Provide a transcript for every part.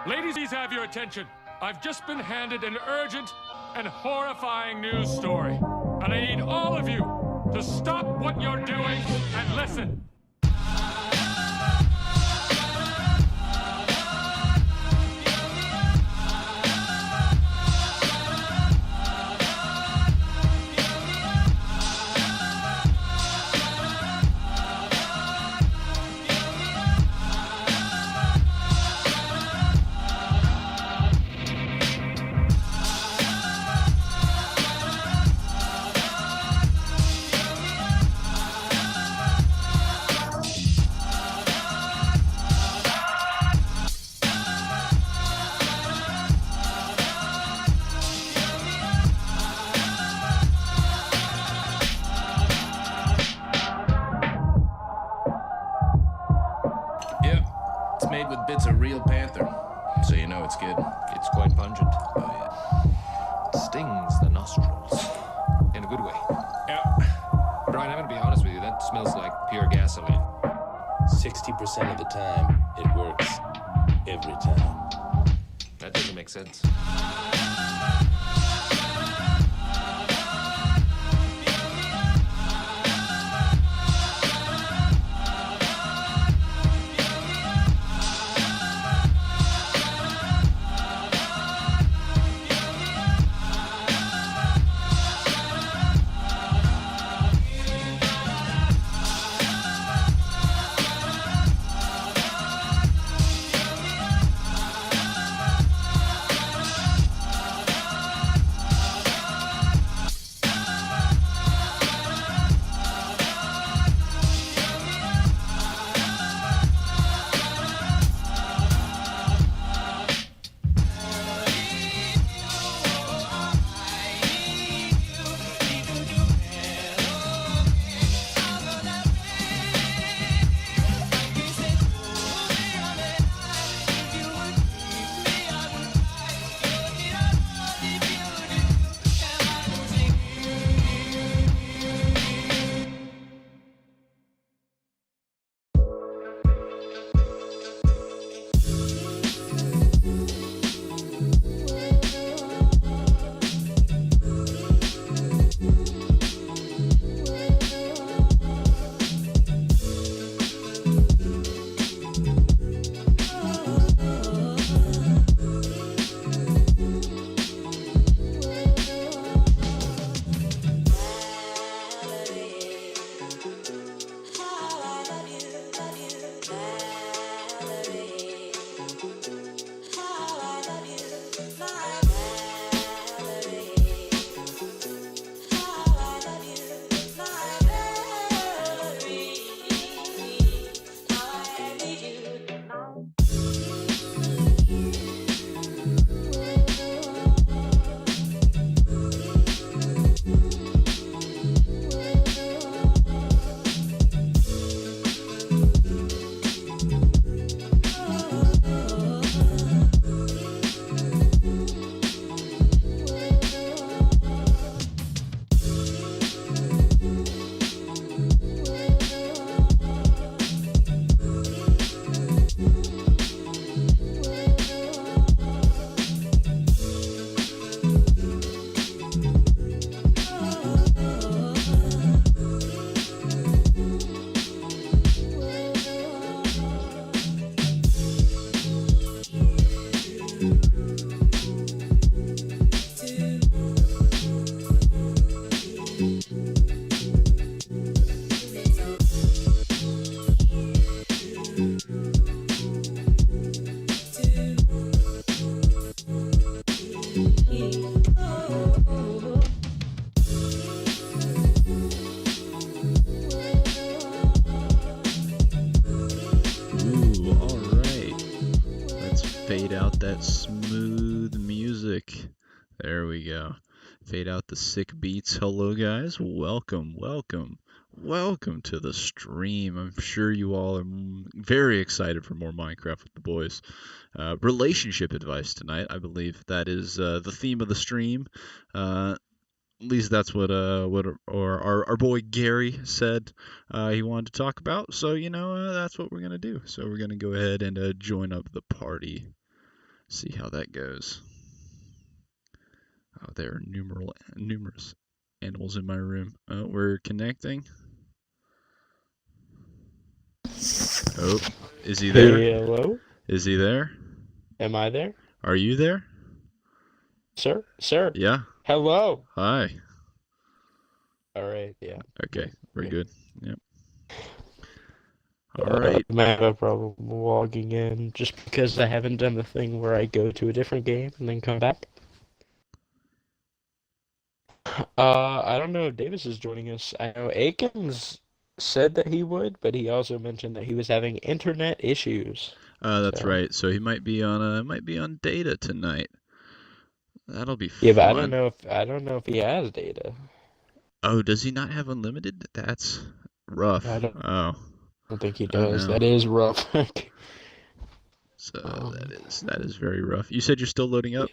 Ladies, please have your attention. I've just been handed an urgent and horrifying news story. And I need all of you to stop what you're doing and listen. Made with bits of real panther, so you know it's good. It's quite pungent. Oh, yeah. Stings the nostrils. In a good way. Yeah. Brian, I'm gonna be honest with you, that smells like pure gasoline. 60% of the time, it works. Every time. That doesn't make sense. Fade out that smooth music. There we go. Fade out the sick beats. Hello, guys. Welcome to the stream. I'm sure you all are very excited for more Minecraft with the boys. Relationship advice tonight. I believe that is the theme of the stream. At least that's what our boy Gary said he wanted to talk about. So that's what we're gonna do. So we're gonna go ahead and join up the party. See how that goes. Oh, there are numerous animals in my room. Oh, we're connecting. Oh, is he there? Hey, hello? Is he there? Am I there? Are you there? Sir? Sir? Yeah. Hello? Hi. All right, yeah. Okay, we're Yeah. good. Yep. All right. I might have a problem logging in just because I haven't done the thing where I go to a different game and then come back. I don't know if Davis is joining us. I know Akins said that he would, but he also mentioned that he was having internet issues. That's So- right. So he might be on data tonight. That'll be Yeah, fun. but I don't know if he has data. Oh, does he not have unlimited? That's rough. I don't- Oh, I don't think he Oh, does. no. That is rough. so Um, that is very rough. You said you're still loading up?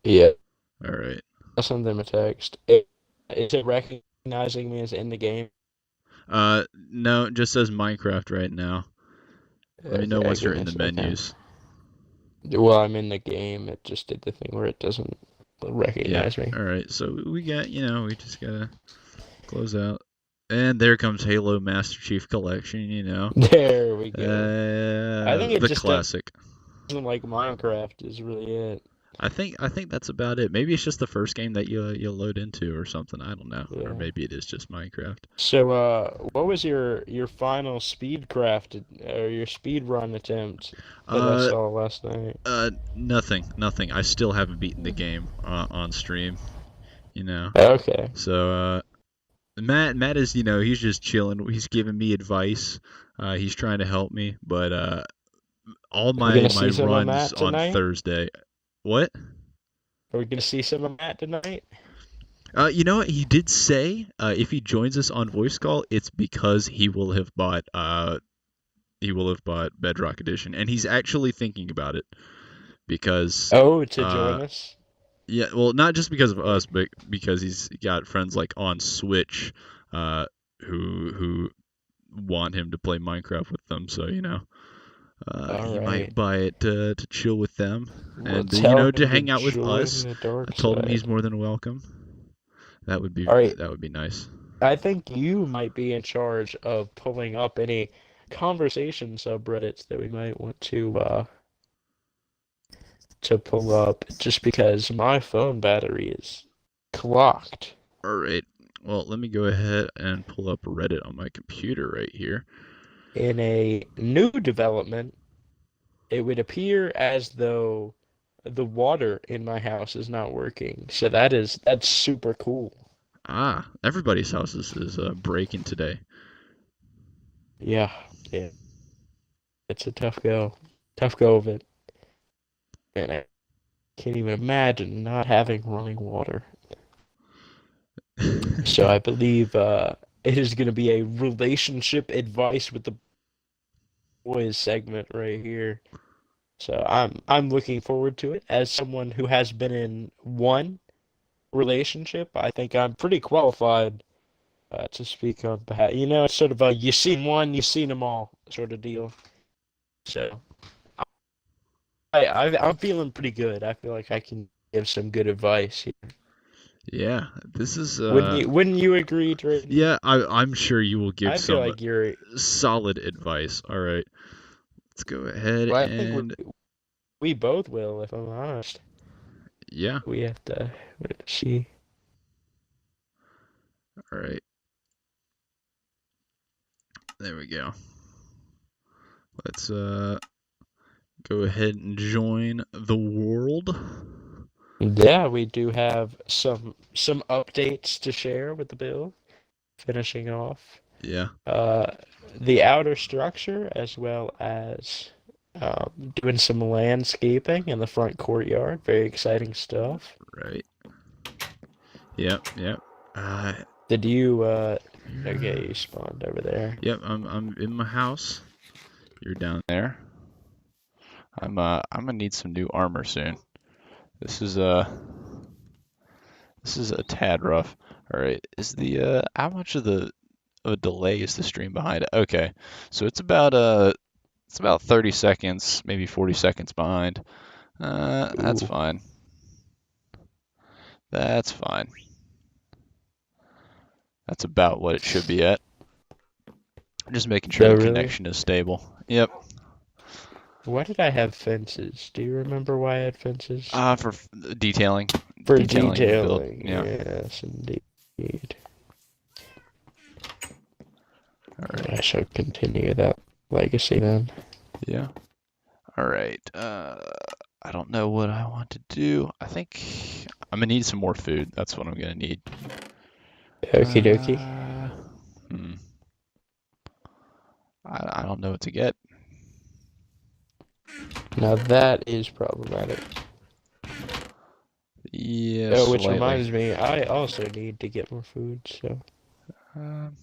Yeah, All right. I sent them a text. Is it recognizing me as in the game? No, it just says Minecraft right now. Let me know Okay, once you're give in me the a second. menus. Well, I'm in the game. It just did the thing where it doesn't Yeah. recognize me. All right. So we got, we just gotta close out. And there comes Halo Master Chief Collection, There we go. I think it the just classic. doesn't like Minecraft is really it. I think that's about it. Maybe it's just the first game that you load into or something. I don't know. Yeah. Or maybe it is just Minecraft. So, what was your final speedcraft or your speed run attempt that I saw last night? Nothing. I still haven't beaten the game on stream. Okay. So Matt is, he's just chilling. He's giving me advice. He's trying to help me, but all we my gonna see some of runs Matt on tonight? Thursday. What? Are we gonna see some of Matt tonight? You know what? He did say if he joins us on voice call, it's because he will have bought Bedrock Edition, and he's actually thinking about it because Oh, to join us? yeah, well, not just because of us, but because he's got friends like on Switch who want him to play Minecraft with them. So he Alright. might buy it to chill with them Well, and tell him to hang out with join us. the dark I told him he's side. more than welcome. That would be Alright. nice. I think you might be in charge of pulling up any conversation subreddits that we might want to pull up, just because my phone battery is clocked. All right. Well, let me go ahead and pull up Reddit on my computer right here. In a new development, it would appear as though the water in my house is not working. So that's super cool. Ah, everybody's house is breaking today. Yeah. It's a tough go of it. And I can't even imagine not having running water. So I believe it is going to be a relationship advice with the boys segment right here. So I'm looking forward to it. As someone who has been in one relationship, I think I'm pretty qualified to speak on behalf. It's sort of a you seen one, you've seen them all sort of deal. So I'm feeling pretty good. I feel like I can give some good advice here. Yeah, this is Wouldn't you agree, Drayton? Yeah, I'm sure you will give I feel some like you're. solid advice. All right. Let's go ahead Well, I and think we both will, if I'm honest. yeah. We have to see. All right. There we go. Let's go ahead and join the world. Yeah, we do have some updates to share with the build. Finishing off Yeah. the outer structure, as well as doing some landscaping in the front courtyard. Very exciting stuff. Right. Yep. Did you okay, you spawned over there. Yep, I'm in my house. You're down there. I'm gonna need some new armor soon. This is a tad rough. All right, is the how much of a delay is the stream behind it? Okay, so it's about 30 seconds, maybe 40 seconds behind. That's Ooh. fine. That's fine. That's about what it should be at. I'm just making sure Oh, the really? connection is stable. Yep. Why did I have fences? Do you remember why I had fences? For detailing. For Detailing the build. detailing. Yeah. Yes, indeed. All right. I shall continue that legacy then. Yeah. All right. I don't know what I want to do. I think I'm gonna need some more food. That's what I'm gonna need. Okie dokie. I don't know what to get. Now that is problematic. Yeah, Oh, which slightly. reminds me, I also need to get more food, so. Um,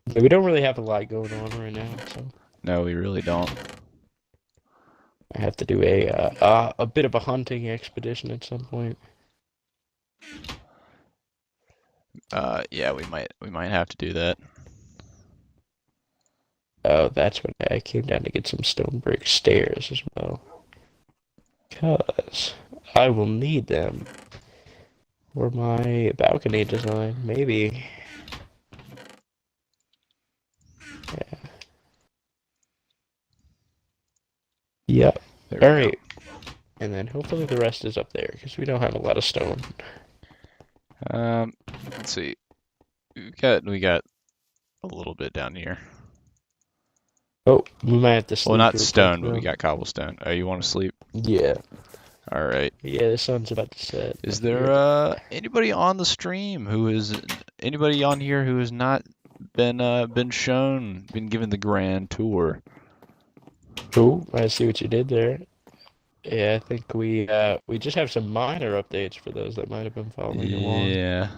But we don't really have a lot going on right now, so. no, we really don't. I have to do a bit of a hunting expedition at some point. Yeah, we might have to do that. Oh, that's when I came down to get some stone brick stairs as well. Because I will need them for my balcony design, maybe. Yeah. Yep. There we All go. right. And then hopefully the rest is up there, because we don't have a lot of stone. Let's see. We got a little bit down here. Oh, we might have to sleep. Well, not real quick, stone, but we though. got cobblestone. Oh, you want to sleep? Yeah. All right. Yeah, the sun's about to set. Is there anybody on the stream anybody on here who has not been given the grand tour? Oh, I see what you did there. Yeah, I think we just have some minor updates for those that might have been following along. Yeah.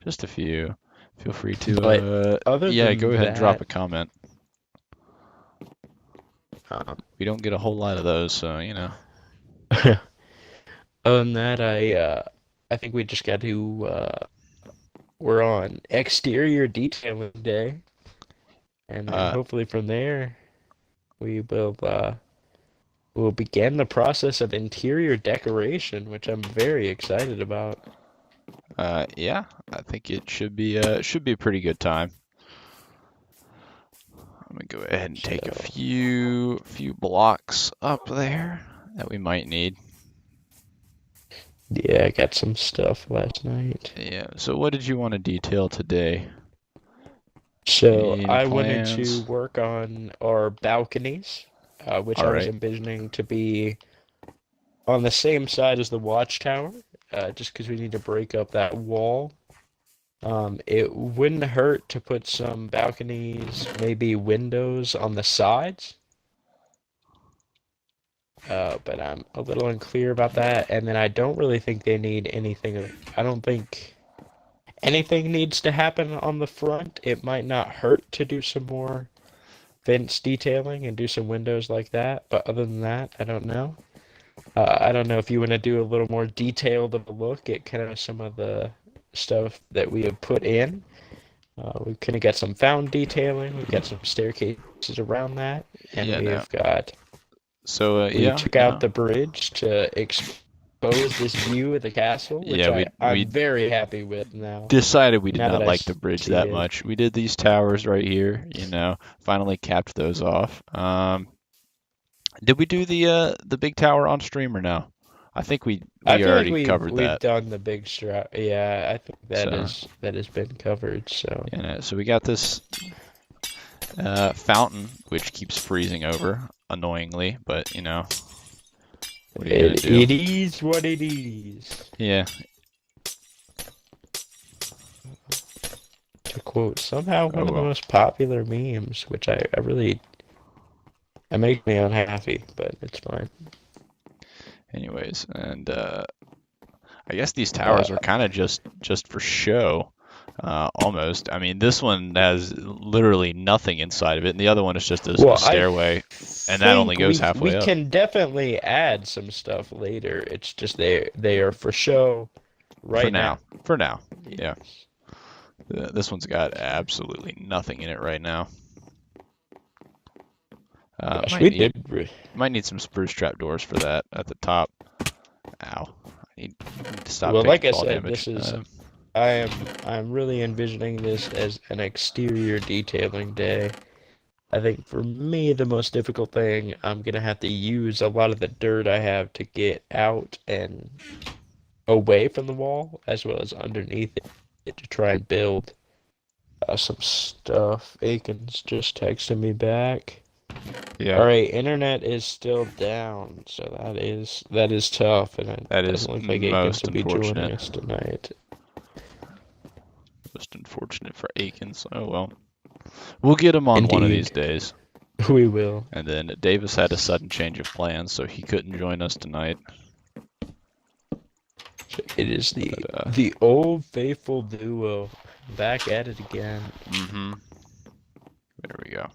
Just a few. Feel free to But other yeah, than go ahead and drop a that, comment. We don't get a whole lot of those, so you know. other than that, I think we just got to we're on exterior detailing day, and then hopefully from there we will we'll begin the process of interior decoration, which I'm very excited about. Yeah, I think it should be a pretty good time. I'm gonna go ahead and take a few blocks up there that we might need. Yeah, I got some stuff last night. Yeah. So what did you want to detail today? So Any I wanted plans? to work on our balconies, which I was Alright. envisioning to be on the same side as the watchtower, just because we need to break up that wall. It wouldn't hurt to put some balconies, maybe windows on the sides. But I'm a little unclear about that. And then I don't really think they need anything. I don't think anything needs to happen on the front. It might not hurt to do some more fence detailing and do some windows like that. But other than that, I don't know. I don't know if you want to do a little more detailed of a look at kind of some of the stuff that we have put in. We kind of got some found detailing. We've got some staircases around that, and Yeah, we've got. So We yeah, took out the bridge to expose this view of the castle, which Yeah, I'm very happy with now. decided we did Now not that I like the bridge that see it. much. We did these towers right here, you know, finally capped those off. Did we do the big tower on stream or no? I think we I feel already like covered we've that. done the big strap. Yeah, I think So- that has been covered. So You know, so we got this fountain which keeps freezing over annoyingly, but you know, what are you gonna do? it is what it is. Yeah, To quote somehow one of the well. most popular memes, which I really it makes me unhappy, but it's fine. Anyways, and I guess these towers are kind of just for show, almost. I mean, this one has literally nothing inside of it, and the other one is just a Well, I stairway, and that only think goes halfway we up. can definitely add some stuff later. It's just they are for show right For now. For now, now. yeah. This one's got absolutely nothing in it right now. Gosh, Might we need, did. might need some spruce trapdoors for that at the top. Ow. I need to stop Well, like taking I fall said, damage. this is. I'm really envisioning this as an exterior detailing day. I think for me, the most difficult thing, I'm gonna have to use a lot of the dirt I have to get out and away from the wall, as well as underneath it to try and build some stuff. Aiken's just texting me back. Yeah, All right, internet is still down, so that is tough, and it that is doesn't look like Aikens most will be joining unfortunate. us tonight. Most unfortunate for Aikens. Oh well. We'll get him on one of Indeed. these days. We will. And then Davis had a sudden change of plans, so he couldn't join us tonight. It is But, the old faithful duo back at it again. Mm-hmm. There we go.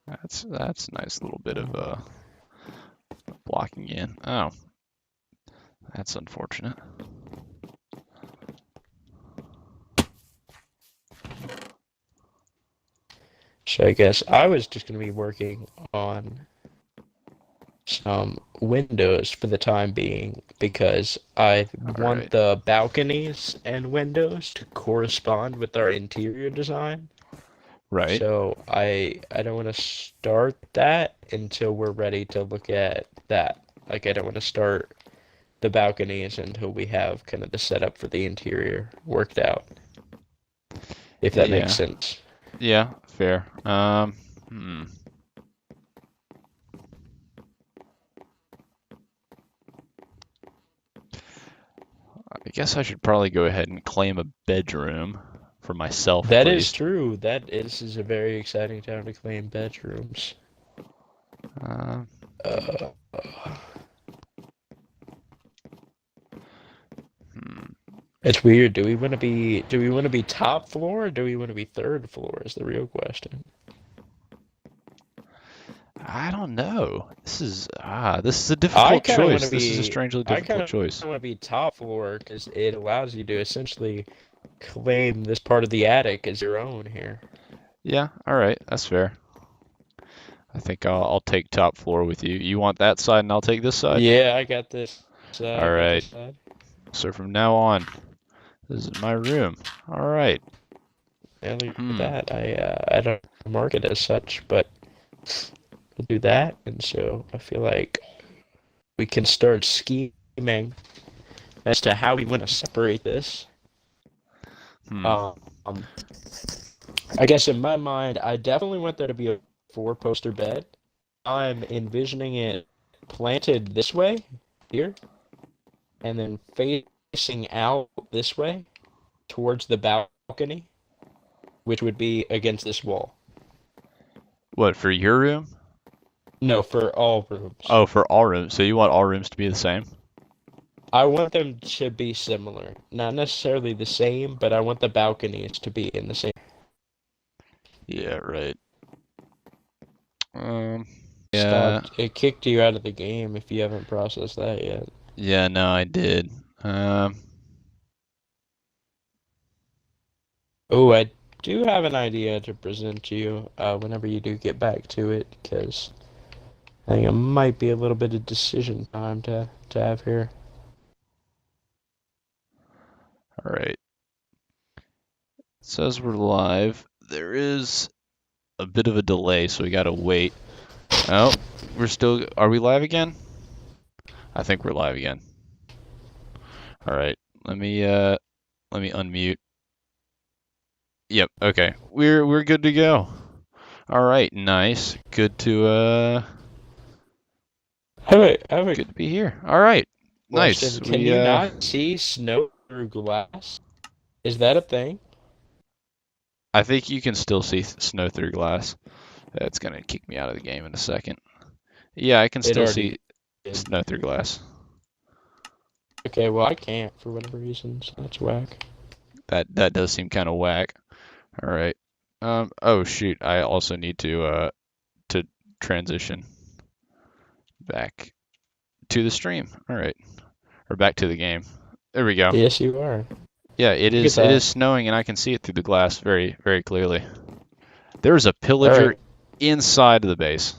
That's a nice little bit of blocking in. Oh, that's unfortunate. So I guess I was just going to be working on some windows for the time being because I want Alright. the balconies and windows to correspond with our interior design. Right. So I don't want to start that until we're ready to look at that. Like I don't want to start the balconies until we have kind of the setup for the interior worked out. If that Yeah. makes sense. Yeah, fair. I guess I should probably go ahead and claim a bedroom for myself. That at is least. true. This is a very exciting time to claim bedrooms. Uh, Uh, hmm. It's weird. Do we want to be top floor or do we want to be third floor is the real question. I don't know. This is a I difficult kind of want choice. to This is a be strangely I kind difficult of choice. want to be top floor because it allows you to essentially claim this part of the attic as your own here. Yeah, all right, that's fair. I think I'll take top floor with you. You want that side and I'll take this side? Yeah, I got this side. All I got right. this side. So from now on, this is my room. All right. Yeah, look at that. I don't mark it as such, but we'll do that, and so I feel like we can start scheming as to how we want to separate this. Hmm. I guess in my mind, I definitely want there to be a four-poster bed. I'm envisioning it planted this way, here, and then facing out this way towards the balcony, which would be against this wall. What, for your room? No, for all rooms. Oh, for all rooms. So you want all rooms to be the same? I want them to be similar. Not necessarily the same, but I want the balconies to be in the same. Yeah, right. Yeah. Stopped. It kicked you out of the game if you haven't processed that yet. Yeah, no, I did. Oh, I do have an idea to present to you whenever you do get back to it, because I think it might be a little bit of decision time to have here. All right. It says we're live. There is a bit of a delay, so we gotta wait. Oh, are we live again? I think we're live again. All right. Let me unmute. Yep, okay. We're good to go. All right, nice. Good to good to be here. All right. Nice. Question, can you not see snow through glass? Is that a thing? I think you can still see snow through glass. That's gonna kick me out of the game in a second. Yeah, I can still see snow through glass. Okay, well I can't for whatever reason, so that's whack. That does seem kind of whack. All right. Oh shoot, I also need to transition back to the stream. All right. Or back to the game. There we go. Yes, you are. Yeah, it is snowing and I can see it through the glass very, very clearly. There's a pillager inside of the base.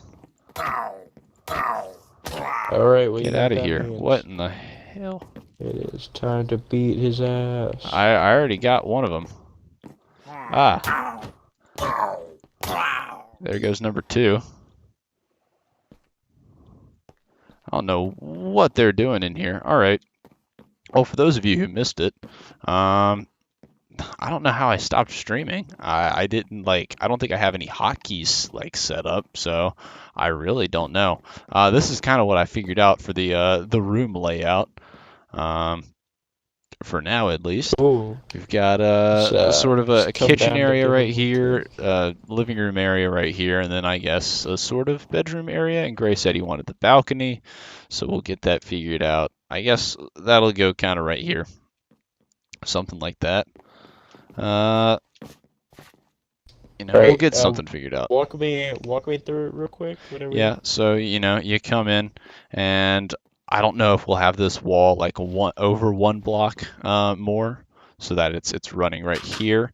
All right, well, you Get know out of what that here. means. What in the hell? It is time to beat his ass. I already got one of them. Ah. There goes number 2. I don't know what they're doing in here. All right. Well, for those of you who missed it, I don't know how I stopped streaming. I didn't I don't think I have any hotkeys set up, so I really don't know. This is kind of what I figured out for the room layout. For now, at least. Ooh. We've got sort of a come kitchen down to area right building here, living room area right here, and then I guess a sort of bedroom area. And Gray said he wanted the balcony, so we'll get that figured out. I guess that'll go kind of right here, something like that. We'll get something figured out. Walk me through it real quick. Whatever. Yeah, so you come in, and I don't know if we'll have this wall over 1 block more, so that it's running right here.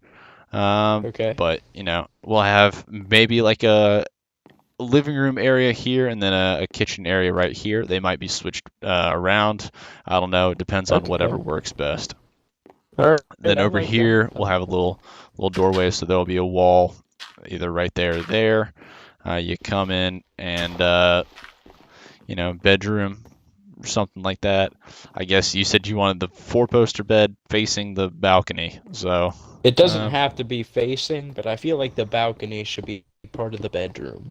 Okay. But we'll have maybe a living room area here, and then a kitchen area right here. They might be switched around. I don't know. It depends on whatever works best. All right. Then over here we'll have a little doorway, so there'll be a wall either right there or there. You come in and bedroom or something like that. I guess you said you wanted the 4-poster bed facing the balcony, so it doesn't have to be facing, but I feel like the balcony should be part of the bedroom.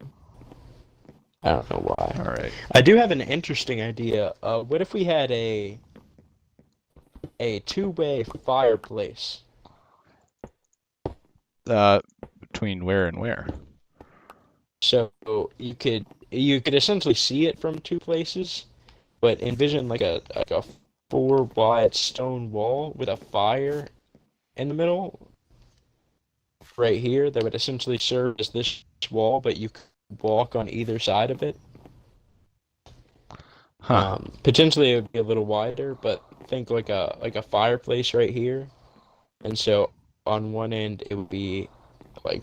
I don't know why. All right. I do have an interesting idea. What if we had a 2-way fireplace? Between where and where? So you could essentially see it from 2 places, but envision like a 4-wide stone wall with a fire in the middle, right here, that would essentially serve as this wall, but you could walk on either side of it. Huh. Potentially it would be a little wider, but think like a fireplace right here, and so on one end it would be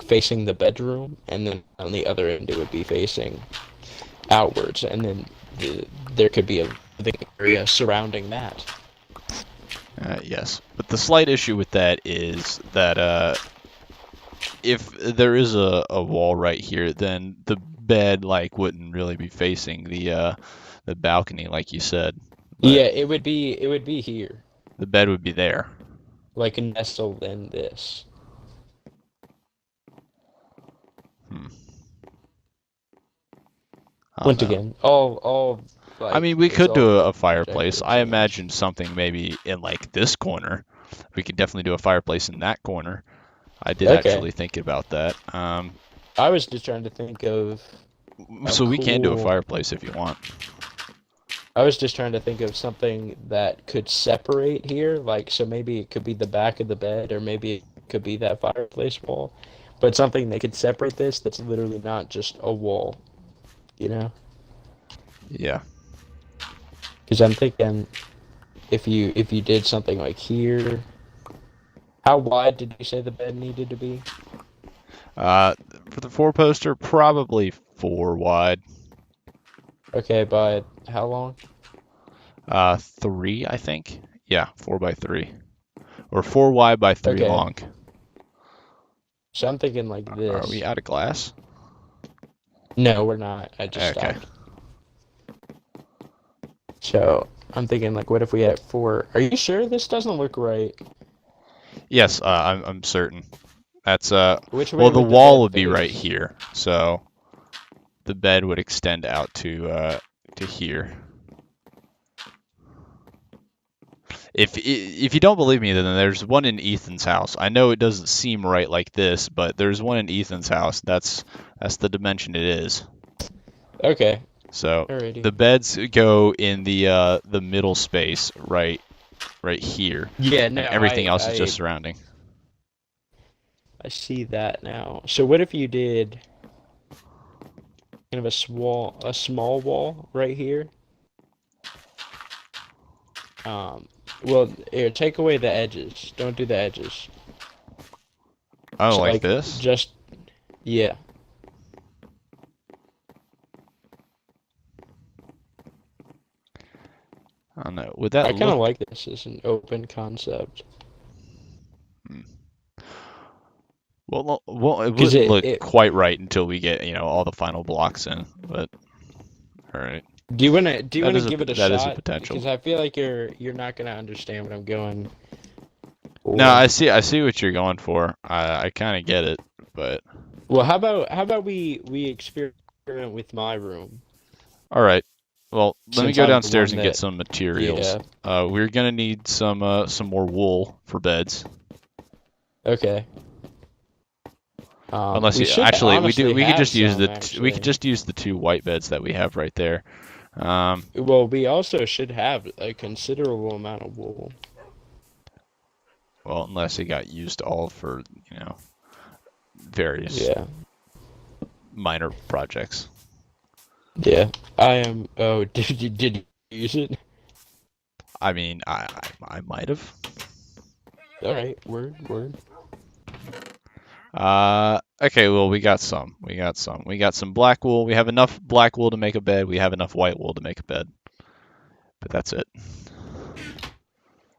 facing the bedroom, and then on the other end it would be facing outwards, and then there could be a living area surrounding that. Yes, but the slight issue with that is that if there is a wall right here, then the bed wouldn't really be facing the balcony like you said. But Yeah, it would be here, the bed would be there. nestled in this. Once again, all. I mean, we it's could all do a fireplace. I conjecture. imagine something maybe in this corner. We could definitely do a fireplace in that corner. I did Okay. actually think about that. I was just trying to think of. So we can do a cool. fireplace if you want. I was just trying to think of something that could separate here, so maybe it could be the back of the bed, or maybe it could be that fireplace wall, but something that could separate this that's literally not just a wall, Yeah. Because I'm thinking, if you did something like here, how wide did you say the bed needed to be? For the 4-poster, probably 4 wide. Okay, by how long? 3, I think. Yeah, 4 by 3, or 4 wide by 3 Okay. long. So I'm thinking like this. Are we out of glass? No, we're not. I just Okay. stopped. So I'm thinking what if we had 4? Are you sure this doesn't look right? Yes, I'm certain. That's Which way well, the would wall bed would be right face? here, so the bed would extend out to here. If you don't believe me, then there's one in Ethan's house. I know it doesn't seem right like this, but there's one in Ethan's house. That's the dimension it is. Okay. So Alrighty. the beds go in the middle space right here. Yeah, no. And everything else is just surrounding. I see that now. So what if you did kind of a small wall right here? Well, here, take away the edges. Don't do the edges. Oh, So, like this? Just, yeah. I don't know. Would that I kind of look? like this as an open concept. Well, it 'Cause wouldn't look it quite right until we get, all the final blocks in. But all right, do you wanna give it a that is a shot? potential. Because I feel like you're not gonna understand what I'm going No, for. I see what you're going for. I kind of get it, but Well, how about we experiment with my room all right. Well, let me since go I'm the downstairs one and get that some materials. yeah. We're gonna need some more wool for beds. Okay. Unless We you should actually we honestly could have just use some, we could actually. just use the 2 white beds that we have right there. Well, we also should have a considerable amount of wool. Well, unless it got used all for, various Yeah. minor projects. Yeah. I am. Oh, did you use it? I mean, I might have. All right. Word. Okay, well, we got some. We got some black wool. We have enough black wool to make a bed. We have enough white wool to make a bed. But that's it.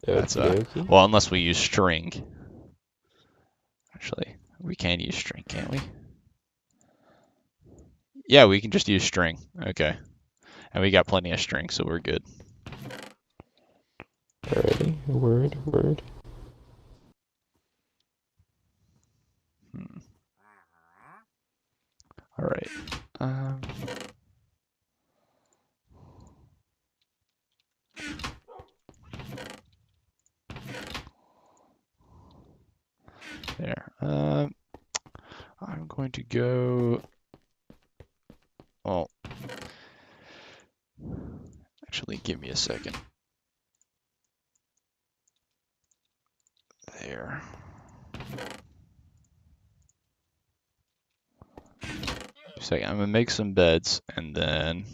That's Okie dokie. well, unless we use string. Actually, we can use string, can't we? Yeah, we can just use string. Okay. And we got plenty of string, so we're good. Alrighty. Word. All right. There. I'm going to go. Well, actually, give me a second. There. Second, I'm gonna make some beds, and then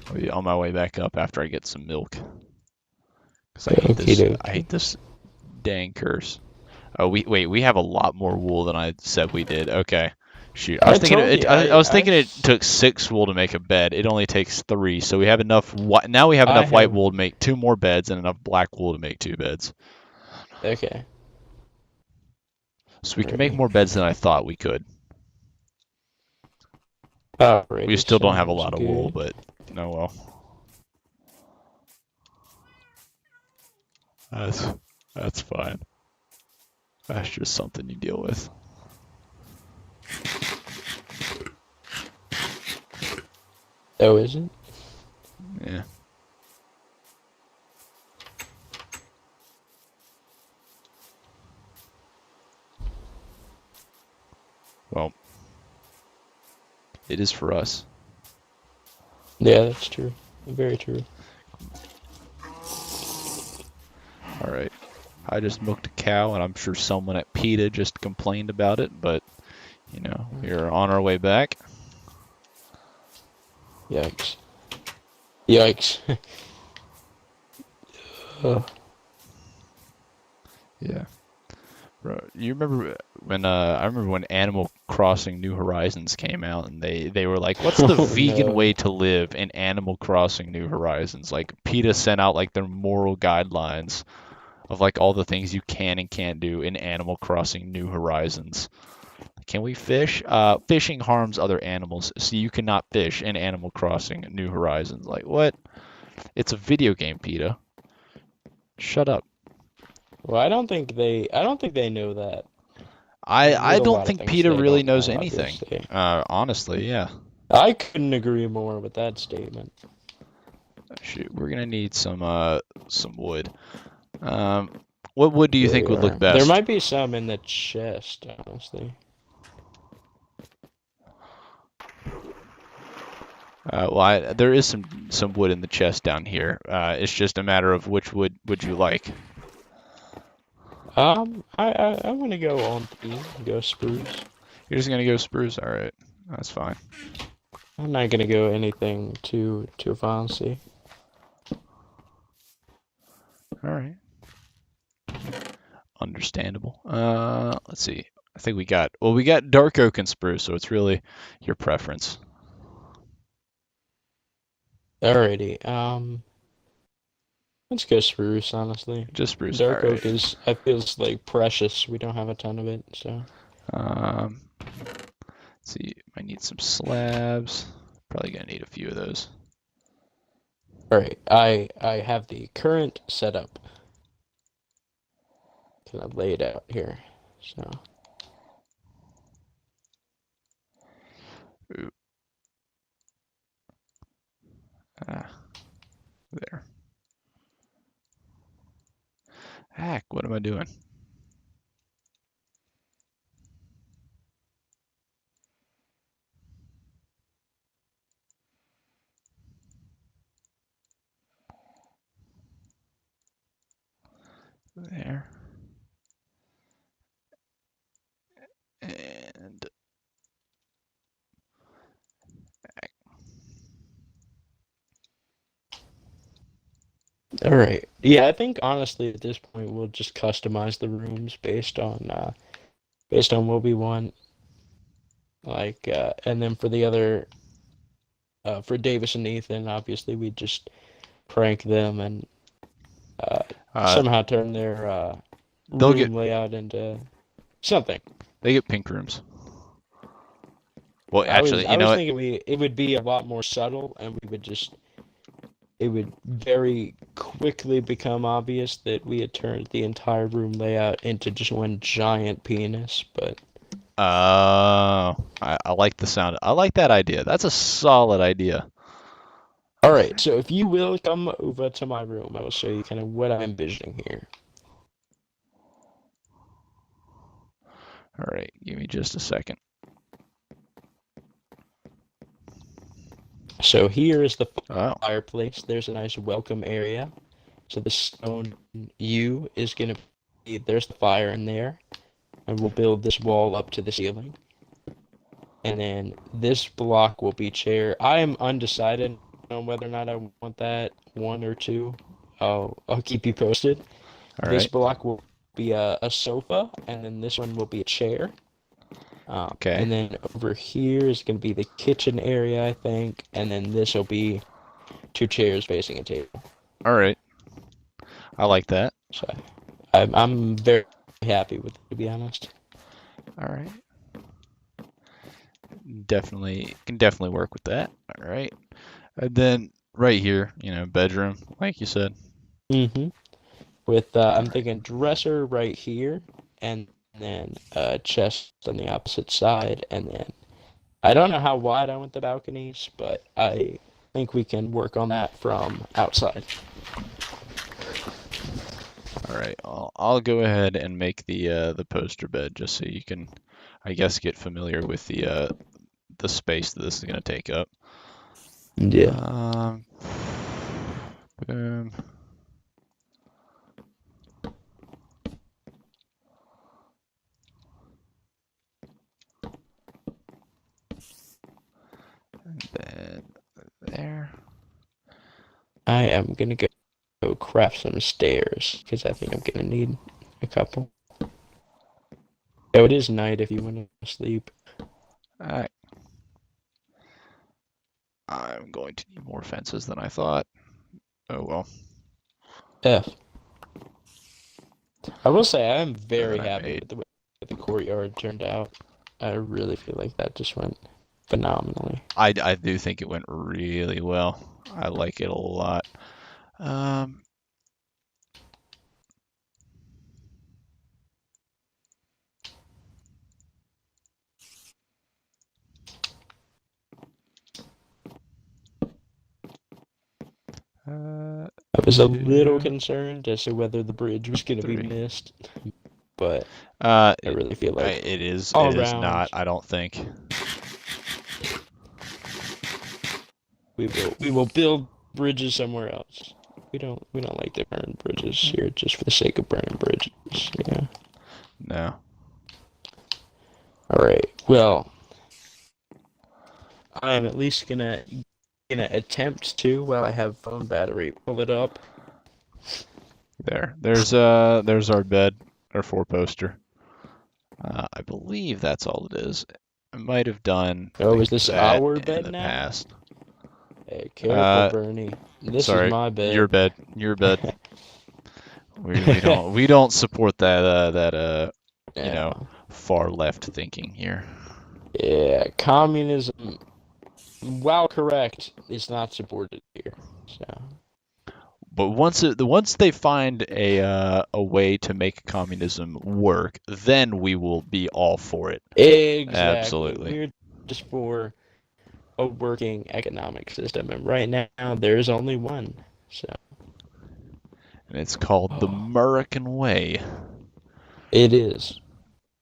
I'll be on my way back up after I get some milk. Cause I hate this. Okey-dokey. I hate this dang curse. Oh, we have a lot more wool than I said we did. Okay. Shoot, I was thinking it took 6 wool to make a bed. It only takes 3, so we have enough. Now we have enough white wool to make 2 more beds, and enough black wool to make 2 beds. Okay. So we can make more beds than I thought we could. Alrighty, We still don't have a sounds lot of wool, good. but oh well. That's fine. That's just something you deal with. Oh, is it? Yeah. Well, it is for us. Yeah, that's true. Very true. All right. I just milked a cow, and I'm sure someone at PETA just complained about it, but, we're on our way back. Yikes. Yeah. Bro, you remember when I remember when Animal Crossing New Horizons came out, and they were like, what's the Oh, vegan no. way to live in Animal Crossing New Horizons? Like PETA sent out like their moral guidelines of like all the things you can and can't do in Animal Crossing New Horizons. Can we fish? Fishing harms other animals, so you cannot fish in Animal Crossing New Horizons. Like what? It's a video game, PETA. Shut up. Well, I don't think they know that. I There's a don't lot of think things PETA they really don't knows know, anything. obviously. Honestly, yeah. I couldn't agree more with that statement. Shoot, we're gonna need some wood. What wood do you think would look There best? might be some in the chest, honestly. There is some wood in the chest down here. It's just a matter of which wood would you like. I'm gonna go on P, go spruce. You're just gonna go spruce. All right, that's fine. I'm not gonna go anything too fancy. All right. Understandable. Let's see. I think we got dark oak and spruce, so it's really your preference. Alrighty. Let's go spruce, honestly. Just spruce. Dark All oak is, I feels like precious. We don't have a ton of it, so. right. Let's see. Might need some slabs. Probably gonna need a few of those. Alright, I have the current setup. Kind of laid out here, so. Ooh. There. Heck, what am I doing? There. And Alright. Yeah, I think honestly at this point we'll just customize the rooms based on what we want. Like and then for the other for Davis and Ethan, obviously we just prank them and somehow turn their they'll room get- layout into something. they get pink rooms. Well, I was actually, you know what? thinking it would be a lot more subtle, and it would very quickly become obvious that we had turned the entire room layout into just one giant penis. But I like the sound. I like that idea. That's a solid idea. all right, so if you will come over to my room, I will show you kind of what I'm envisioning here. All right, give me just a second. So here is the Oh, fireplace. There's a nice welcome area. So the stone U is gonna be, there's the fire in there, and we'll build this wall up to the ceiling. And then this block will be chair. I am undecided on whether or not I want that one or two. I'll keep you posted. all This right. block will be a sofa, and then this one will be a chair. Okay. And then over here is going to be the kitchen area, I think, and then this will be two chairs facing a table. All right. I like that. So I'm very happy with it, to be honest. All right. Can definitely work with that. All right. And then right here, bedroom, like you said. Mm-hmm. With I'm thinking dresser right here, and then chest on the opposite side, and then I don't know how wide I want the balconies, but I think we can work on that from outside. All right. I'll go ahead and make the poster bed just so you can, I guess, get familiar with the space that this is going to take up. Yeah. Boom. And then there. I am gonna go craft some stairs because I think I'm gonna need a couple. Oh, it is night if you want to sleep. Alright. I'm going to need more fences than I thought. Oh well. F. I will say I am very That I happy made. with the way the courtyard turned out. I really feel like that just went phenomenally. I do think it went really well. I like it a lot. I was a little concerned as to whether the bridge was going to be Three. missed, but I I really feel like it is all it is around. not, I don't think. we will build bridges somewhere else. We don't like to burn bridges here just for the sake of burning bridges. Yeah. No. All right. Well, I'm at least gonna attempt to, while I have phone battery, pull it up. There's our bed, our four-poster. I believe that's all it is. I might have done Oh, is like this that our in bed the now? past. Hey, careful, Bernie. This Sorry, is my bed. your bed. Your bed. We don't support that you Yeah. know, far left thinking here. Yeah, communism, while correct, is not supported here. So, But once they find a way to make communism work, then we will be all for it. exactly. Absolutely. We're just for a working economic system, and right now there's only one. So, And it's called the American way. it is.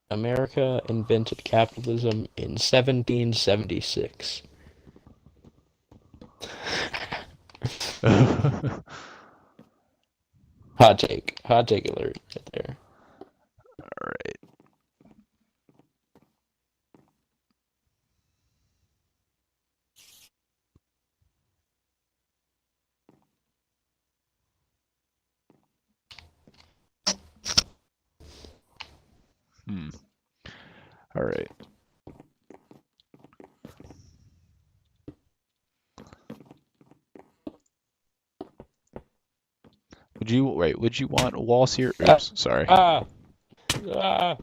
America invented capitalism in 1776. Hot take alert right there. All right. All right. Would you want walls here? Oops, sorry. Ah! Ah!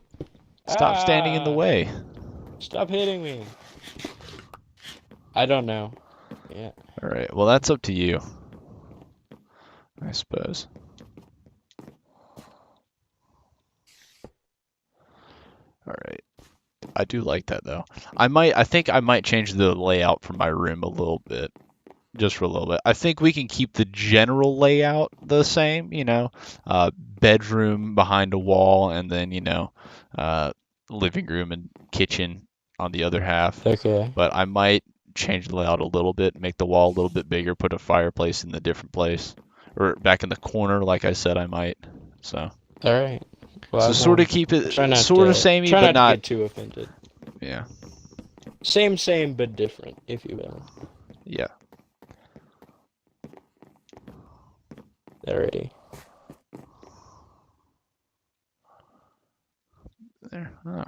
Stop standing in the way. Stop hitting me. I don't know. Yeah. All right. Well, that's up to you, I suppose. All right. I do like that though. I think I might change the layout for my room a little bit. Just for a little bit. I think we can keep the general layout the same, bedroom behind a wall, and then, living room and kitchen on the other half. Okay. But I might change the layout a little bit, make the wall a little bit bigger, put a fireplace in the different place, or back in the corner, like I said I might. So, All right. Well, so I sort of won't- keep it try not sort of to- samey, try but not to not, get too offended. yeah, Same, but different, if you will. yeah. Alrighty. There. Oh.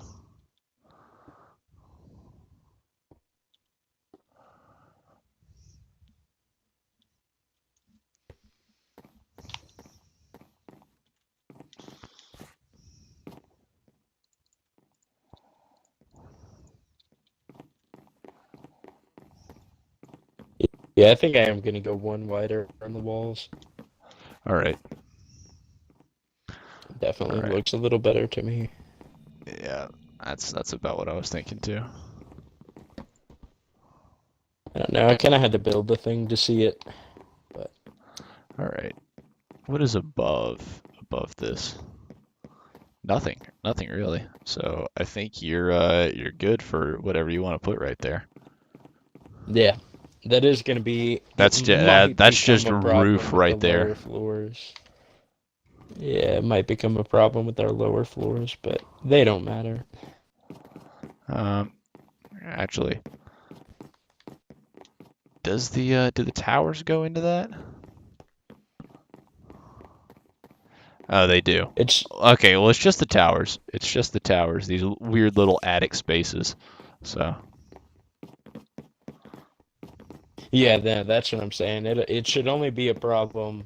Yeah, I think I am gonna go one wider on the walls. All right. Definitely All right. looks a little better to me. Yeah, that's about what I was thinking too. I don't know. I kind of had to build the thing to see it. All right. What is above this? Nothing really. So I think you're good for whatever you want to put right there. Yeah, that is gonna be. That's it just might that's become just a a problem roof with right the there. lower floors. Yeah, it might become a problem with our lower floors, but they don't matter. Actually, do the towers go into that? Oh, they do. It's Okay, well, it's just the towers. It's just the towers. These weird little attic spaces. So, yeah, that's what I'm saying. It should only be a problem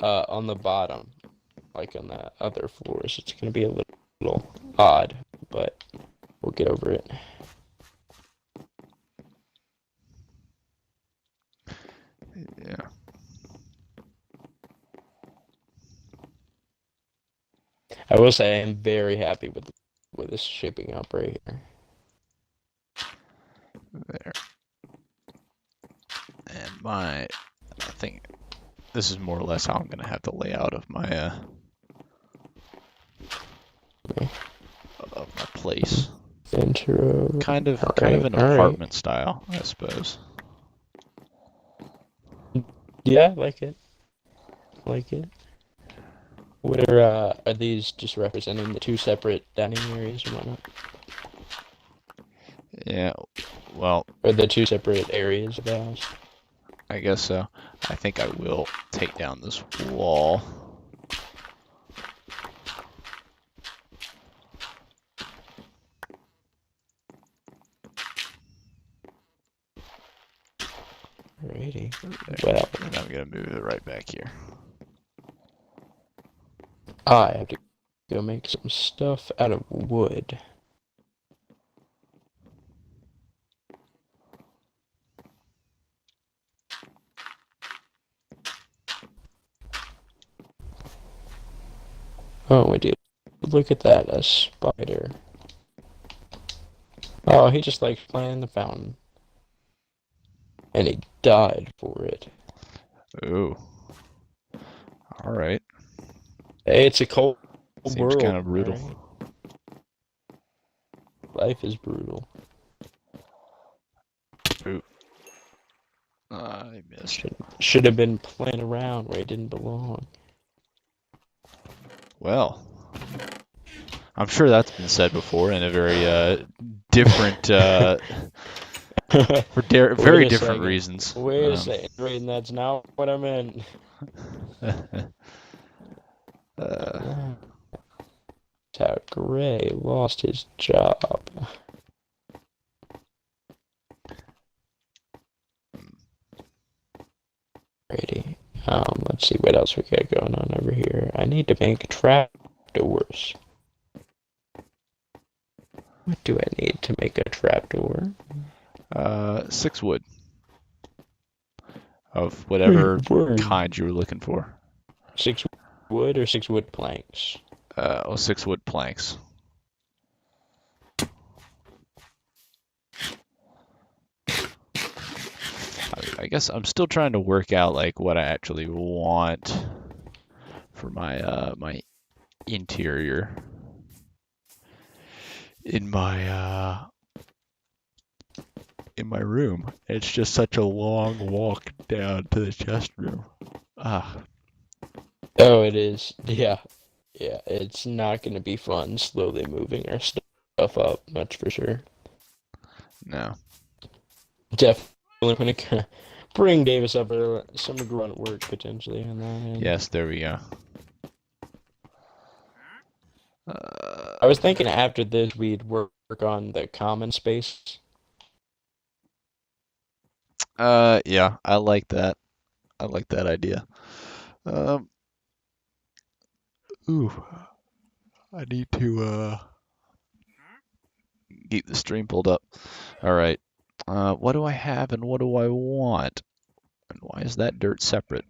on the bottom, like on the other floors. It's gonna be a little odd, but we'll get over it. yeah. I will say I am very happy with this shaping up right here. There. And I think this is more or less how I'm gonna have the layout of my place. Intro. Kind of Alright, an alright. apartment style, I suppose. Yeah, I like it. Like it. What are these just representing the two separate dining areas and whatnot? Yeah. Well, Or the two separate areas of the house? I guess so. I think I will take down this wall. Alrighty. There. Well, And I'm gonna move it right back here. I have to go make some stuff out of wood. Oh, we do. Look at that, a spider. Oh, he just likes playing in the fountain. And he died for it. Ooh. All right. Hey, it's a cold Seems world. kind of brutal. Alright. Life is brutal. Ooh. I missed. Should have been playing around where he didn't belong. Well, I'm sure that's been said before in a very different, for very a different second. reasons. Wait a second, Raiden, that's not what I meant. That's how Gray lost his job. Alrighty. Let's see what else we got going on over here. I need to make trapdoors. What do I need to make a trapdoor? 6 wood of whatever Word. kind you were looking for. 6 wood or 6 wood planks? 6 wood planks. I guess I'm still trying to work out like what I actually want for my my interior in my room. It's just such a long walk down to the chest room. Ah, Oh, it is. Yeah. Yeah, it's not going to be fun slowly moving our stuff up, that's for sure. no. Definitely going to bring Davis up some grunt work potentially on that end. Yes, there we go. I was thinking after this we'd work on the common space. Yeah, I like that. I like that idea. Ooh, I need to keep the stream pulled up. All right. What do I have and what do I want? And why is that dirt separate?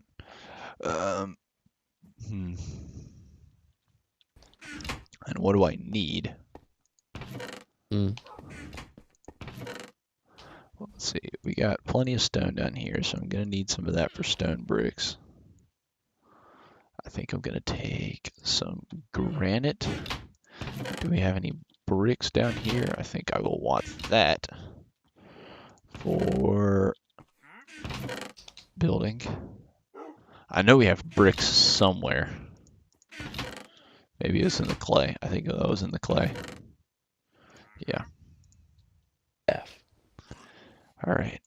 And what do I need? Let's see. We got plenty of stone down here, so I'm gonna need some of that for stone bricks. I think I'm gonna take some granite. Do we have any bricks down here? I think I will want that for building. I know we have bricks somewhere. Maybe it's in the clay. I think that was in the clay. Yeah. F. All right.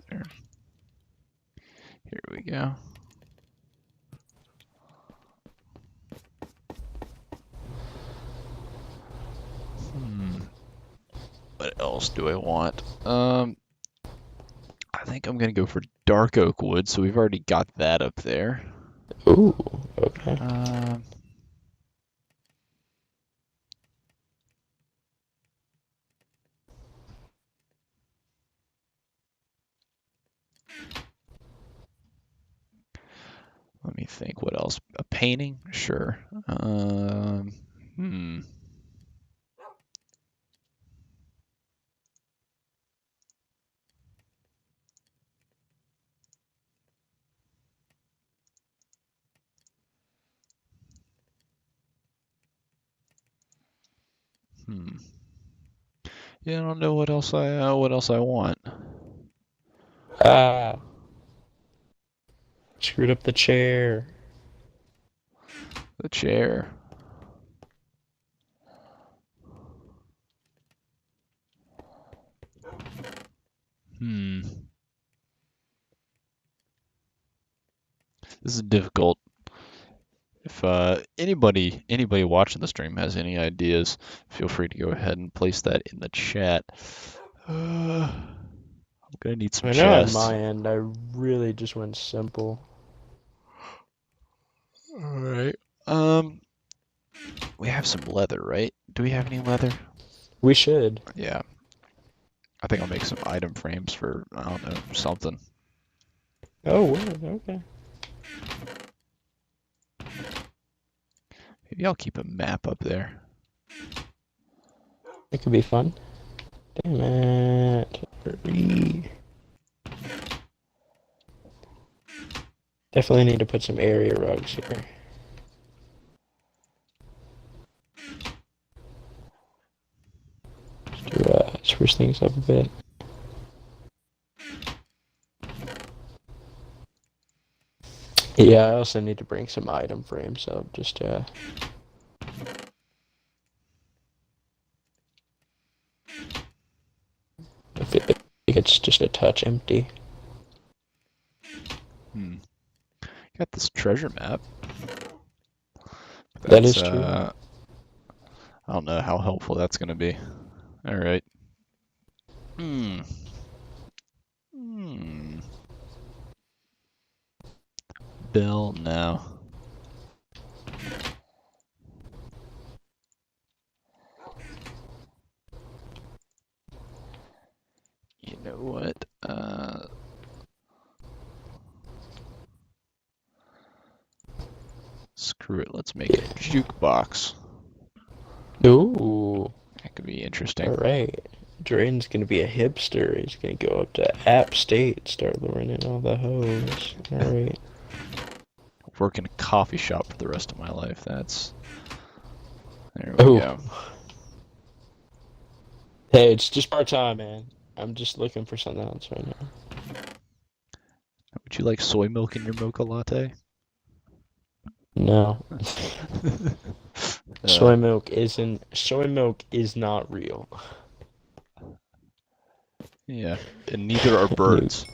There. Here we go. What else do I want? I think I'm gonna go for dark oak wood, so we've already got that up there. Ooh, okay. Let me think. What else? A painting? Sure. Yeah, I don't know what else I want. Screwed up the chair. The chair. This is difficult. If anybody watching the stream has any ideas, feel free to go ahead and place that in the chat. I'm gonna need some I know on chests. my end, I really just went simple. All right. We have some leather, right? Do we have any leather? We should. Yeah. I think I'll make some item frames for, I don't know, something. Oh, word, okay. Maybe I'll keep a map up there. It could be fun. Damn it. Hurry. Definitely need to put some area rugs here. To spruce things up a bit. Yeah, I also need to bring some item frames up just I feel like it's just a touch empty. Got this treasure map. That is That's, true. I don't know how helpful that's gonna be. All right. Bill, no. You know what? Screw it. Let's make a jukebox. Ooh. That could be interesting. Alright. Drayden's gonna be a hipster. He's gonna go up to App State, start luring in all the hoes. Alright. Work in a coffee shop for the rest of my life. That's. There we Ooh. go. Hey, it's just part-time, man. I'm just looking for something else right now. Would you like soy milk in your mocha latte? No. Soy milk is not real. Yeah, and neither are birds.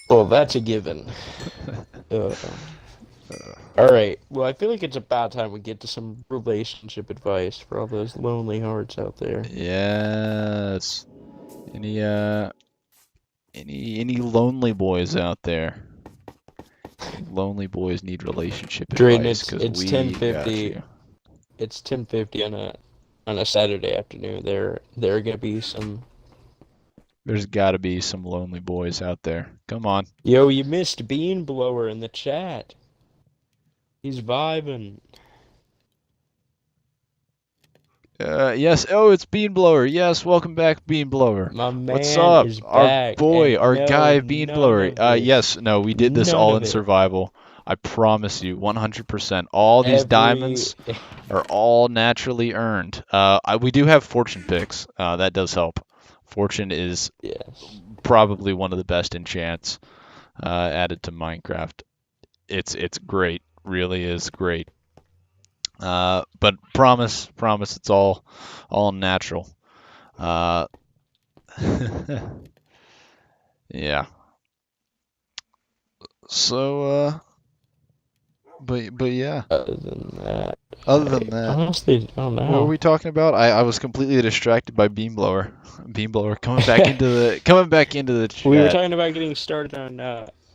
Well, that's a given. Alright, well, I feel like it's about time we get to some relationship advice for all those lonely hearts out there. Yes. Any lonely boys out there? Lonely boys need relationship Drayden, advice because it's we 10:50. got you. It's 10:50 on a Saturday afternoon. There are gonna be some. There's got to be some lonely boys out there. Come on. Yo, you missed Bean Blower in the chat. He's vibing. Yes. Oh, it's Bean Blower. Yes, welcome back, Bean Blower. My man What's up? is Our back. boy, and our no, guy, Bean none Blower. of this- Yes, no, we did this none all of in it. survival. I promise you, 100%. All these every- diamonds are all naturally earned. We do have fortune picks. That does help. Fortune is Yes. probably one of the best enchants added to Minecraft. It's great. Really is great. But promise, it's all natural. Yeah. So, but yeah. Other than that, honestly, I don't know. What were we talking about? I was completely distracted by Bean Blower. Bean Blower coming back into the chat. We were talking about getting started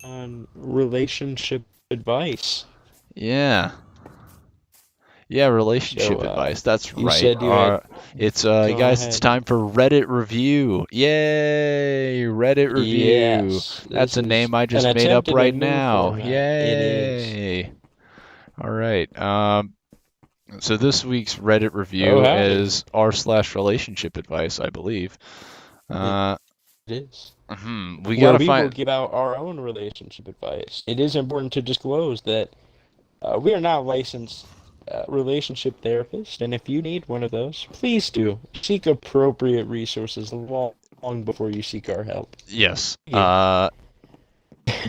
on relationship advice. Yeah. Yeah, relationship So, advice. That's you right. said you had- It's Go guys, it's ahead. time for Reddit review. Yay, Reddit review. Yes, That's a this name I is just an made up attempt at a right new now. format. Yay. It is. All right. So this week's Reddit review Oh, howdy. is r/relationship advice, I believe. It is. We Where gotta we will find. give out our own relationship advice. It is important to disclose that we are not licensed relationship therapists, and if you need one of those, please do seek appropriate resources long before you seek our help. Yes. Yeah.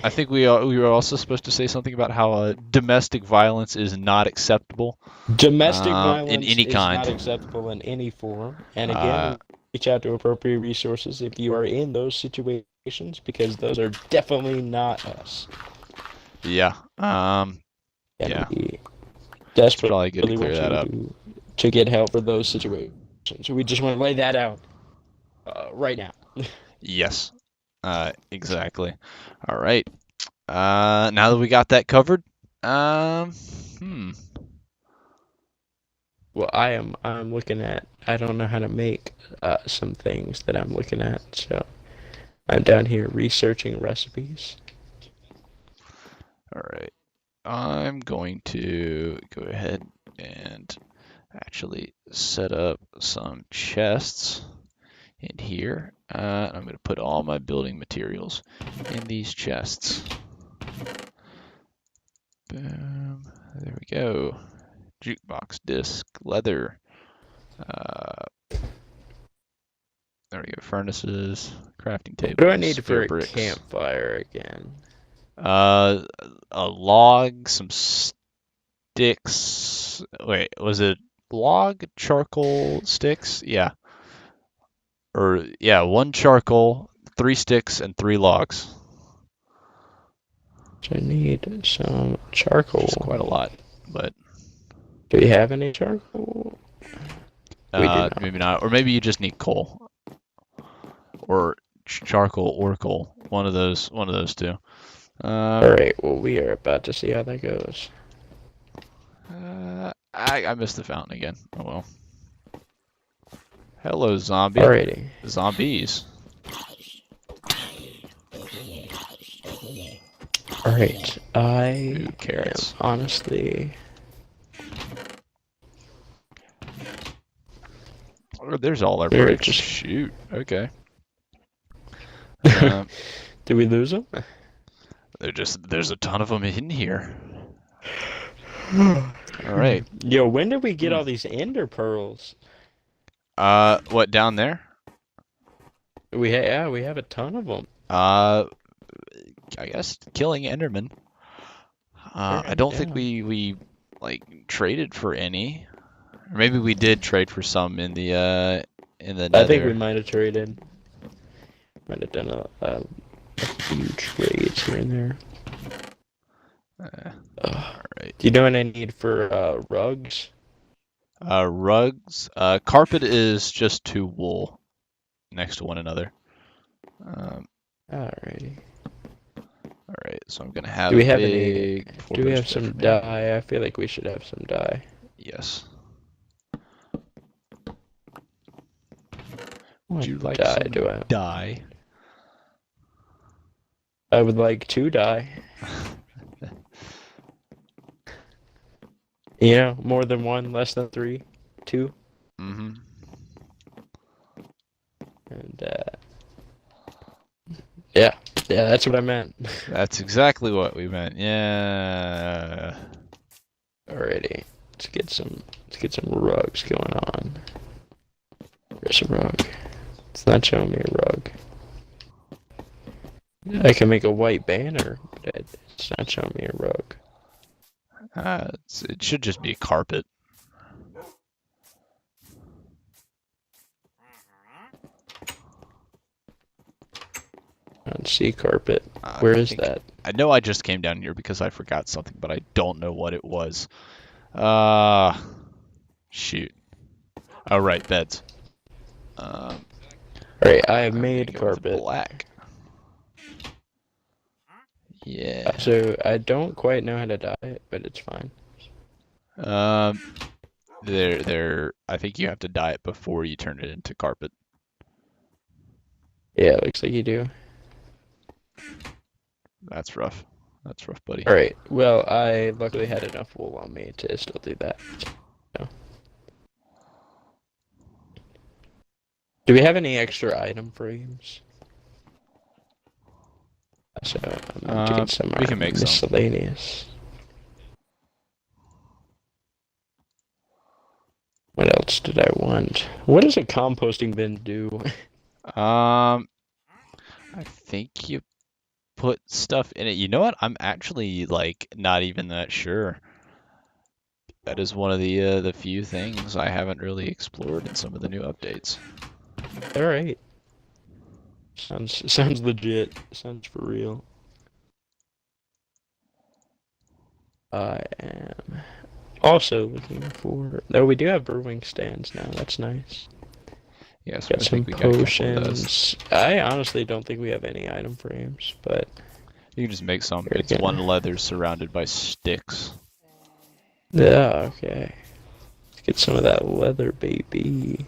I think we were also supposed to say something about how domestic violence is not acceptable. Domestic in violence any is kind. not acceptable in any form. And again, reach out to appropriate resources if you are in those situations, because those are definitely not us. Yeah. And Yeah. we It's probably good to desperately clear want that up. you to get help for those situations. So we just want to lay that out right now. Yes. Exactly. All right. Now that we got that covered, hmm. Well, I'm looking at. I don't know how to make some things that I'm looking at, so I'm down here researching recipes. All right. I'm going to go ahead and actually set up some chests in here. I'm going to put all my building materials in these chests. Boom. There we go. Jukebox disc, leather. There we go. Furnaces, crafting tables, What do I need for spare a bricks. campfire again? A log, some sticks. Wait, was it log, charcoal, sticks? Yeah. Or yeah, 1 charcoal, 3 sticks, and 3 logs. So I need some Which charcoal. is quite a lot, but Do you have any charcoal? We do not. maybe not. Or maybe you just need coal, or charcoal or coal. One of those two. Alright, well, we are about to see how that goes. I missed the fountain again. Oh well. Hello, zombie. Alrighty. Zombies. Alright, I Ooh, carrots. am honestly... Oh, there's all our We're bricks. just- Shoot. Okay. Did we lose them? There's a ton of them in here. All right. Yo, when did we get all these ender pearls? What down there? We have a ton of them. I guess killing Enderman. I don't think we like traded for any. Or maybe we did trade for some in the nether. I think we might have traded. Might have done a few trades here and there. All right. Do you know what I need for rugs? Rugs. Carpet is just 2 wool next to one another. Alrighty. All right. So I'm gonna have Do we a have big any? full Do we bunch have of some different- dye? I feel like we should have some dye. Yes. What Would you like dye some do I? dye? I would like 2 dye. You know, more than 1, less than 3, 2, Mm-hmm. and yeah, that's what I meant. That's exactly what we meant. Yeah. Alrighty, let's get some rugs going on. There's a rug. It's not showing me a rug. I can make a white banner, but it's not showing me a rug. It should just be a carpet. On sea carpet. I Where is think- that? I know I just came down here because I forgot something, but I don't know what it was. Shoot. Oh, right, beds. Alright, I have I'm made gonna go with carpet. black. Yeah. So I don't quite know how to dye it, but it's fine. I think you have to dye it before you turn it into carpet. Yeah, it looks like you do. That's rough. That's rough, buddy. Alright, well, I luckily had enough wool on me to still do that. So. Do we have any extra item frames? So I'm getting some we can make some. miscellaneous. What else did I want? What does a composting bin do? I think you put stuff in it. You know what? I'm actually like not even that sure. That is one of the few things I haven't really explored in some of the new updates. Alright. Sounds legit. Sounds for real. I am also looking for. Oh, we do have brewing stands now. That's nice. Yes, Got I some think we got a couple of those. potions. I honestly don't think we have any item frames, but You can just make some. We're It's gonna- one leather surrounded by sticks. yeah, okay. Let's get some of that leather, baby.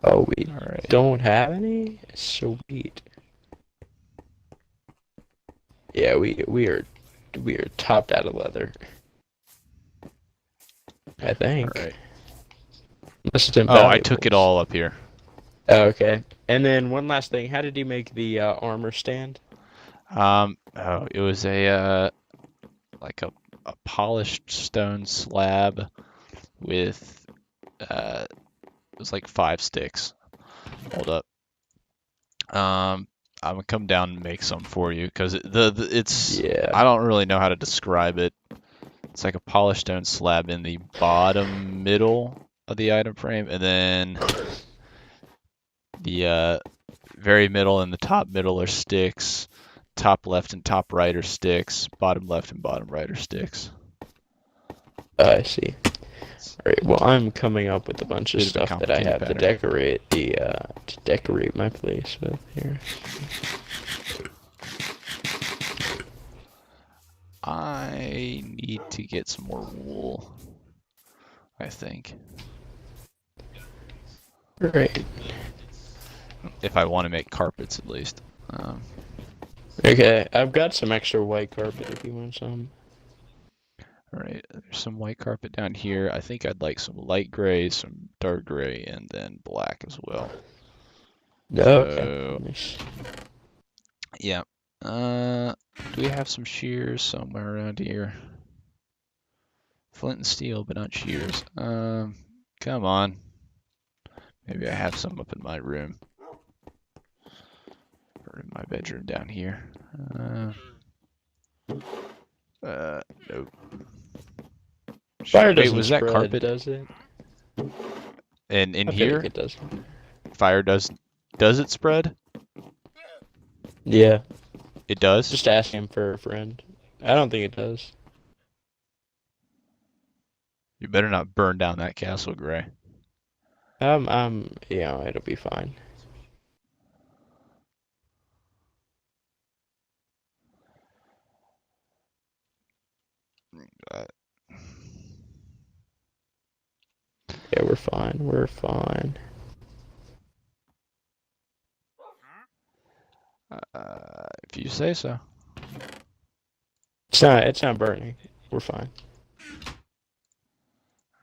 Oh, we All right. don't have any? Sweet. Yeah, we are topped out of leather. I think. All right. Unless it's in Oh, I took it valuables. all up here. Oh, okay. And then one last thing. How did you make the armor stand? Oh, it was a like a polished stone slab with it was like 5 sticks. Hold up. I'm gonna come down and make some for you because it's Yeah. I don't really know how to describe it. It's like a polished stone slab in the bottom middle of the item frame, and then the very middle and the top middle are sticks. Top left and top right are sticks. Bottom left and bottom right are sticks. I see. Alright, well I'm coming up with a bunch of Bit of a stuff that I have to complicated decorate my place with here. I need to get some more wool, I think, Right. if I want to make carpets at least. Okay, I've got some extra white carpet if you want some. All right, there's some white carpet down here. I think I'd like some light gray, some dark gray, and then black as well. Okay. So- Nice. Yeah. Do we have some shears somewhere around here? Flint and steel, but not shears. Come on. Maybe I have some up in my room. Or in my bedroom down here. Nope. Fire Wait, doesn't was that spread, carpet? does it? And in I feel here, like it does. fire does it spread? Yeah, It does? just ask him for a friend. I don't think it does. You better not burn down that castle, Gray. Yeah, it'll be fine. Yeah, we're fine. We're fine. If you say so. It's not burning. We're fine.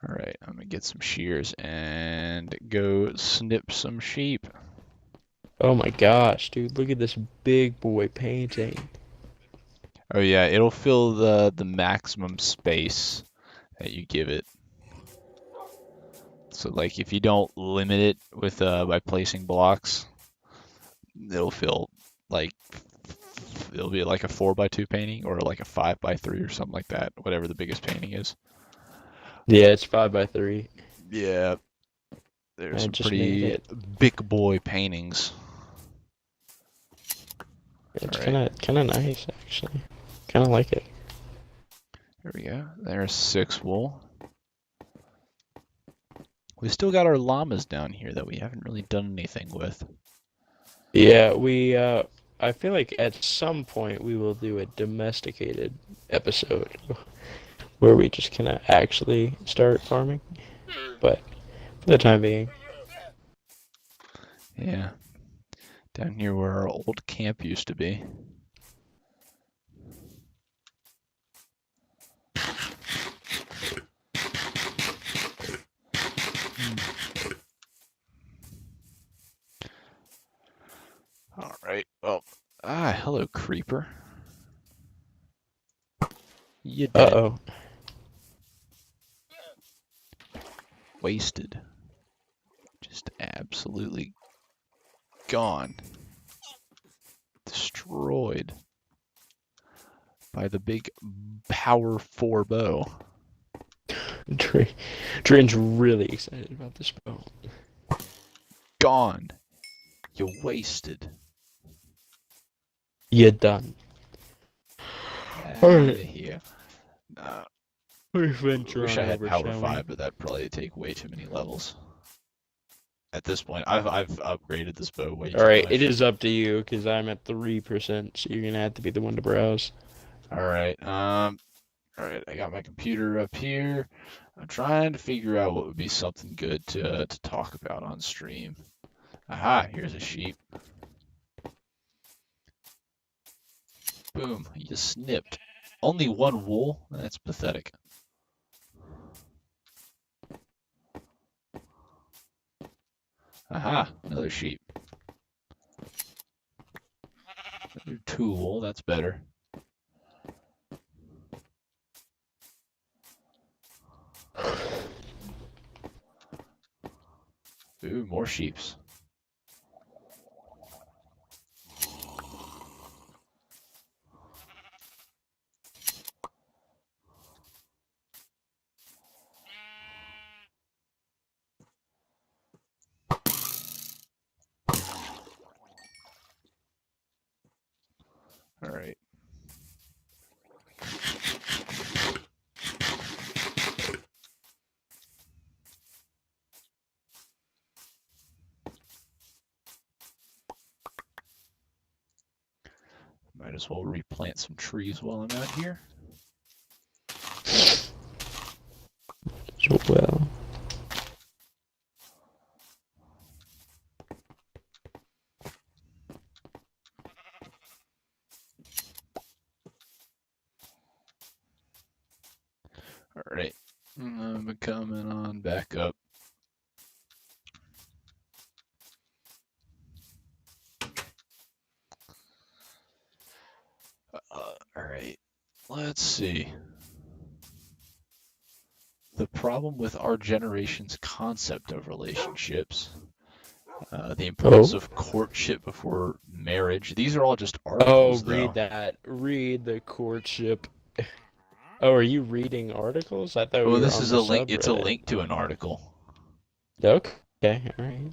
All right, I'm gonna get some shears and go snip some sheep. Oh my gosh, dude, look at this big boy painting. Oh yeah, it'll fill the maximum space that you give it. So like if you don't limit it with by placing blocks, it'll fill like it'll be like a 4x2 painting or like a 5x3 or something like that, whatever the biggest painting is. Yeah, it's 5x3. Yeah. There's I some just pretty made it. big boy paintings. It's Alright. kind of nice actually. Kind of like it. There we go. There's 6 wool. We still got our llamas down here that we haven't really done anything with. Yeah, I feel like at some point we will do a domesticated episode where we just kind of actually start farming. But for the time being, Yeah. Down here where our old camp used to be. All right. Well, hello, creeper. You dead. uh-oh. Wasted. Just absolutely gone. Destroyed by the big power 4 bow. Drin's really excited about this bow. Gone. You wasted. You're done. Out of here. We're I venturing wish I had over, Power shall we? 5, but that'd probably take way too many levels. At this point, I've upgraded this bow way too Alright, much. it is up to you, because I'm at 3%, so you're gonna have to be the one to browse. Alright, alright, I got my computer up here. I'm trying to figure out what would be something good to talk about on stream. Aha, here's a sheep. Boom, you snipped. Only one wool? That's pathetic. Aha, another sheep. Another 2 wool, that's better. Ooh, more sheeps. All right. Might as well replant some trees while I'm out here. So well. All right. I'm coming on back up. All right. Let's see. The problem with our generation's concept of relationships, the importance of courtship before marriage. These are all just Oh, articles, read though. that. Read the courtship. Oh, are you reading articles? I thought we Well, were this on is the a link. It's a subreddit. link to an article. Okay, alright.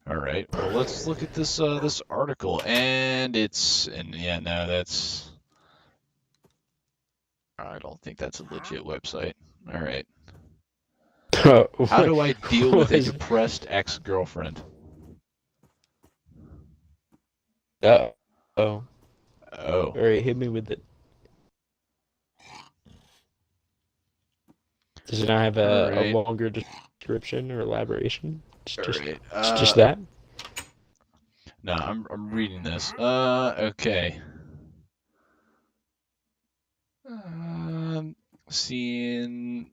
All right. Well, let's look at this this article, and yeah, no, that's. I don't think that's a legit website. All right. How do I deal with a depressed ex-girlfriend? Oh. Oh. Alright, hit me with it. Does it not have a Alright. longer description or elaboration? It's Alright. just that? No, I'm reading this. Okay. Seeing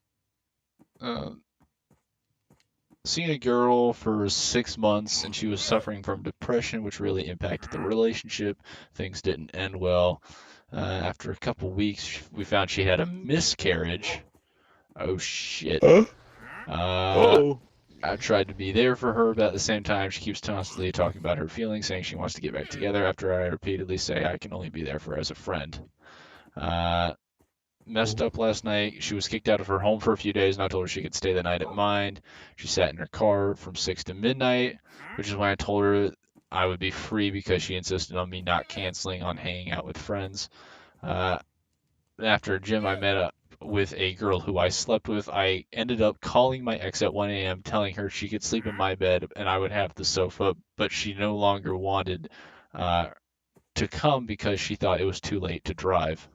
a girl for 6 months, and she was suffering from depression, which really impacted the relationship. Things didn't end well. After a couple weeks, we found she had a miscarriage. Oh shit. I tried to be there for her, but at the same time, she keeps constantly talking about her feelings, saying she wants to get back together after I repeatedly say I can only be there for her as a friend. Messed up last night. She was kicked out of her home for a few days, and I told her she could stay the night at mine. She sat in her car from 6 to midnight, which is when I told her I would be free because she insisted on me not canceling on hanging out with friends. After a gym, I met up with a girl who I slept with. I ended up calling my ex at 1 a.m., telling her she could sleep in my bed and I would have the sofa, but she no longer wanted to come because she thought it was too late to drive.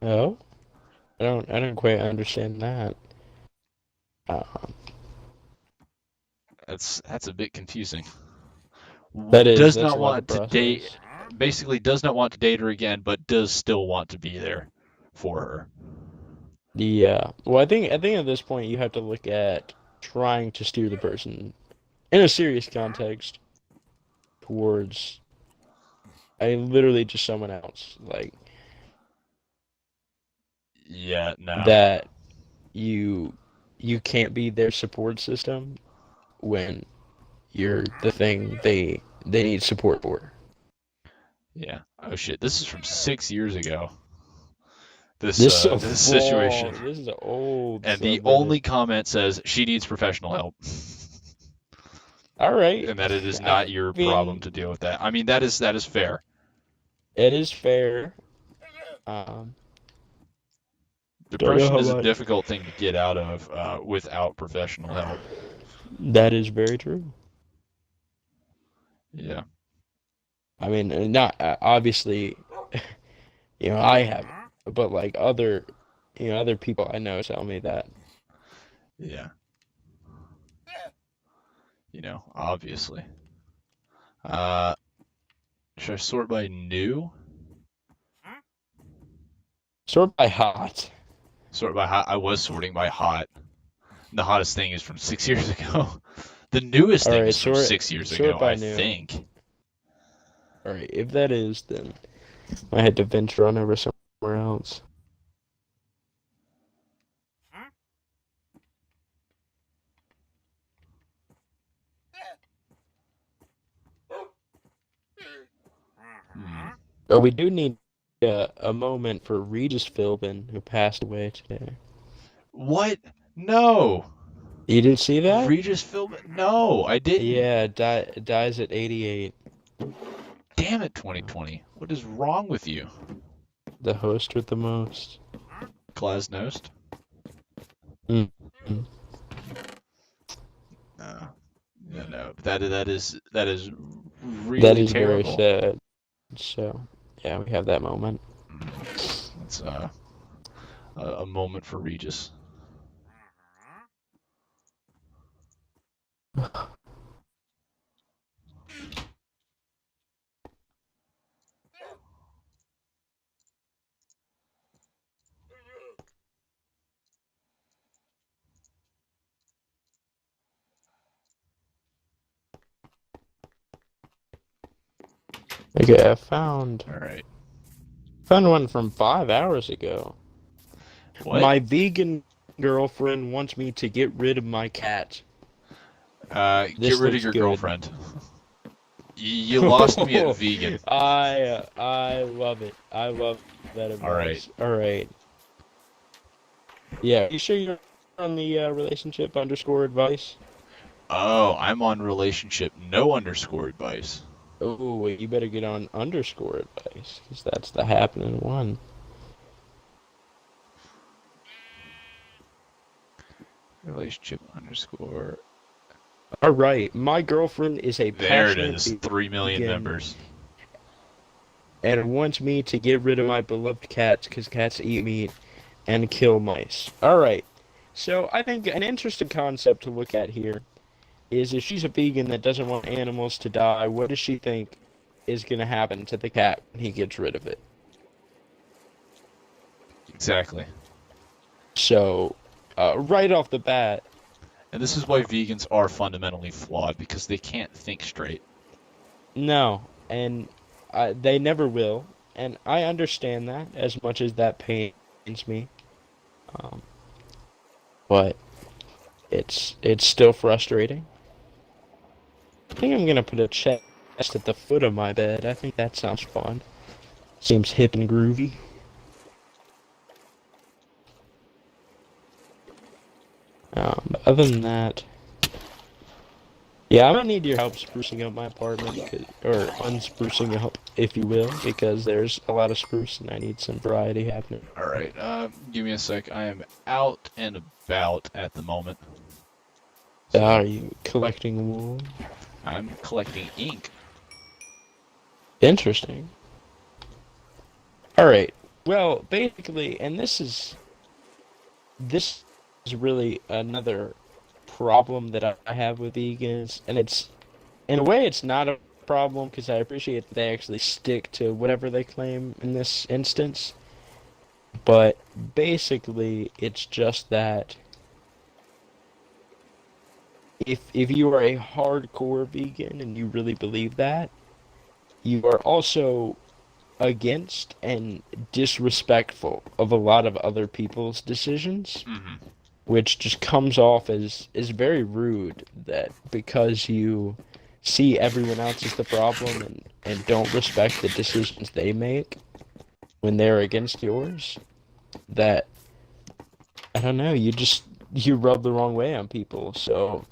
Oh? I don't quite understand that. That's a bit confusing. That is. Does that's not a lot want to to date. process. Basically, does not want to date her again, but does still want to be there for her. Yeah. Well, I think at this point you have to look at trying to steer the person in a serious context towards literally just someone else. Like Yeah, no. that you can't be their support system when you're the thing they need support for. Yeah. Oh shit. This is from 6 years ago. This This situation. This is an old. And the subreddit. only comment says she needs professional help. All right. And that it is not your problem to deal with that. I mean, that is fair. It is fair. Um, don't know Depression how is a much. difficult thing to get out of without professional help. That is very true. Yeah. I mean, not obviously, I have, but like other people I know tell me that. Yeah. Obviously. Should I sort by new? Sort by hot. Sort by hot. I was sorting by hot. The hottest thing is from 6 years ago. The newest All thing right, is from sort 6 years sort ago, by I new. think. All right, if that is, then I had to venture on over somewhere else. Oh, we do need a moment for Regis Philbin, who passed away today. What? No. You didn't see that? Regis Philbin? No, I didn't. Yeah, dies at 88. Damn it, 2020. What is wrong with you? The host with the most. Glasnost? Mm. Yeah, no. That is really That is terrible. very sad. So, yeah, we have that moment. It's a moment for Regis. Okay, I found All right. one from 5 hours ago. What? My vegan girlfriend wants me to get rid of my cat. Get This rid of looks your good. girlfriend. You lost me at vegan. I love it. I love that advice. All right. Yeah, you sure you're on the relationship underscore advice? Oh, I'm on relationship no underscore advice. Oh, you better get on underscore advice, because that's the happening one. Relationship underscore. All right, my girlfriend is a There it passionate is. 3 million vegan members. and wants me to get rid of my beloved cats because cats eat meat and kill mice. All right, so I think an interesting concept to look at here is if she's a vegan that doesn't want animals to die, what does she think is going to happen to the cat when he gets rid of it? Exactly. So, right off the bat, And this is why vegans are fundamentally flawed, because they can't think straight. no, and they never will, and I understand that as much as that pains me. But it's still frustrating. I think I'm gonna put a chest at the foot of my bed. I think that sounds fun. Seems hip and groovy. But other than that, yeah, I'm gonna need your help sprucing up my apartment, or unsprucing up, if you will, because there's a lot of spruce and I need some variety happening. Alright, give me a sec. I am out and about at the moment. Are you collecting wool? I'm collecting ink. Interesting. Alright, well, basically, and this is really another problem that I have with vegans, and it's, in a way, it's not a problem, because I appreciate that they actually stick to whatever they claim in this instance, but basically, it's just that if you are a hardcore vegan and you really believe that, you are also against and disrespectful of a lot of other people's decisions, which just comes off as very rude, that because you see everyone else as the problem and don't respect the decisions they make when they're against yours, that, I don't know, you rub the wrong way on people. So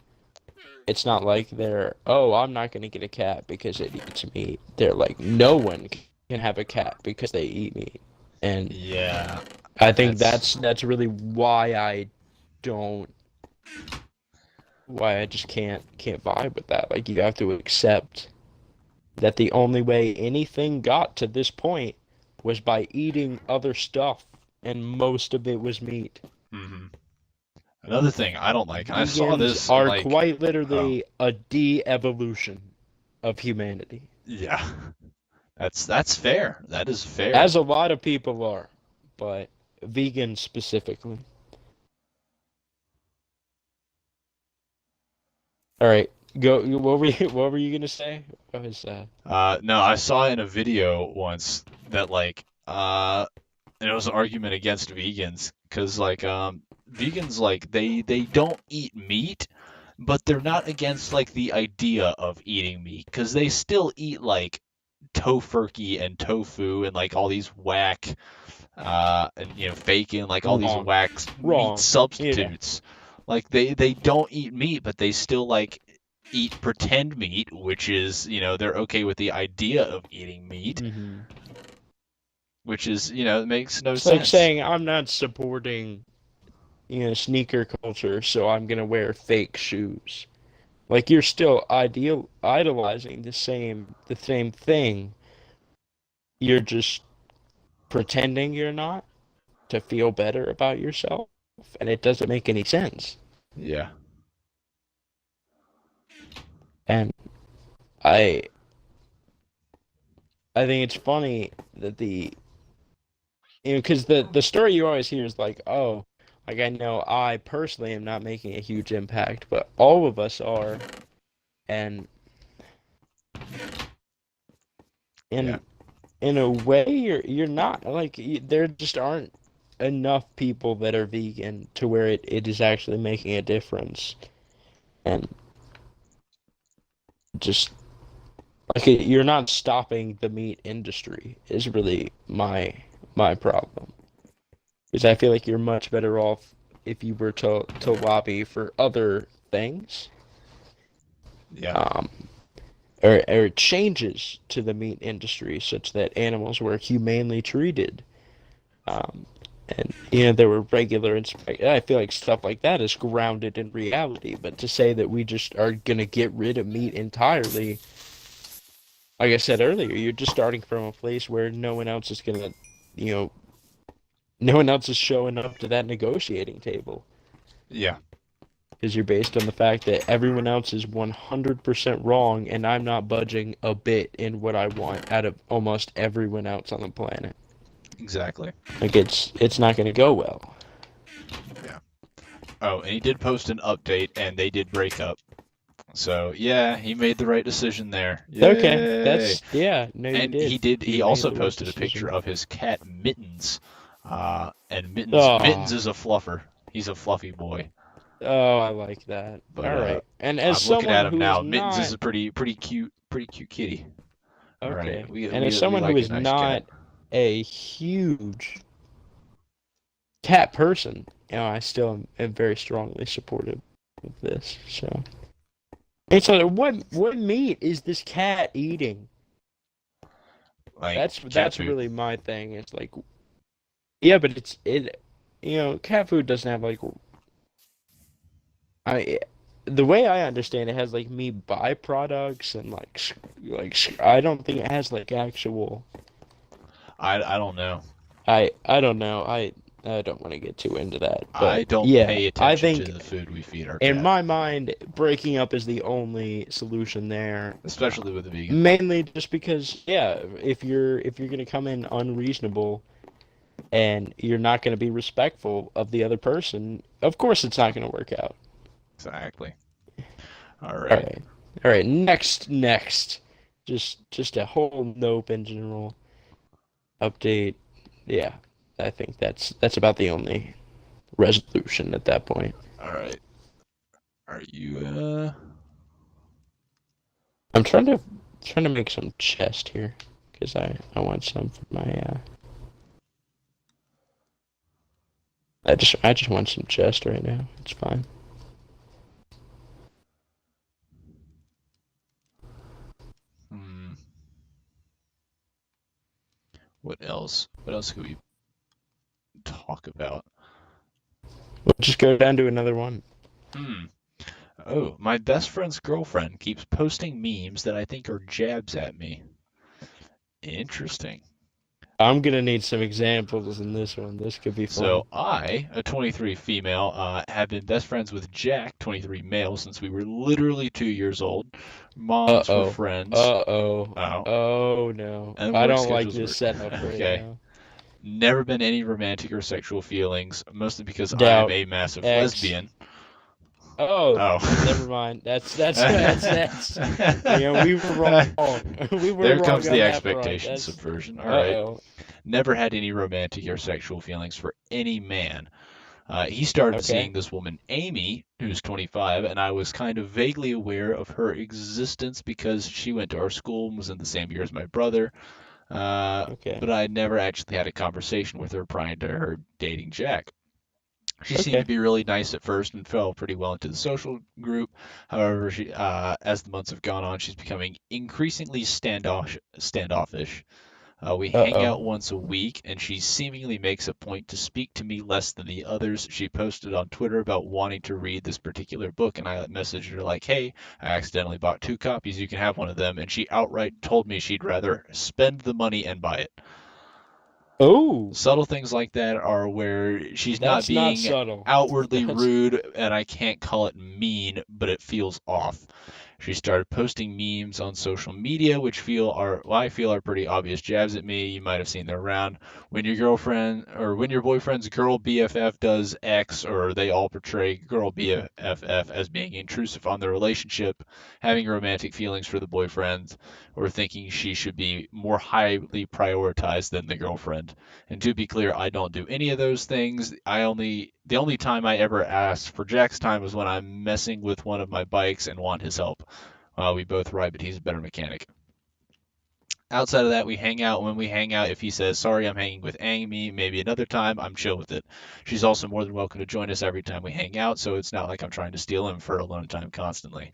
it's not like they're, oh, I'm not going to get a cat because it eats meat. They're like, no one can have a cat because they eat meat, and Yeah. I think that's really why don't I just can't vibe with that. Like, you have to accept that the only way anything got to this point was by eating other stuff, and most of it was meat. hmm Another thing I don't like, and I saw Vegans this are like, quite literally a de-evolution of humanity, yeah, that's fair. That is fair. as a lot of people are, but vegans specifically. All right, go. What were you gonna say? What was that? No, I saw in a video once that and it was an argument against vegans because vegans they don't eat meat, but they're not against like the idea of eating meat because they still eat like tofurkey and tofu and like all these whack and bacon, like all these Wrong. whack Wrong. meat substitutes. Like they don't eat meat, but they still like eat pretend meat, which is, they're okay with the idea of eating meat, Mm-hmm. which is, it makes no It's sense. like saying I'm not supporting, sneaker culture, so I'm gonna wear fake shoes. Like, you're still idolizing the same thing. You're just pretending you're not to feel better about yourself, and it doesn't make any sense. Yeah. And I think it's funny that because the story you always hear is like, oh, like, I know I personally am not making a huge impact, but all of us are, and Yeah. in a way you're not, like, there just aren't enough people that are vegan to where it is actually making a difference, and just like, you're not stopping the meat industry is really my problem. Because I feel like you're much better off if you were to lobby for other things, Yeah. or changes to the meat industry such that animals were humanely treated, and there were regular inspections. I feel like stuff like that is grounded in reality. But to say that we just are gonna get rid of meat entirely, like I said earlier, you're just starting from a place where no one else is gonna, no one else is showing up to that negotiating table. Yeah. Because you're based on the fact that everyone else is 100% wrong, and I'm not budging a bit in what I want out of almost everyone else on the planet. Exactly. Like, it's not going to go well. Oh, and he did post an update, and they did break up. So yeah, he made the right decision there. Okay, Yay! no, And you did. he You also made the right posted a picture decision. of his cat Mittens. And Mittens Aw. Mittens is a fluffer. He's a fluffy boy. Oh, I like that. But, All right, and as I'm looking someone at him who now. is Mittens not is a pretty cute kitty. All okay, right. We and as someone like who a is nice not cat. a huge cat person, I still am very strongly supportive of this. So, and so, what meat is this cat eating? Like That's cat food. really my thing. It's like, yeah, but cat food doesn't have, like, the way I understand it has like meat byproducts, and I don't think it has like actual. I don't know. I don't know. I don't want to get too into that. But I don't yeah, pay I attention think to the food we feed our in cat, my mind, breaking up is the only solution there. especially with the vegan. Mainly just because, yeah, if you're gonna come in unreasonable and you're not gonna be respectful of the other person, of course it's not gonna work out. Exactly. All All right. right, all right. Next. Just a whole nope in general update. Yeah, I think that's about the only resolution at that point. All right. Are you I'm trying to make some chest here because I want some for my I just want some chest right now. It's fine. What else? What else could we talk about? We'll just go down to another one. Oh, my best friend's girlfriend keeps posting memes that I think are jabs at me. Interesting. I'm gonna need some examples in this one. This could be fun. So I, a 23 female, have been best friends with Jack, 23 male, since we were literally 2 years old. Moms were friends. Uh-oh. Oh. Oh, no. And I work don't like schedules this were- setup right Okay. now. Never been any romantic or sexual feelings, mostly because I Doubt. am a massive X. lesbian. Oh, Oh. never mind. That's you know, we were wrong. We were There wrong comes on the that expectation front. subversion. All right. Uh-oh. Never had any romantic or sexual feelings for any man. He started Okay. seeing this woman, Amy, who's 25, and I was kind of vaguely aware of her existence because she went to our school and was in the same year as my brother. Okay. But I never actually had a conversation with her prior to her dating Jack. She seemed Okay. to be really nice at first and fell pretty well into the social group. However, as the months have gone on, she's becoming increasingly standoffish. We hang Uh-oh. out once a week, and she seemingly makes a point to speak to me less than the others. She posted on Twitter about wanting to read this particular book, and I messaged her like, hey, I accidentally bought 2 copies. You can have one of them. And she outright told me she'd rather spend the money and buy it. Oh, Subtle things like that are where she's not that's not being subtle. outwardly That's- rude, and I can't call it mean, but it feels off. She started posting memes on social media, which I feel are pretty obvious jabs at me. You might have seen them around. When your girlfriend or when your boyfriend's girl BFF does X, or they all portray girl BFF as being intrusive on the relationship, having romantic feelings for the boyfriend, or thinking she should be more highly prioritized than the girlfriend. And to be clear, I don't do any of those things. The only time I ever ask for Jack's time was when I'm messing with one of my bikes and want his help. We both ride, but he's a better mechanic. Outside of that, we hang out. When we hang out, if he says, sorry, I'm hanging with Amy, maybe another time, I'm chill with it. She's also more than welcome to join us every time we hang out, so it's not like I'm trying to steal him for alone time constantly.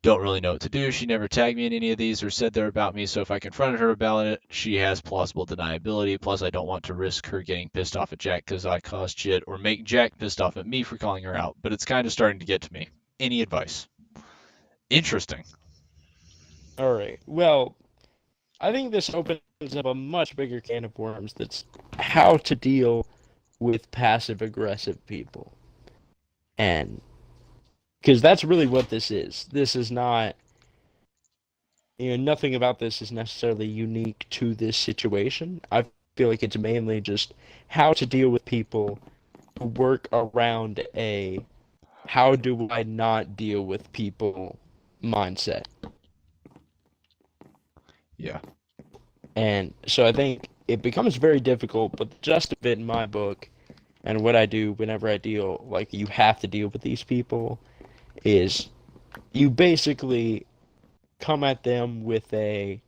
Don't really know what to do. She never tagged me in any of these or said they're about me, so if I confronted her about it, she has plausible deniability. Plus, I don't want to risk her getting pissed off at Jack because I caused shit, or make Jack pissed off at me for calling her out. But it's kind of starting to get to me. Any advice? Interesting. All right. Well, I think this opens up a much bigger can of worms. That's how to deal with passive-aggressive people. And because that's really what this is. This is not, nothing about this is necessarily unique to this situation. I feel like it's mainly just how to deal with people who work around a how do I not deal with people mindset. Yeah. And so I think it becomes very difficult, but just a bit in my book, and what I do whenever I deal, like, you have to deal with these people, is you basically come at them with I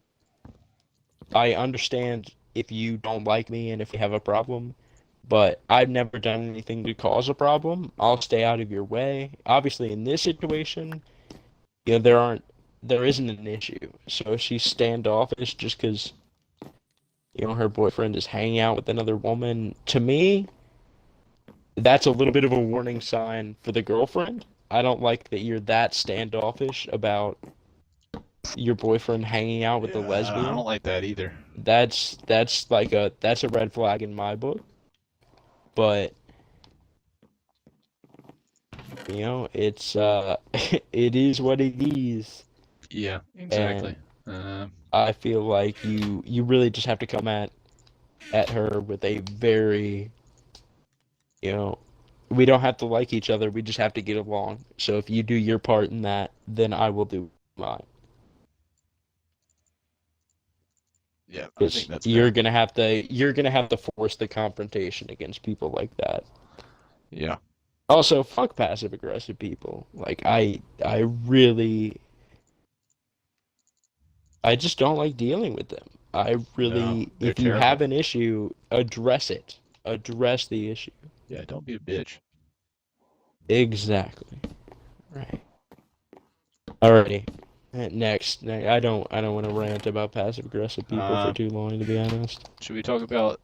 understand if you don't like me and if you have a problem, but I've never done anything to cause a problem. I'll stay out of your way. Obviously, in this situation, there isn't an issue. So she's standoffish just because, her boyfriend is hanging out with another woman. To me, that's a little bit of a warning sign for the girlfriend. I don't like that you're that standoffish about your boyfriend hanging out with a lesbian. I don't like that either. That's a red flag in my book. But it's it is what it is. Yeah, exactly. I feel like you really just have to come at her with a very, we don't have to like each other, we just have to get along. So if you do your part in that, then I will do mine. Yeah, I Because think that's you're fair. gonna have to force the confrontation against people like that. Yeah. Also, fuck passive aggressive people. Like I just don't like dealing with them. I really, No, they're if you terrible. have an issue, address it. Address the issue. Yeah, don't be a bitch. Exactly. Right. Alrighty. Next, I don't want to rant about passive aggressive people for too long, to be honest. Should we talk about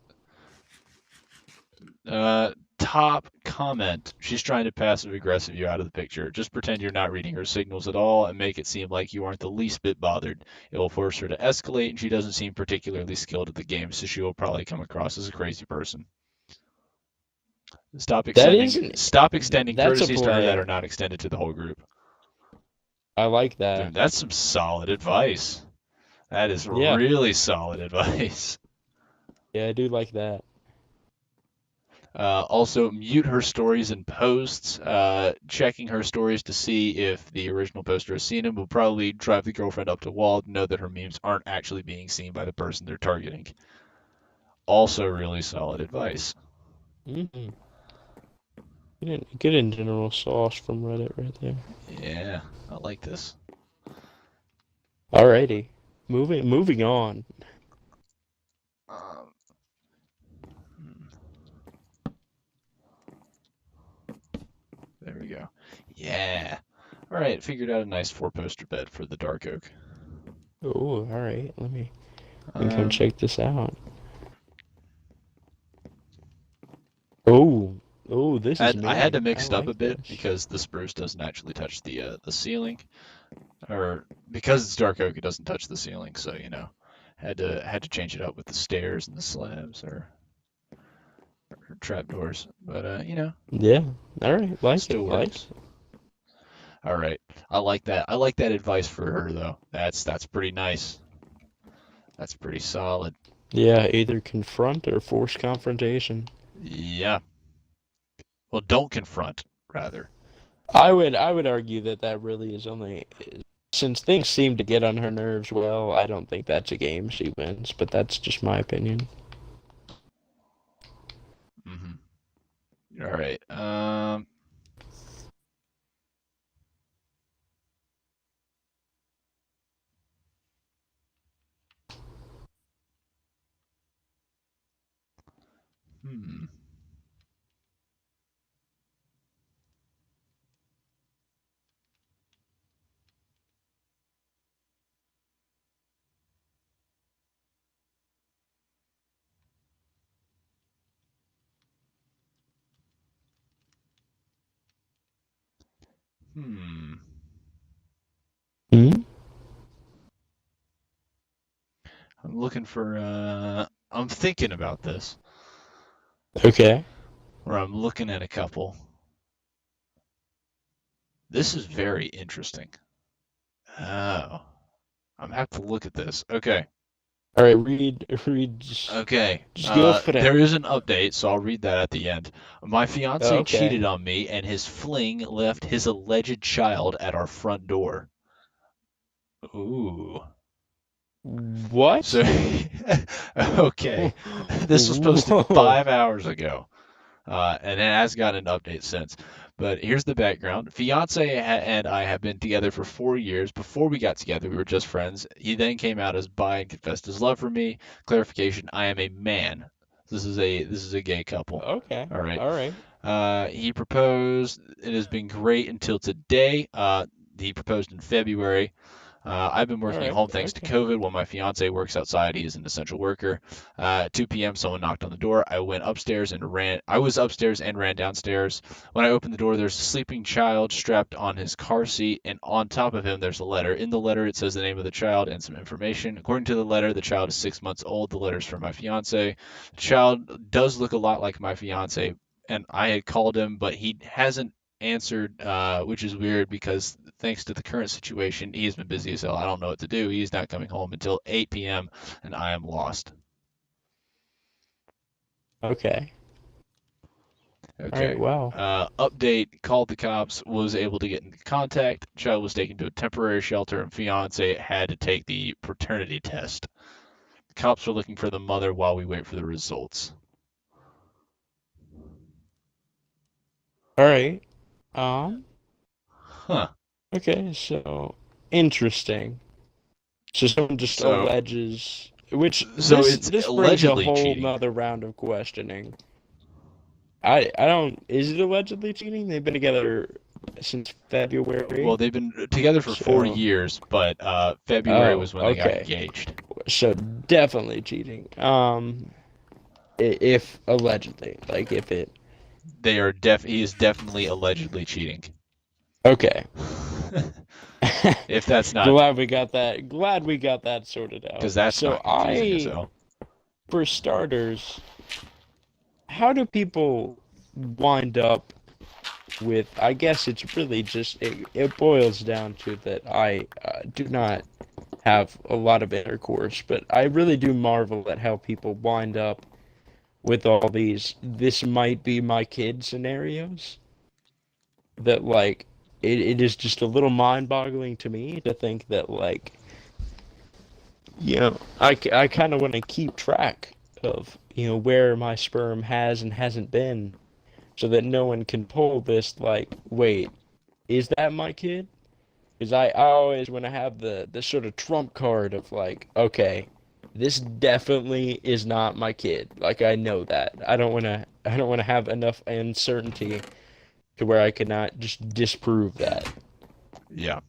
top comment? She's trying to passive aggressive you out of the picture. Just pretend you're not reading her signals at all and make it seem like you aren't the least bit bothered. It will force her to escalate, and she doesn't seem particularly skilled at the game, so she will probably come across as a crazy person. Stop extending that's a courtesies to her play. that are not extended to the whole group. I like that. Dude, that's some solid advice. That is Yeah. really solid advice. Yeah, I do like that. Also, mute her stories and posts. Checking her stories to see if the original poster has seen them will probably drive the girlfriend up to wall to know that her memes aren't actually being seen by the person they're targeting. Also, really solid advice. Mm-hmm. Good in general sauce from Reddit right there. Yeah, I like this. Alrighty, moving on. There we go. Yeah. All right, figured out a nice 4-poster bed for the Dark Oak. Oh, alright. Let me come check this out. Oh, this is I had to mid. mix it I up a like bit this. because the spruce doesn't actually touch the ceiling, or because it's Dark Oak, it doesn't touch the ceiling. So had to change it up with the stairs and the slabs or trapdoors. But Yeah. Alright. Like still it. Like works. All right, I like that. I like that advice for her though. That's pretty nice. That's pretty solid. Yeah, either confront or force confrontation. Yeah. Well, don't confront, rather. I would argue that really is only since things seem to get on her nerves. Well, I don't think that's a game she wins, but that's just my opinion. Mm-hmm. All right. Hmm. Hmm. Hmm? I'm looking for. I'm thinking about this, Okay. or I'm looking at a couple. This is very interesting. Oh, I'm gonna have to look at this. Okay. All right. Read. Okay. Just go for it. There is an update, so I'll read that at the end. My fiance Okay. cheated on me, and his fling left his alleged child at our front door. Ooh. What? So, okay. This was posted Whoa. 5 hours ago, and it has gotten an update since. But here's the background. Fiance and I have been together for 4 years. Before we got together, we were just friends. He then came out as bi and confessed his love for me. Clarification: I am a man. This is a gay couple. Okay. All right. All right. He proposed. It has been great until today. He proposed in February. I've been working at home thanks to COVID. While my fiance works outside, he is an essential worker. 2 p.m. Someone knocked on the door. I went upstairs and ran. I was upstairs and ran downstairs. When I opened the door, there's a sleeping child strapped on his car seat, and on top of him, there's a letter. In the letter, it says the name of the child and some information. According to the letter, the child is 6 months old. The letter's from my fiance. The child does look a lot like my fiance, and I had called him, but he hasn't answered, which is weird because thanks to the current situation, he has been busy as hell. I don't know what to do. He's not coming home until 8 p.m. and I am lost. Okay. Okay. All right. Wow. Update, called the cops, was able to get in contact. Child was taken to a temporary shelter, and fiance had to take the paternity test. The cops are looking for the mother while we wait for the results. All right. Huh. Okay. So interesting. So someone just alleges, which So this it's brings a allegedly whole cheating. nother round of questioning. I don't. Is it allegedly cheating? They've been together since February. Well, they've been together for 4 So, years, but February was when they got okay. engaged. So definitely cheating. If allegedly, like if it. He is definitely allegedly cheating. Okay. If that's not, Glad we got that. Glad we got that sorted out. because that's So not confusing as hell. for starters, how do people wind up with? I guess it's really just it boils down to that I do not have a lot of intercourse, but I really do marvel at how people wind up with all these "this might be my kid" scenarios. That like it is just a little mind-boggling to me to think that like I kind of want to keep track of where my sperm has and hasn't been so that no one can pull this like, wait, is that my kid? Because I always want to have the sort of trump card of like, okay, this definitely is not my kid. Like I know that. I don't want to have enough uncertainty to where I cannot just disprove that. Yeah,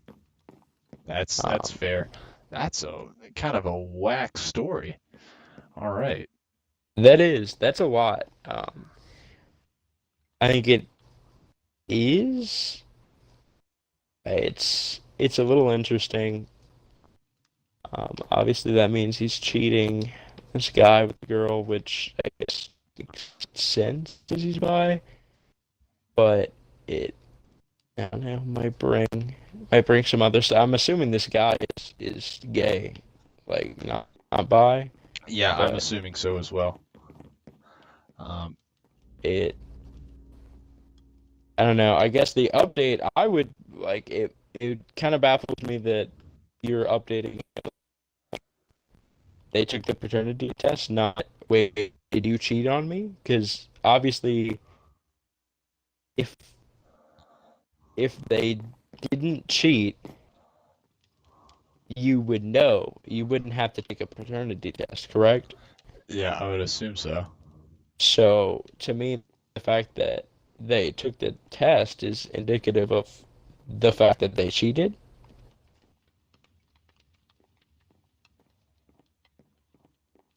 that's Um, fair. That's a kind of a whack story. All right. that's a lot. I think it is. It's a little interesting. Obviously, that means he's cheating this guy with the girl, which I guess makes sense as he's bi, but it I don't know might bring some other stuff. I'm assuming this guy is gay, like not bi, Yeah, I'm but assuming so as well. Um, it I don't know. I guess the update I would like it kind of baffles me that you're updating. They took the paternity test, not wait, did you cheat on me? Because obviously, if if they didn't cheat, you would know. You wouldn't have to take a paternity test, correct? yeah, I would assume so. So to me, the fact that they took the test is indicative of the fact that they cheated,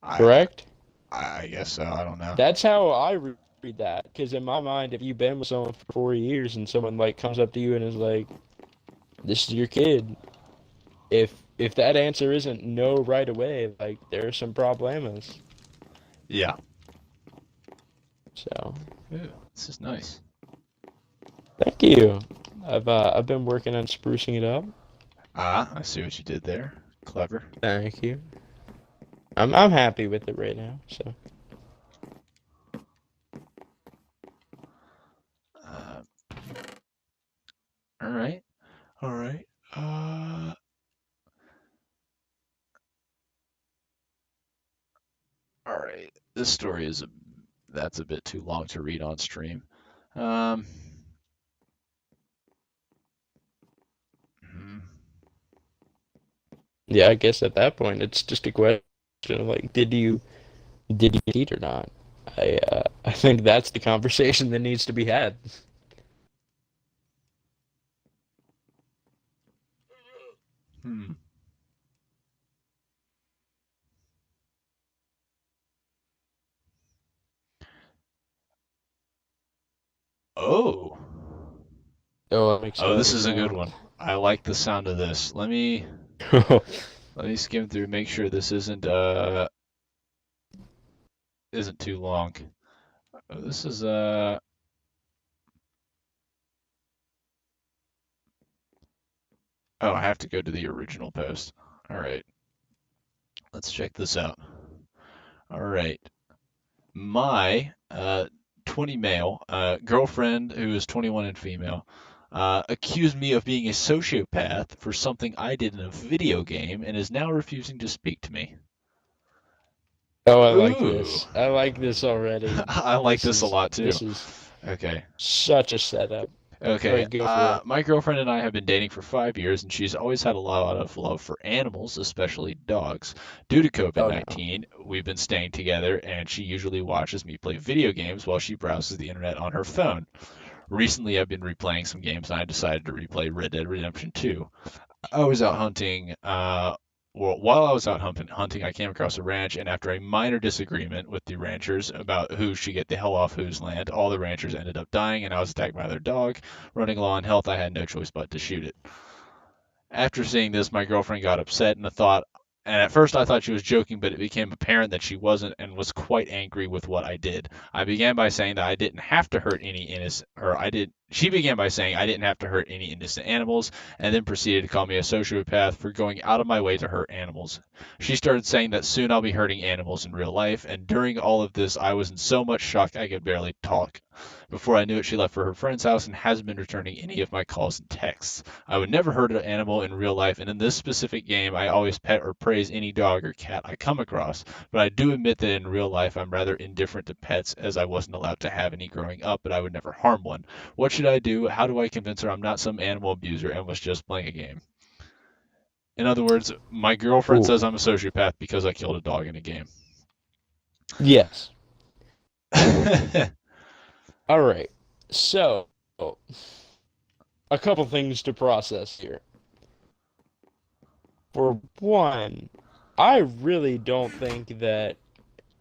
I correct? I guess so. I don't know. That's how I read that. Because in my mind, if you've been with someone for 4 years and someone like comes up to you and is like, "This is your kid," if that answer isn't no right away, like there are some problemas. Yeah. So Ooh, this is nice. thank you. I've been working on sprucing it up. Ah, I see what you did there. Clever. Thank you. I'm happy with it right now. So Uh, all right. All right. All right. This story that's a bit too long to read on stream. Um, hmm. yeah, I guess at that point it's just a question of like, did you cheat or not? I think that's the conversation that needs to be had. Hmm. Oh. Oh, I'm Oh, this excited is a good one. now. I like the sound of this. Let me skim through, make sure this isn't too long. Oh, this is oh, I have to go to the original post. All right. Let's check this out. All right. My 20 male girlfriend, who is 21 and female, accused me of being a sociopath for something I did in a video game and is now refusing to speak to me. Oh, I like Ooh. this. I like this already. I like this a lot too. This is Okay. such a setup. All Okay. right, go for it. My girlfriend and I have been dating for 5 years, and she's always had a lot of love for animals, especially dogs. Due to Oh no. COVID-19, we've been staying together, and she usually watches me play video games while she browses the internet on her phone. recently I've been replaying some games, and I decided to replay Red Dead Redemption 2. I was out hunting. Well, while I was out hunting, I came across a ranch, and after a minor disagreement with the ranchers about who should get the hell off whose land, all the ranchers ended up dying, and I was attacked by their dog. Running low on health, I had no choice but to shoot it. After seeing this, my girlfriend got upset and at first I thought she was joking, but it became apparent that she wasn't and was quite angry with what I did. I began by saying that I didn't have to hurt any innocent, or I did. She began by saying I didn't have to hurt any innocent animals, and then proceeded to call me a sociopath for going out of my way to hurt animals. She started saying that soon I'll be hurting animals in real life, and during all of this, I was in so much shock I could barely talk. Before I knew it, she left for her friend's house and hasn't been returning any of my calls and texts. I would never hurt an animal in real life, and in this specific game, I always pet or praise any dog or cat I come across. But I do admit that in real life, I'm rather indifferent to pets, as I wasn't allowed to have any growing up, but I would never harm one. What should I do? How do I convince her I'm not some animal abuser and was just playing a game? In other words, my girlfriend Ooh. says I'm a sociopath because I killed a dog in a game. Yes. All right. So, a couple things to process here. For one, I really don't think that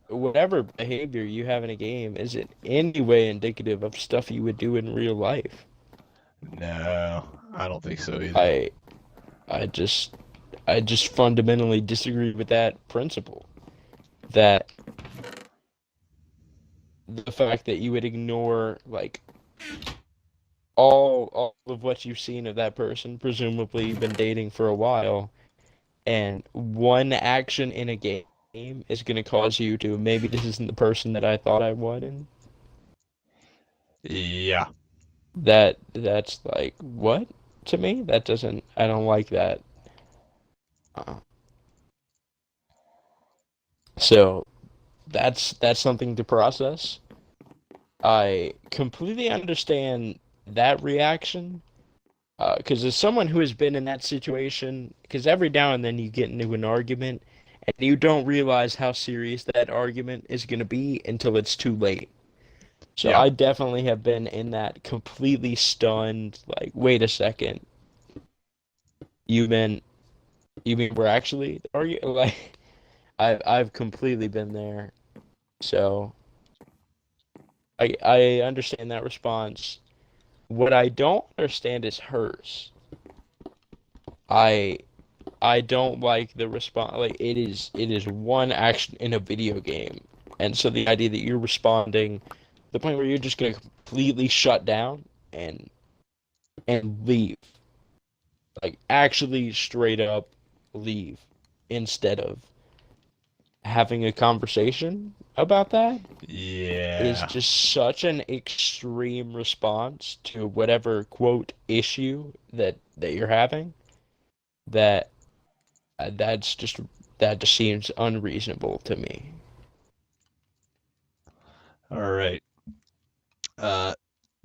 whatever behavior you have in a game is in any way indicative of stuff you would do in real life. No, I don't think so either. I just fundamentally disagree with that principle. That the fact that you would ignore like all of what you've seen of that person, presumably you've been dating for a while, and one action in a game is going to cause you to, maybe this isn't the person that I thought I wanted. Yeah. That's like, what? To me, that doesn't, I don't like that. So that's something to process. I completely understand that reaction, because as someone who has been in that situation, because every now and then you get into an argument and you don't realize how serious that argument is going to be until it's too late. So Yeah. I definitely have been in that completely stunned, like, wait a second, you mean we're actually arguing? Like, I've completely been there. So I understand that response. What I don't understand is hers. I don't like the response. Like, it is one action in a video game, and so the idea that you're responding, the point where you're just gonna completely shut down and leave, like actually straight up leave, instead of having a conversation about that, is Yeah. just such an extreme response to whatever quote issue that you're having, that that just seems unreasonable to me. All right.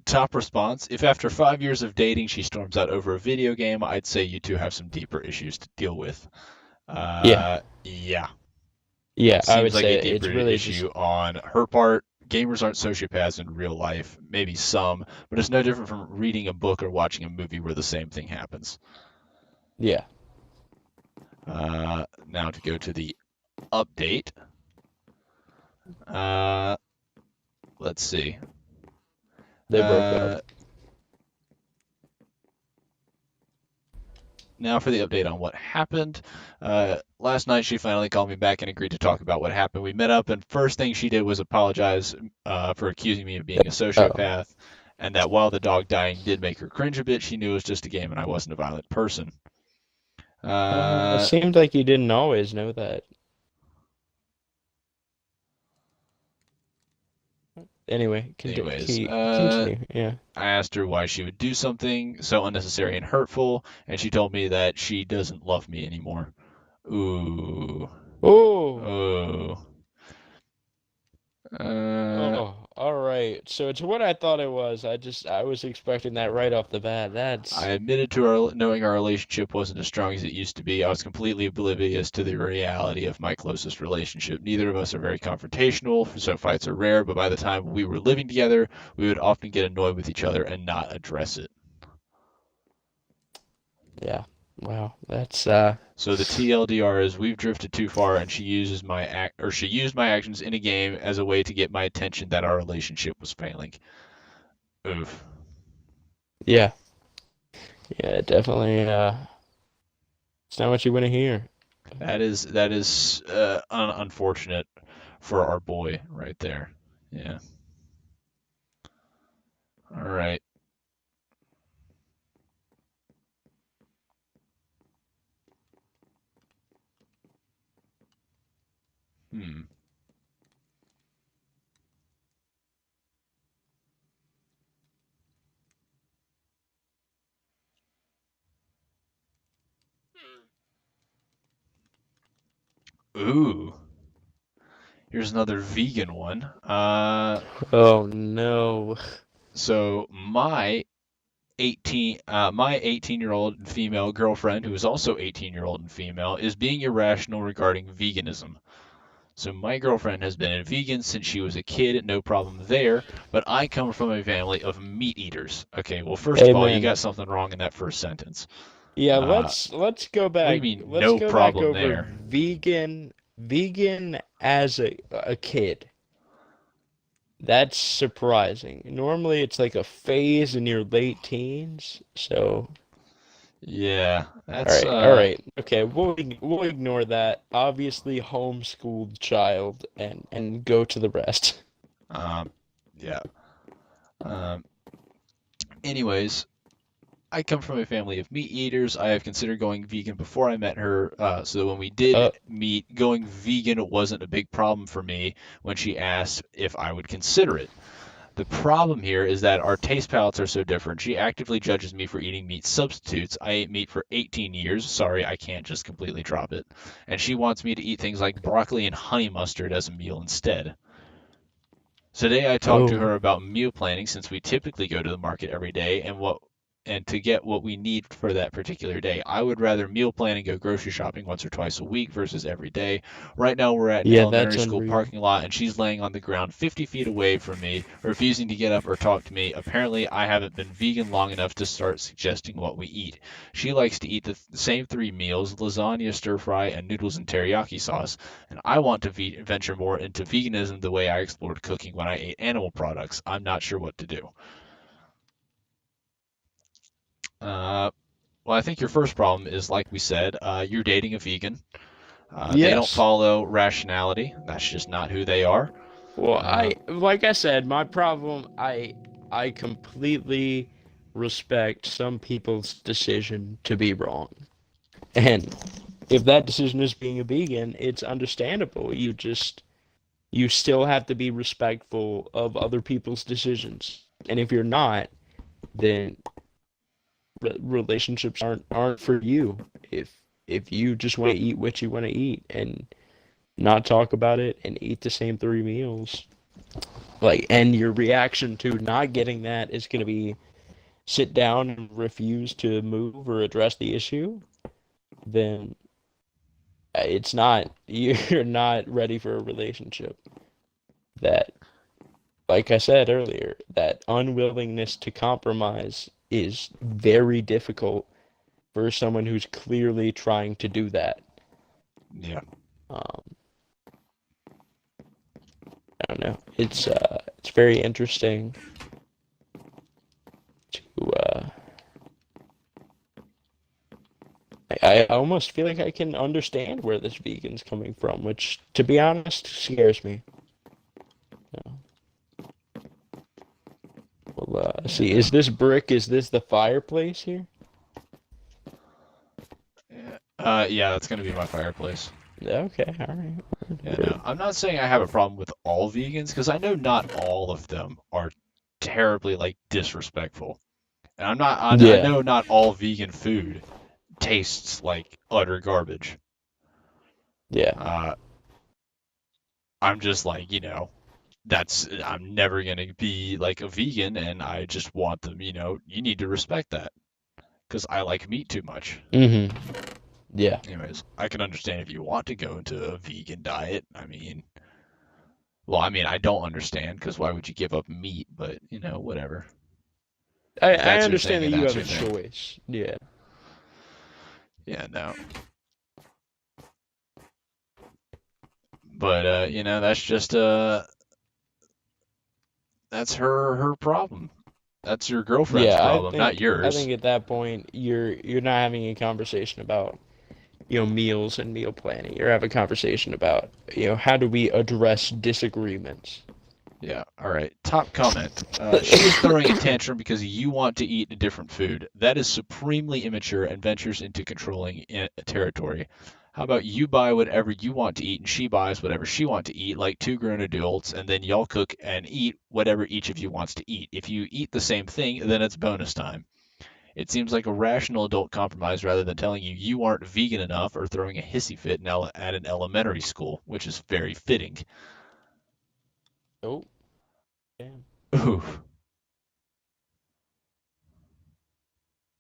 Top response. If after 5 years of dating she storms out over a video game, I'd say you two have some deeper issues to deal with. Yeah. Yeah. Yeah, I would Seems like say a deeper it's really issue just, on her part. Gamers aren't sociopaths in real life. Maybe some, but it's no different from reading a book or watching a movie where the same thing happens. yeah. Now to go to the update. Let's see. They broke up. Now for the update on what happened. Last night she finally called me back and agreed to talk about what happened. We met up, and first thing she did was apologize for accusing me of being a sociopath, and that while the dog dying did make her cringe a bit, she knew it was just a game and I wasn't a violent person. It seemed like you didn't always know that. Anyway, Anyways, continue. Yeah. I asked her why she would do something so unnecessary and hurtful, and she told me that she doesn't love me anymore. Ooh. Oh. Oh. Oh. all right. So it's what I thought it was. I was expecting that right off the bat. I admitted to knowing our relationship wasn't as strong as it used to be. I was completely oblivious to the reality of my closest relationship. Neither of us are very confrontational, so fights are rare, but by the time we were living together, we would often get annoyed with each other and not address it. Yeah. Wow. That's So the TLDR is we've drifted too far, and she used my actions in a game as a way to get my attention that our relationship was failing. Oof. yeah. Yeah, definitely it's not what you want to hear. That is unfortunate for our boy right there. Yeah. All right. Hmm. Ooh. Here's another vegan one. Oh no. So my 18-year-old female girlfriend, who is also 18-year-old and female, is being irrational regarding veganism. So my girlfriend has been a vegan since she was a kid, no problem there, but I come from a family of meat eaters. Okay, well, first of all, you Amen. got something wrong in that first sentence. Yeah, Uh, let's go what do you back. mean, Let's no go back problem over there? vegan as a kid. That's surprising. Normally it's like a phase in your late teens. So, Yeah, all that's right, all right. Okay, we'll ignore that. Obviously homeschooled child and go to the rest. yeah. Um, Anyways, I come from a family of meat eaters. I have considered going vegan before I met her, so when we Uh, did meet, going vegan wasn't a big problem for me when she asked if I would consider it. The problem here is that our taste palates are so different. She actively judges me for eating meat substitutes. I ate meat for 18 years. Sorry, I can't just completely drop it. And she wants me to eat things like broccoli and honey mustard as a meal instead. Today I talked to oh. her about meal planning since we typically go to the market every day and to get what we need for that particular day. I would rather meal plan and go grocery shopping once or twice a week versus every day. Right now we're at an Yeah, that's elementary school unreal. parking lot and she's laying on the ground 50 feet away from me, refusing to get up or talk to me. Apparently I haven't been vegan long enough to start suggesting what we eat. She likes to eat the same three meals, lasagna, stir fry, and noodles and teriyaki sauce, and I want to venture more into veganism the way I explored cooking when I ate animal products. I'm not sure what to do. Uh, Well, I think your first problem is, like we said, you're dating a vegan. They don't Yes. follow rationality. That's just not who they are. Well, Uh, like I said, my problem, I completely respect some people's decision to be wrong. And if that decision is being a vegan, it's understandable. You still have to be respectful of other people's decisions. And if you're not, then relationships aren't for you. If you just want to eat what you want to eat and not talk about it and eat the same three meals, like, and your reaction to not getting that is going to be sit down and refuse to move or address the issue, then it's not, you're not ready for a relationship. That, like I said earlier, that unwillingness to compromise is very difficult for someone who's clearly trying to do that. yeah. Um, I don't know. It's very interesting to I almost feel like I can understand where this vegan's coming from, which, to be honest, scares me. Yeah. Well, see, is this brick? Is this the fireplace here? Yeah, that's gonna be my fireplace. Okay, all right. Yeah, no, I'm not saying I have a problem with all vegans because I know not all of them are terribly like disrespectful, and I Yeah, know not all vegan food tastes like utter garbage. yeah, Uh, I'm just like, I'm never gonna be like a vegan, and I just want them, you need to respect that because I like meat too much. Mm-hmm. Yeah. Anyways, I can understand if you want to go into a vegan diet. I don't understand because why would you give up meat? But whatever. I If that's your understand thing, that and you that's have a your thing. choice. Yeah. Yeah, no. But that's just that's her problem. That's your girlfriend's Yeah, problem, not I yours. think at that point you're not having a conversation about, meals and meal planning. You're having a conversation about, how do we address disagreements. Yeah, all right. Top comment. She is throwing a tantrum because you want to eat a different food. That is supremely immature and ventures into controlling territory. How about you buy whatever you want to eat and she buys whatever she wants to eat, like two grown adults, and then y'all cook and eat whatever each of you wants to eat. If you eat the same thing, then it's bonus time. It seems like a rational adult compromise rather than telling you you aren't vegan enough or throwing a hissy fit at an elementary school, which is very fitting. Oh, damn. Ooh.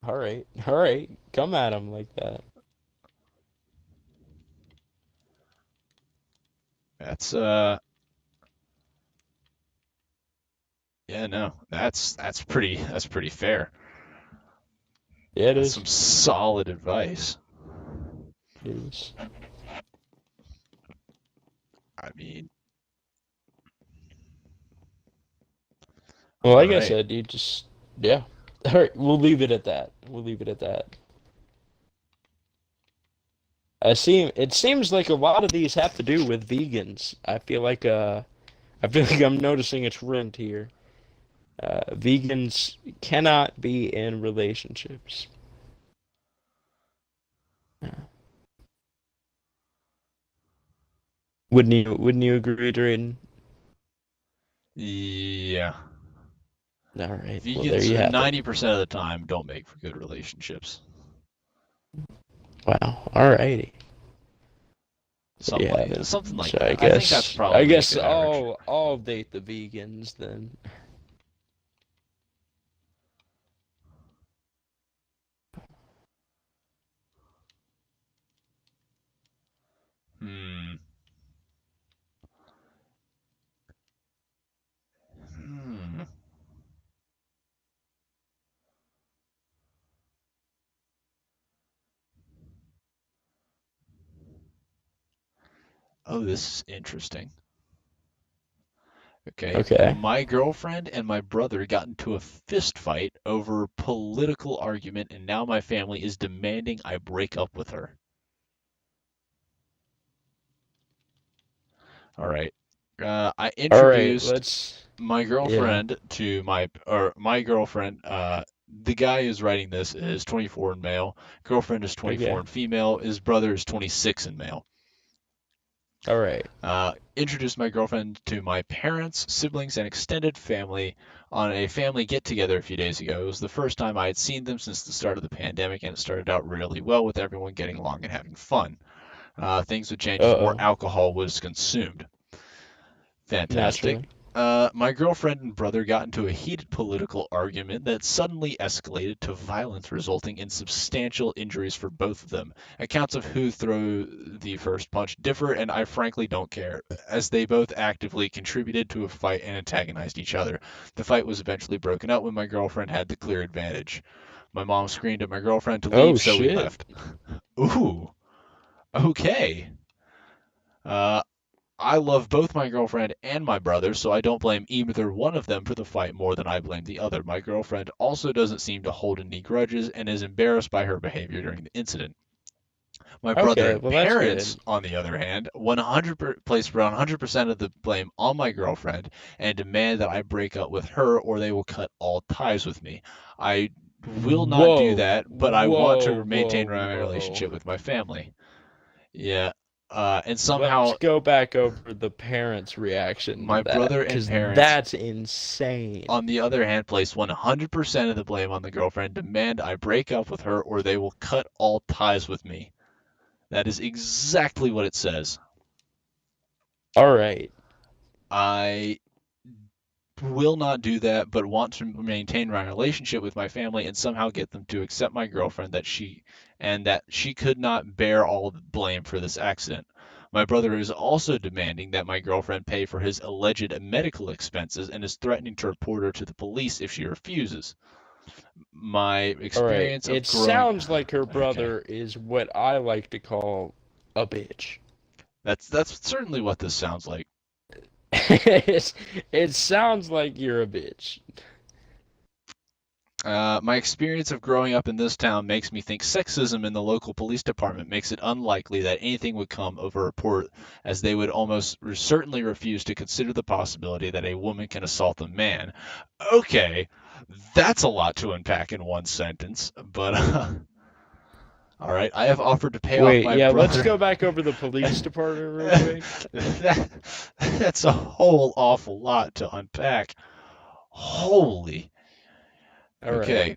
All right. All right. Come at him like that. That's yeah, no. That's pretty fair. Yeah, it That's is. some solid advice. It is. I mean, Well, all like I right. said, you just, yeah. All right, we'll leave it at that. We'll leave it at that. It seems like a lot of these have to do with vegans. I feel like I'm noticing a trend here. Vegans cannot be in relationships. Wouldn't you agree, Drayden? Yeah. All right. Well, there Vegans you have it. 90% of the time don't make for good relationships. Wow. All righty. Something Yeah. like something like So that. I think that's probably I a guess good average. I'll date the vegans then. Hmm. Hmm. Oh, this is interesting. Okay. Okay. My girlfriend and my brother got into a fist fight over political argument, and now my family is demanding I break up with her. All right. I All right. introduced Let's. my Yeah. girlfriend to my girlfriend. The guy who's writing this is 24 and male. Girlfriend is 24 Okay. and female. His brother is 26 and male. All right. Introduced my girlfriend to my parents, siblings, and extended family on a family get together a few days ago. It was the first time I had seen them since the start of the pandemic, and it started out really well with everyone getting along and having fun. Things would change as more Uh-oh. alcohol was consumed. Fantastic. Naturally. My girlfriend and brother got into a heated political argument that suddenly escalated to violence, resulting in substantial injuries for both of them. Accounts of who threw the first punch differ, and I frankly don't care, as they both actively contributed to a fight and antagonized each other. The fight was eventually broken up when my girlfriend had the clear advantage. My mom screamed at my girlfriend to Oh leave, so we shit. left. Ooh, okay. Uh, I love both my girlfriend and my brother, so I don't blame either one of them for the fight more than I blame the other. My girlfriend also doesn't seem to hold any grudges and is embarrassed by her behavior during the incident. My brother Okay. and Well, that's parents, good. on the other hand, 100 place around 100% of the blame on my girlfriend and demand that I break up with her or they will cut all ties with me. I will not do Whoa. that, but I want Whoa. to maintain Whoa. my Whoa. relationship with my family. Yeah, and Let's somehow go back over the parents' reaction to my that, brother and because parents, that's insane. on the other hand, place 100% of the blame on the girlfriend, demand I break up with her or they will cut all ties with me. That is exactly what it says. All right. I will not do that, but want to maintain my relationship with my family and somehow get them to accept my girlfriend that she could not bear all the blame for this accident. My brother is also demanding that my girlfriend pay for his alleged medical expenses and is threatening to report her to the police if she refuses. My All right. experience of It growing sounds like her Okay. brother is what I like to call a bitch. That's certainly what this sounds like. It sounds like you're a bitch. My experience of growing up in this town makes me think sexism in the local police department makes it unlikely that anything would come of a report, as they would almost certainly refuse to consider the possibility that a woman can assault a man. Okay, that's a lot to unpack in one sentence, but all right, I have offered to pay off Wait, my yeah, let's brother. go back over the police department real quick. That's a whole awful lot to unpack. Holy. All right. Okay.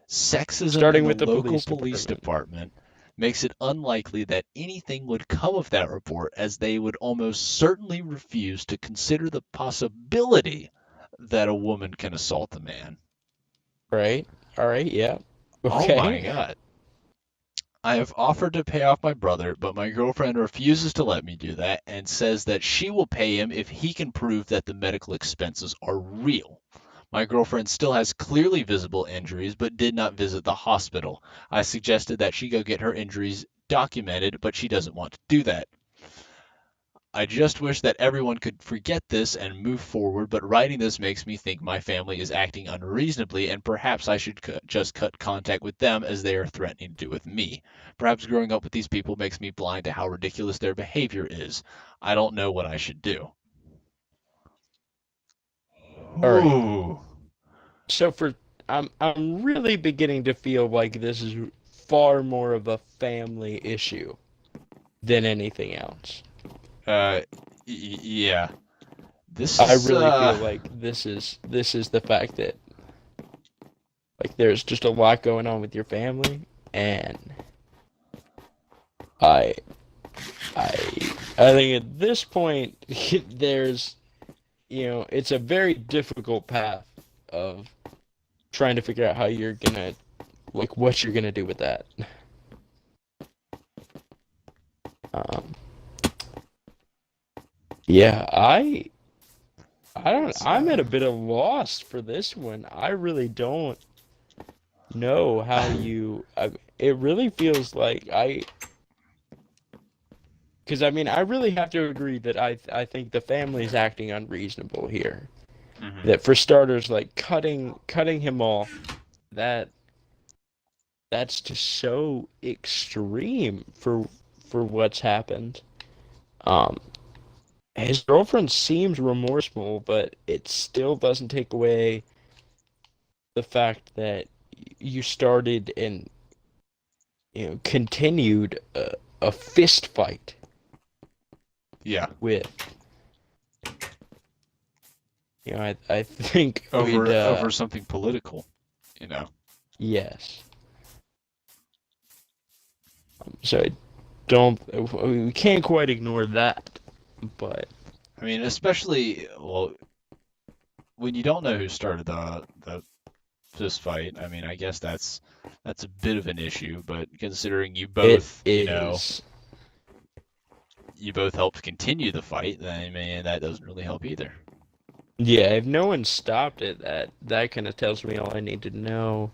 Sexism Starting in with the the local police police department. department makes it unlikely that anything would come of that report, as they would almost certainly refuse to consider the possibility that a woman can assault a man. Right. All right. Yeah. Oh my Okay. God. I have offered to pay off my brother, but my girlfriend refuses to let me do that and says that she will pay him if he can prove that the medical expenses are real. My girlfriend still has clearly visible injuries, but did not visit the hospital. I suggested that she go get her injuries documented, but she doesn't want to do that. I just wish that everyone could forget this and move forward, but writing this makes me think my family is acting unreasonably, and perhaps I should just cut contact with them as they are threatening to do with me. Perhaps growing up with these people makes me blind to how ridiculous their behavior is. I don't know what I should do. All right. Ooh. So I'm really beginning to feel like this is far more of a family issue than anything else. Yeah. This I is, really feel like this is the fact that like there's just a lot going on with your family, and I I think at this point there's it's a very difficult path of trying to figure out how you're gonna what you're gonna do with that. Yeah, I'm at a bit of loss for this one. I really don't know how it really feels like because I mean I really have to agree that I think the family is acting unreasonable here. Mhm. That for starters, like cutting him off, that's just so extreme for what's happened. His girlfriend seems remorseful, but it still doesn't take away the fact that you started and continued a fist fight Yeah. with. I think Over something political, yes. So I don't. We can't quite ignore that, but I mean, especially, well, when you don't know who started the fist fight, I mean, I guess that's a bit of an issue, but considering you it both, is. you both helped continue the fight, then I mean, that doesn't really help either. Yeah, if no one stopped it, that kind of tells me all I need to know.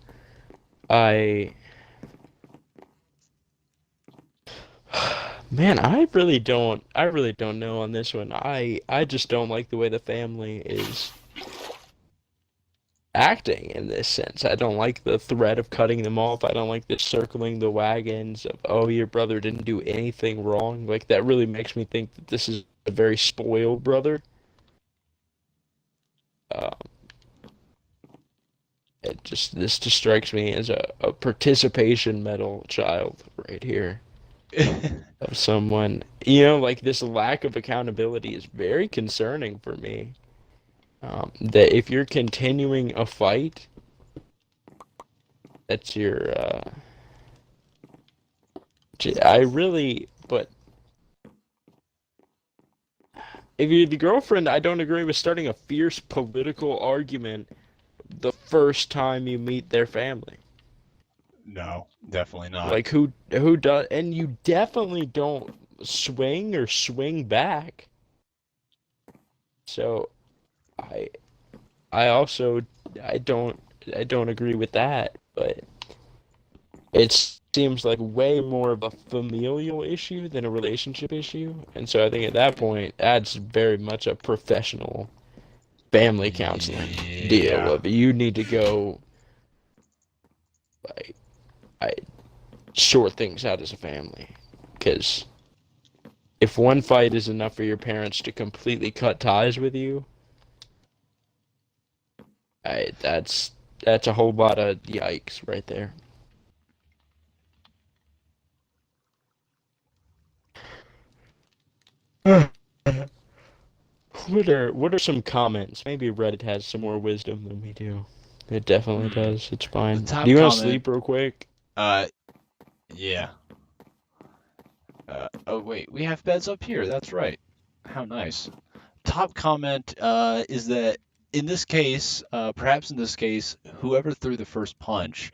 Man, I really don't know on this one. I just don't like the way the family is acting in this sense. I don't like the threat of cutting them off. I don't like the circling the wagons of, oh, your brother didn't do anything wrong. Like that really makes me think that this is a very spoiled brother. This just strikes me as a participation medal child right here of someone. Like this lack of accountability is very concerning for me. That if you're continuing a fight, that's your. But if you're the girlfriend, I don't agree with starting a fierce political argument the first time you meet their family. No, definitely not. Like who does, and you definitely don't swing or swing back. So I I also I don't I don't agree with that, but it seems like way more of a familial issue than a relationship issue. And so I think at that point that's very much a professional family counseling deal Yeah. of you need to go like I sort things out as a family, because if one fight is enough for your parents to completely cut ties with you, that's a whole lot of yikes right there. What are some comments? Maybe Reddit has some more wisdom than we do. It definitely does. It's fine. top Do you want to comment- sleep real quick? Yeah. Oh wait, we have beds up here. That's right. How nice. Top comment is that in this case, perhaps in this case, whoever threw the first punch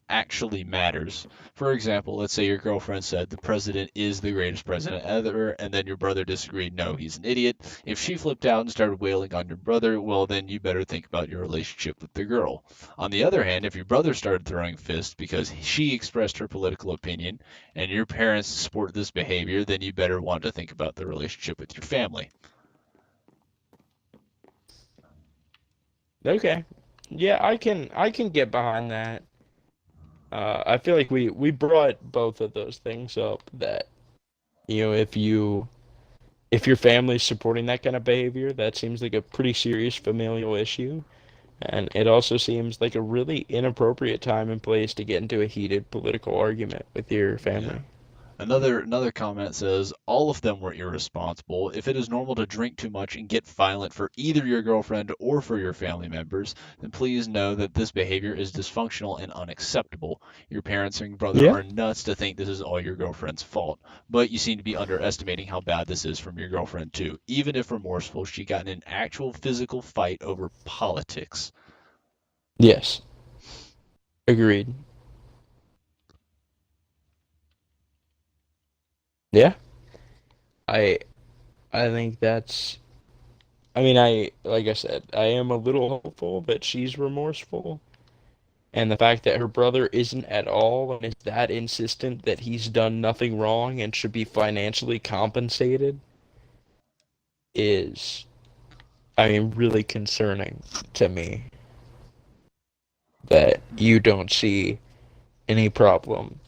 actually matters. For example, let's say your girlfriend said the president is the greatest president ever, and then your brother disagreed, no, he's an idiot. If she flipped out and started wailing on your brother, well, then you better think about your relationship with the girl. On the other hand, if your brother started throwing fists because she expressed her political opinion and your parents support this behavior, then you better want to think about the relationship with your family. Okay. Yeah, I can get behind that. I feel like we brought both of those things up, that if your family's supporting that kind of behavior, that seems like a pretty serious familial issue. And it also seems like a really inappropriate time and place to get into a heated political argument with your family. Another comment says, all of them were irresponsible. If it is normal to drink too much and get violent for either your girlfriend or for your family members, then please know that this behavior is dysfunctional and unacceptable. Your parents and brother Yeah. are nuts to think this is all your girlfriend's fault. But you seem to be underestimating how bad this is from your girlfriend too. Even if remorseful, she got in an actual physical fight over politics. Yes. Agreed. Yeah. I I think that's like I said, I am a little hopeful that she's remorseful. And the fact that her brother isn't at all and is that insistent that he's done nothing wrong and should be financially compensated is, really concerning to me. That you don't see any problem.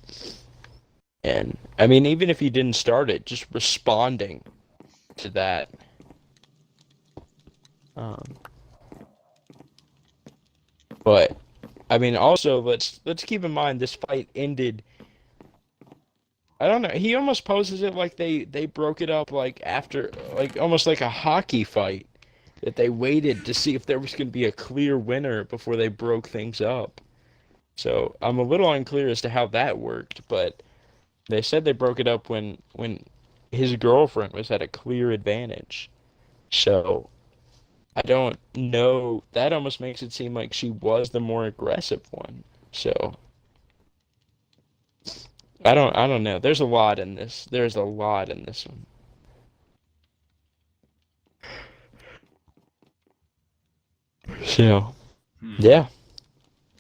And, even if you didn't start it, just responding to that. But also let's keep in mind this fight ended. I don't know. He almost poses it like they broke it up like after, like almost like a hockey fight, that they waited to see if there was going to be a clear winner before they broke things up. So I'm a little unclear as to how that worked, but they said they broke it up when his girlfriend was at a clear advantage. So I don't know. That almost makes it seem like she was the more aggressive one. So I don't know. There's a lot in this. There's a lot in this one. So yeah.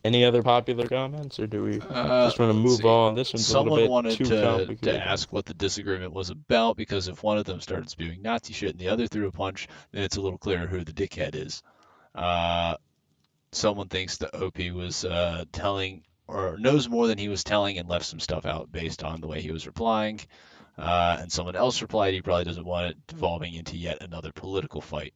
Any other popular comments, or do we just want to move on? This one's a little Someone bit wanted too to complicated. ask what the disagreement was about, because if one of them started spewing Nazi shit and the other threw a punch, then it's a little clearer who the dickhead is. Someone thinks that OP was telling, or knows more than he was telling, and left some stuff out based on the way he was replying. And someone else replied he probably doesn't want it devolving into yet another political fight.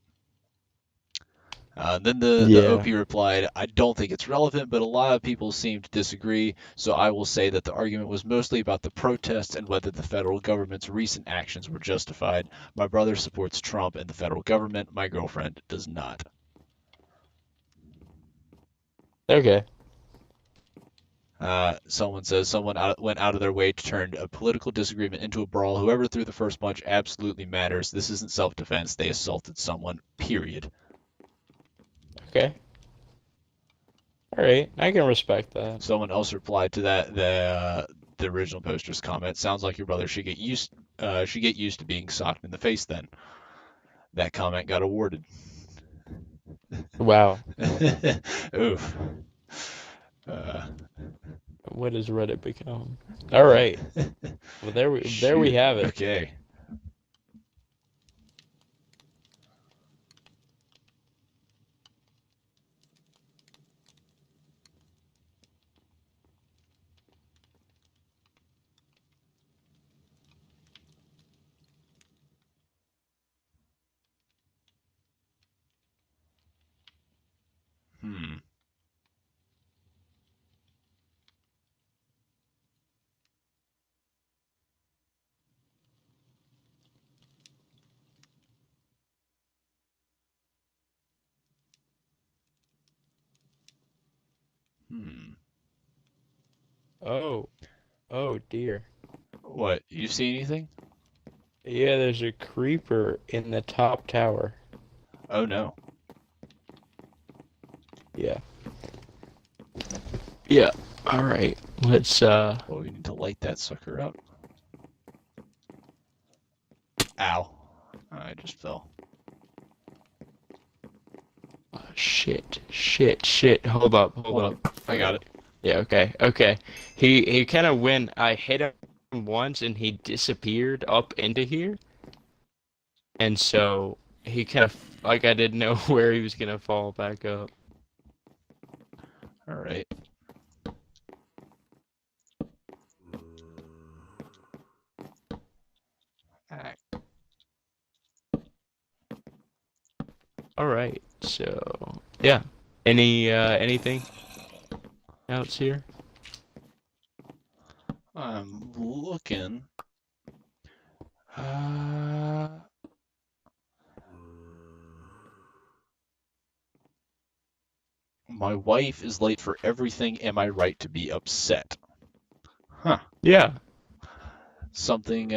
Then the OP replied, I don't think it's relevant, but a lot of people seem to disagree, so I will say that the argument was mostly about the protests and whether the federal government's recent actions were justified. My brother supports Trump and the federal government. My girlfriend does not. Okay. Someone says went out of their way to turn a political disagreement into a brawl. Whoever threw the first punch absolutely matters. This isn't self-defense. They assaulted someone. Period. Okay. All right, I can respect that. Someone else replied to that the original poster's comment. Sounds like your brother should get used to being socked in the face. Then that comment got awarded. Wow. Oof. What has Reddit become? All right. Well, there we Shoot. have it. Okay. Hmm. Hmm. Oh, oh dear. What? You see anything? Yeah, there's a creeper in the top tower. Oh no. Yeah. Yeah. All right. Let's Well, we need to light that sucker up. Ow. I just fell. Shit. Hold up. I got it. Yeah, okay. He kind of went, I hit him once and he disappeared up into here. And so he kind of, like, I didn't know where he was gonna fall back up. All right. Alright. All right. So, yeah. Anything else here? I'm looking. My wife is late for everything. Am I right to be upset? Huh. Yeah. Something,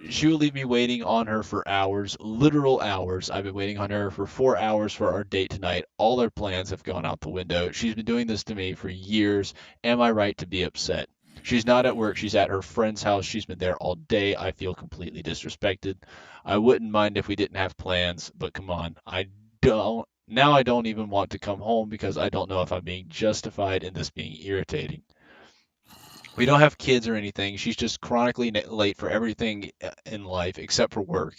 she will leave me waiting on her for hours, literal hours. I've been waiting on her for 4 hours for our date tonight. All our plans have gone out the window. She's been doing this to me for years. Am I right to be upset? She's not at work. She's at her friend's house. She's been there all day. I feel completely disrespected. I wouldn't mind if we didn't have plans, but come on. I don't even want to come home because I don't know if I'm being justified in this being irritating. We don't have kids or anything. She's just chronically late for everything in life except for work.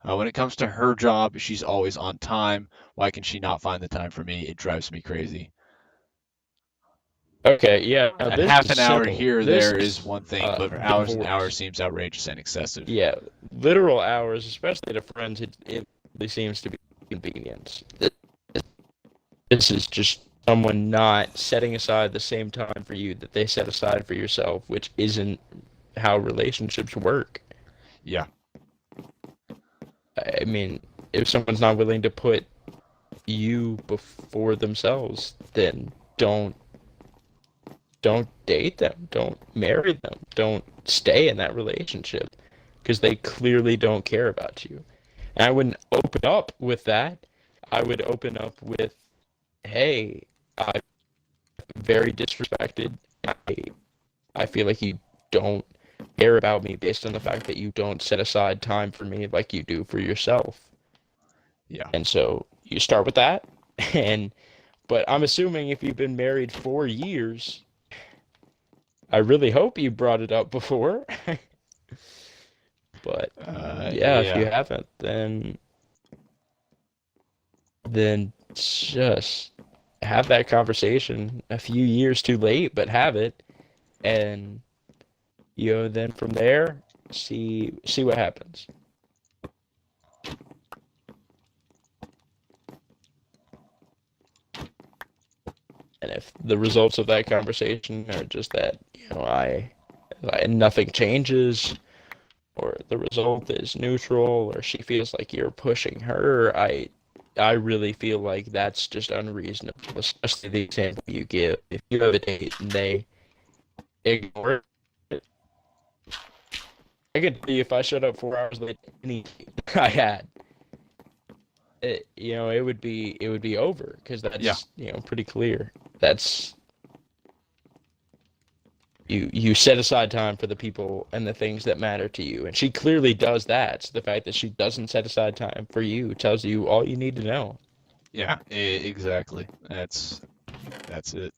When it comes to her job, she's always on time. Why can she not find the time for me? It drives me crazy. Okay, yeah. Now And this half is an hour simple. here or This there is one thing, but hours and divorce. hours seems outrageous and excessive. Yeah, literal hours, especially to friends, it really seems to be convenience. This is just someone not setting aside the same time for you that they set aside for yourself, which isn't how relationships work. Yeah. I mean, if someone's not willing to put you before themselves, then don't date them, don't marry them, don't stay in that relationship because they clearly don't care about you. And I wouldn't open up with that. I would open up with, hey, I'm very disrespected. I feel like you don't care about me based on the fact that you don't set aside time for me like you do for yourself. Yeah. And so you start with that. But I'm assuming if you've been married 4 years, I really hope you brought it up before. But if you haven't, then just have that conversation a few years too late, but have it, and then from there, see what happens. And if the results of that conversation are just that, nothing changes, or the result is neutral, or she feels like you're pushing her, I really feel like that's just unreasonable, especially the example you give. If you have a date and they ignore it, I could tell you if I showed up 4 hours late to any date I had, it would be over because that's pretty clear. That's you set aside time for the people and the things that matter to you, and she clearly does that. So the fact that she doesn't set aside time for you tells you all you need to know. Yeah, exactly. That's it.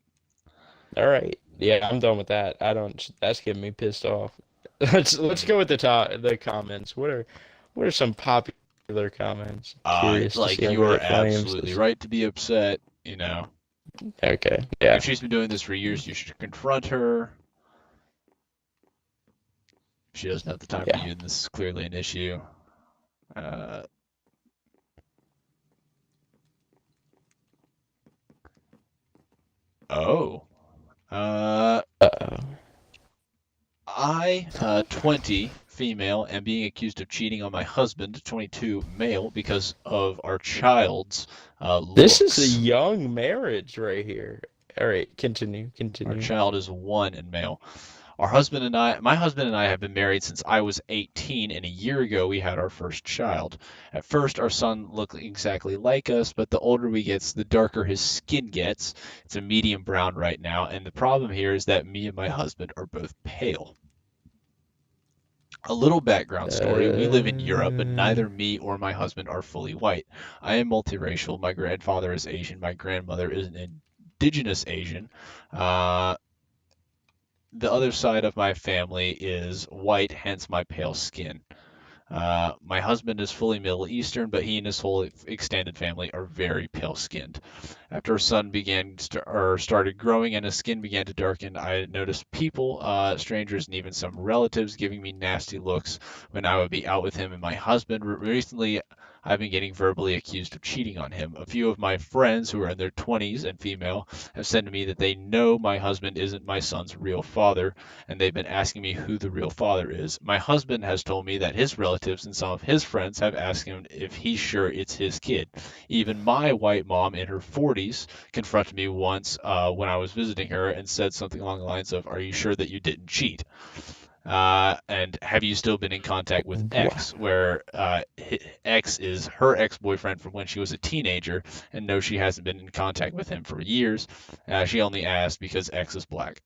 All right, yeah, I'm done with that. That's getting me pissed off. Let's go with the comments. What are some popular comments? Curious to see how You are many flames absolutely this- right to be upset. Okay, yeah. If she's been doing this for years, you should confront her. She doesn't have the time for you, and this is clearly an issue. Oh. Uh-oh. I, 20, female, am being accused of cheating on my husband, 22, male, because of our child's This looks. is a young marriage right here. All right, continue. Our child is 1 and male. My husband and I have been married since I was 18, and a year ago we had our first child. At first, our son looked exactly like us, but the older he gets, the darker his skin gets. It's a medium brown right now, and the problem here is that me and my husband are both pale. A little background story. We live in Europe, but neither me or my husband are fully white. I am multiracial. My grandfather is Asian. My grandmother is an indigenous Asian. The other side of my family is white, hence my pale skin. My husband is fully Middle Eastern, but he and his whole extended family are very pale-skinned. After our son started growing and his skin began to darken, I noticed people, strangers, and even some relatives giving me nasty looks when I would be out with him and my husband. Recently, I've been getting verbally accused of cheating on him. A few of my friends who are in their 20s and female have said to me that they know my husband isn't my son's real father, and they've been asking me who the real father is. My husband has told me that his relatives and some of his friends have asked him if he's sure it's his kid. Even my white mom in her 40s confronted me once when I was visiting her and said something along the lines of, "Are you sure that you didn't cheat? And have you still been in contact with X?" Where X is her ex-boyfriend from when she was a teenager, and no, she hasn't been in contact with him for years. She only asked because X is black.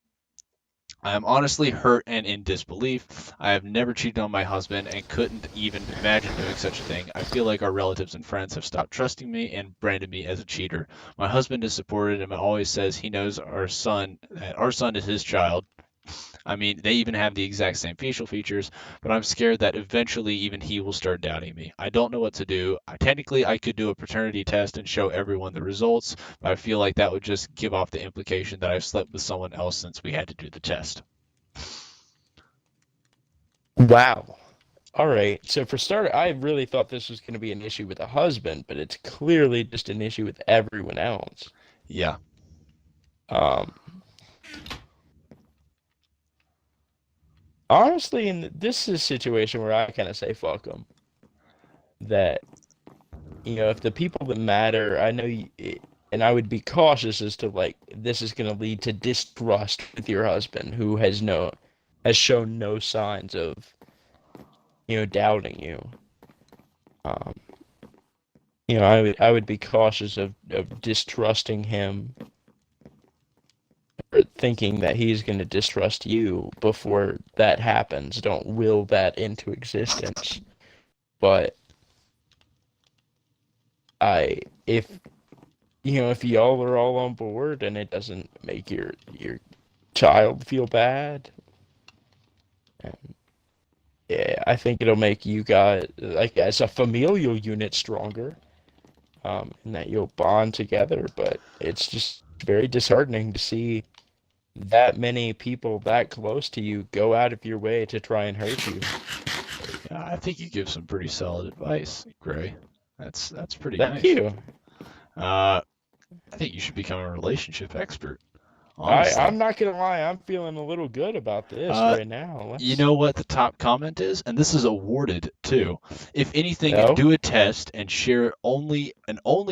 I am honestly hurt and in disbelief. I have never cheated on my husband and couldn't even imagine doing such a thing. I feel like our relatives and friends have stopped trusting me and branded me as a cheater. My husband is supportive and always says he knows our son is his child. I mean, they even have the exact same facial features, but I'm scared that eventually even he will start doubting me. I don't know what to do. Technically, I could do a paternity test and show everyone the results, but I feel like that would just give off the implication that I've slept with someone else since we had to do the test. Wow. All right. So for starter, I really thought this was going to be an issue with the husband, but it's clearly just an issue with everyone else. Yeah. Honestly, this is a situation where I kind of say fuck them. That, if the people that matter, I know, and I would be cautious as to like this is going to lead to distrust with your husband, who has shown no signs of, doubting you. I would be cautious of distrusting him, or thinking that he's going to distrust you before that happens. Don't will that into existence. But if y'all are all on board and it doesn't make your child feel bad, yeah, I think it'll make you guys, like, as a familial unit, stronger, and that you'll bond together. But it's just very disheartening to see that many people that close to you go out of your way to try and hurt you. Yeah, I think you give some pretty solid advice, Gray. That's pretty Thank nice. you. I think you should become a relationship expert. Honestly. I'm not gonna lie, I'm feeling a little good about this right now. You know what the top comment is? And this is awarded too. If anything, Oh? do a test and share only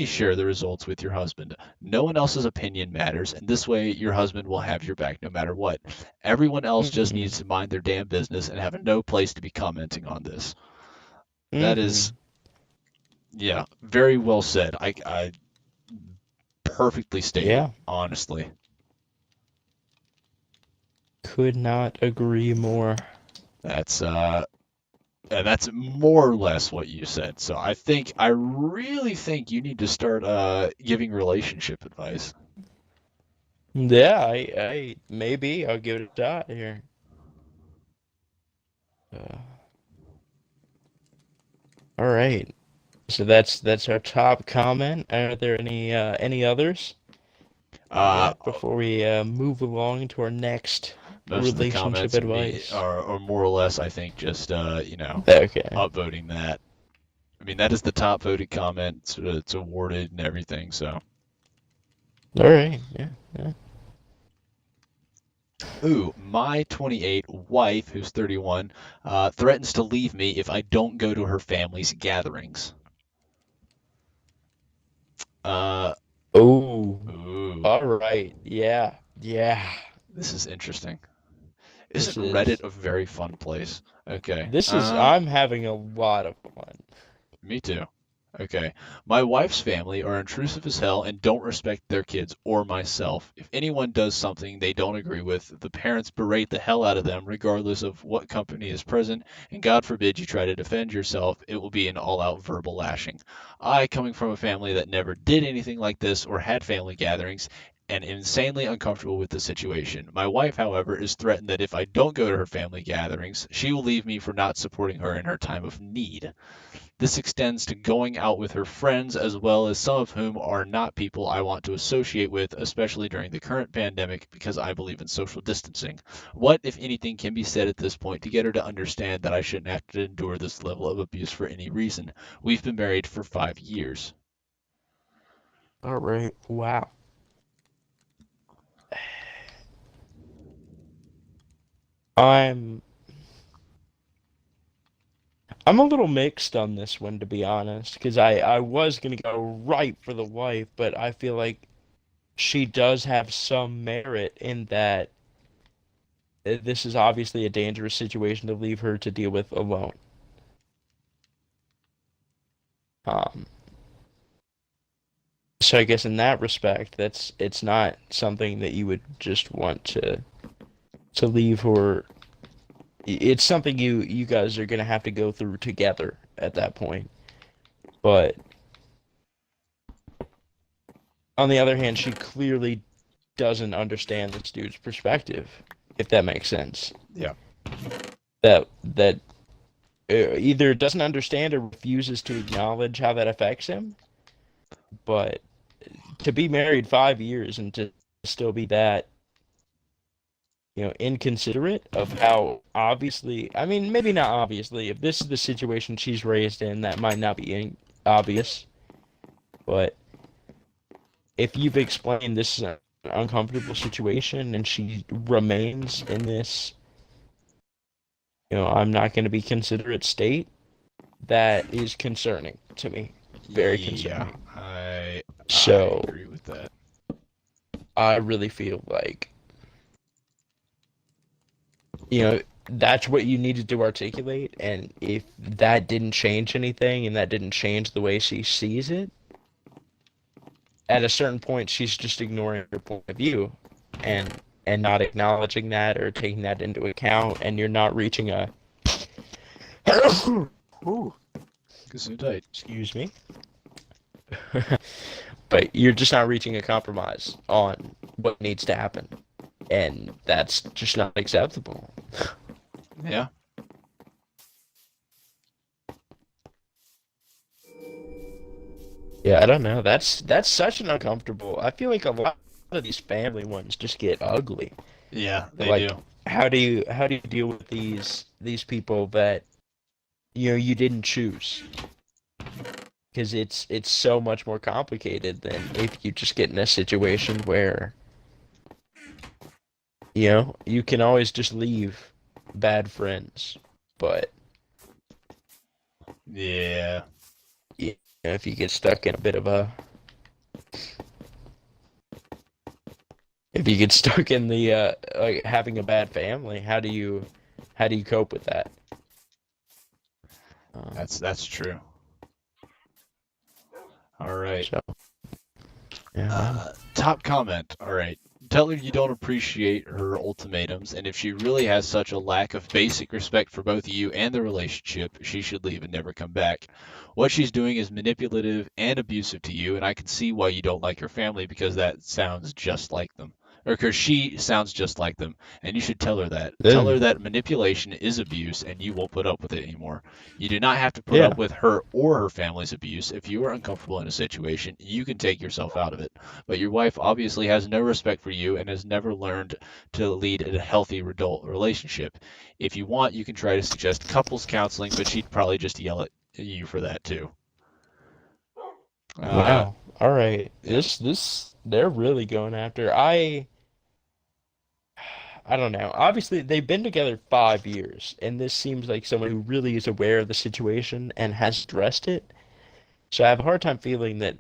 share the results with your husband. No one else's opinion matters, and this way your husband will have your back no matter what. Everyone else just Mhm. needs to mind their damn business and have no place to be commenting on this. That is, yeah, very well said. I perfectly stated, Yeah. honestly. Could not agree more. That's that's more or less what you said. So I really think you need to start giving relationship advice. Yeah, I maybe I'll give it a shot here. All right. So that's our top comment. Are there any others before we move along to our next Most of the relationship comments advice? are more or less, I think, just Okay. upvoting that. I mean, that is the top voted comment. It's awarded and everything. So, All right. Yeah. ooh, my 28 wife, who's 31, threatens to leave me if I don't go to her family's gatherings. Oh. Ooh, All right. Yeah. this is interesting. This Isn't is- Reddit a very fun place? Okay. This is I'm having a lot of fun. Me too. Okay. My wife's family are intrusive as hell and don't respect their kids or myself. If anyone does something they don't agree with, the parents berate the hell out of them regardless of what company is present, and God forbid you try to defend yourself, it will be an all-out verbal lashing. I, coming from a family that never did anything like this or had family gatherings, and insanely uncomfortable with the situation. My wife, however, is threatened that if I don't go to her family gatherings, she will leave me for not supporting her in her time of need. This extends to going out with her friends, as well as some of whom are not people I want to associate with, especially during the current pandemic, because I believe in social distancing. What, if anything, can be said at this point to get her to understand that I shouldn't have to endure this level of abuse for any reason? We've been married for 5 years. All right. Wow. I'm a little mixed on this one, to be honest, because I was gonna go right for the wife, but I feel like she does have some merit in that this is obviously a dangerous situation to leave her to deal with alone. So I guess in that respect, it's not something that you would just want to leave her. It's something you guys are gonna have to go through together at that point. But on the other hand, she clearly doesn't understand this dude's perspective, if that makes sense. Yeah. That either doesn't understand or refuses to acknowledge how that affects him. But to be married 5 years and to still be that, inconsiderate of how obviously, I mean, maybe not obviously, if this is the situation she's raised in, that might not be obvious. But if you've explained this is an uncomfortable situation and she remains in this, I'm not going to be considerate state, that is concerning to me. Very concerning. I So agree with that. I really feel like, that's what you needed to articulate, and if that didn't change anything and that didn't change the way she sees it, at a certain point she's just ignoring her point of view and not acknowledging that or taking that into account, and you're not reaching a Gesundheit. excuse me. But you're just not reaching a compromise on what needs to happen. And that's just not acceptable. Yeah. Yeah, I don't know. That's such an uncomfortable. I feel like a lot of these family ones just get ugly. Yeah, they Like, do. how do you deal with these people that you didn't choose? Because it's so much more complicated than if you just get in a situation where You know, you can always just leave bad friends, but Yeah. you know, if you get stuck in a bit of a, if you get stuck in the like having a bad family, how do you cope with that? That's true. All right. So yeah, Top comment. All right. Tell her you don't appreciate her ultimatums, and if she really has such a lack of basic respect for both you and the relationship, she should leave and never come back. What she's doing is manipulative and abusive to you, and I can see why you don't like her family because that sounds just like them. Or because she sounds just like them, and you should tell her that. Tell her that manipulation is abuse, and you won't put up with it anymore. You do not have to put Yeah. up with her or her family's abuse. If you are uncomfortable in a situation, you can take yourself out of it. But your wife obviously has no respect for you and has never learned to lead a healthy adult relationship. If you want, you can try to suggest couples counseling, but she'd probably just yell at you for that too. Wow. All right. This they're really going after. I don't know. Obviously, they've been together 5 years, and this seems like someone who really is aware of the situation and has addressed it. So I have a hard time feeling that,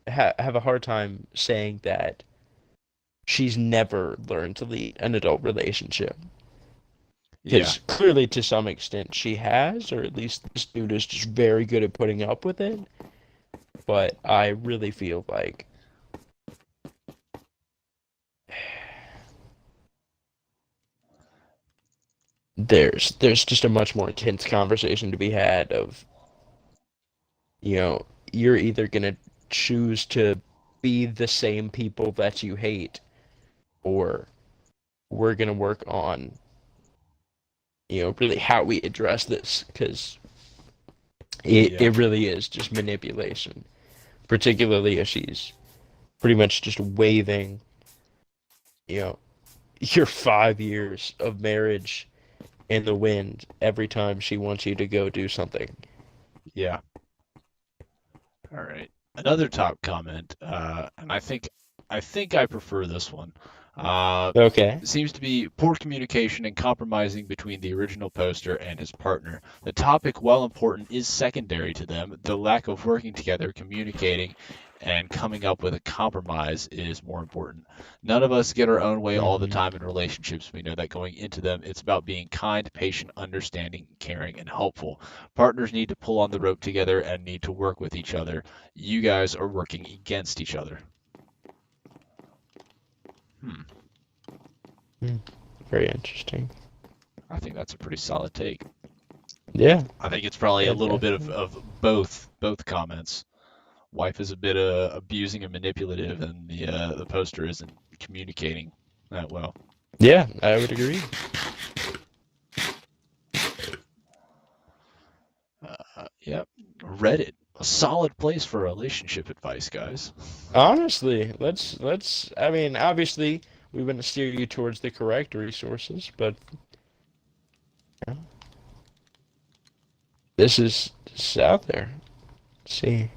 have a hard time saying that she's never learned to lead an adult relationship. Yeah. Because clearly, to some extent, she has, or at least this dude is just very good at putting up with it. But I really feel like there's just a much more intense conversation to be had of, you know, you're either gonna choose to be the same people that you hate, or we're gonna work on, you know, really how we address this, because it really is just manipulation, particularly as she's pretty much just waving, you know, your 5 years of marriage in the wind every time she wants you to go do something. Yeah. All right. Another top comment, and I think I prefer this one. Okay. Seems to be poor communication and compromising between the original poster and his partner. The topic, while important, is secondary to them. The lack of working together, communicating, and coming up with a compromise is more important. None of us get our own way all the time in relationships. We know that going into them, it's about being kind, patient, understanding, caring, and helpful. Partners need to pull on the rope together and need to work with each other. You guys are working against each other. Very interesting. I think that's a pretty solid take. Yeah. I think it's probably Yeah, a little bit definitely. of both comments. Wife is a bit abusing and manipulative, and the poster isn't communicating that well. Yeah, I would agree. Yep. Reddit, a solid place for relationship advice, guys. Honestly, let's I mean, obviously we want to steer you towards the correct resources, but yeah, this is out there. Let's see.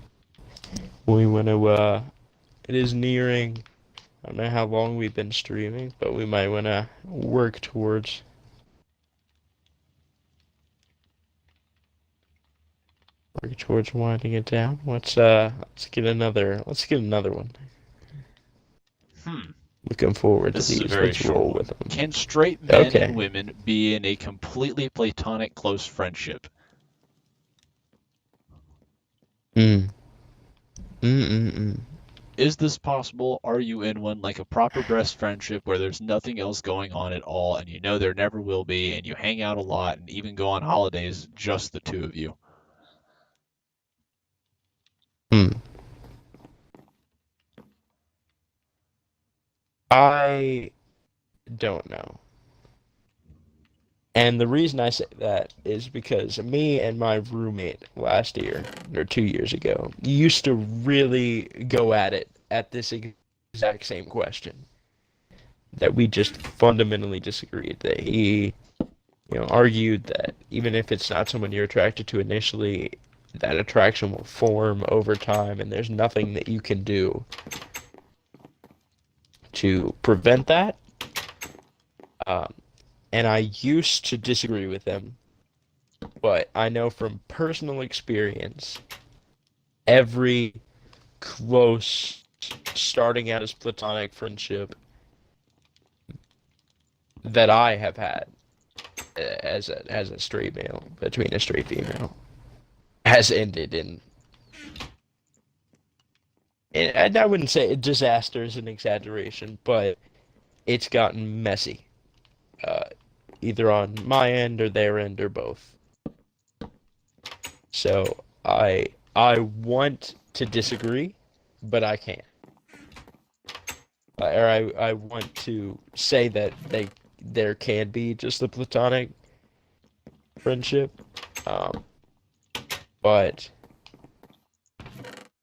We want to it is nearing, I don't know how long we've been streaming, but we might want to work towards winding it down. Let's get another one. Looking forward to This is a these. very Let's short roll one. with them. Can straight men Okay. and women be in a completely platonic close friendship? Mm. Mm-mm-mm. Is this possible? Are you in one, like a proper best friendship where there's nothing else going on at all and you know there never will be, and you hang out a lot and even go on holidays, just the two of you? Hmm. I don't know. And the reason I say that is because me and my roommate last year, or 2 years ago, used to really go at it at this exact same question. That we just fundamentally disagreed. That he, you know, argued that even if it's not someone you're attracted to initially, that attraction will form over time, and there's nothing that you can do to prevent that. Um, and I used to disagree with them, but I know from personal experience, every close starting out as platonic friendship that I have had as a straight male between a straight female has ended in, and I wouldn't say disaster is an exaggeration, but it's gotten messy, uh, either on my end or their end or both. So I want to disagree, but I can't. Or I want to say that there can be just a platonic friendship, but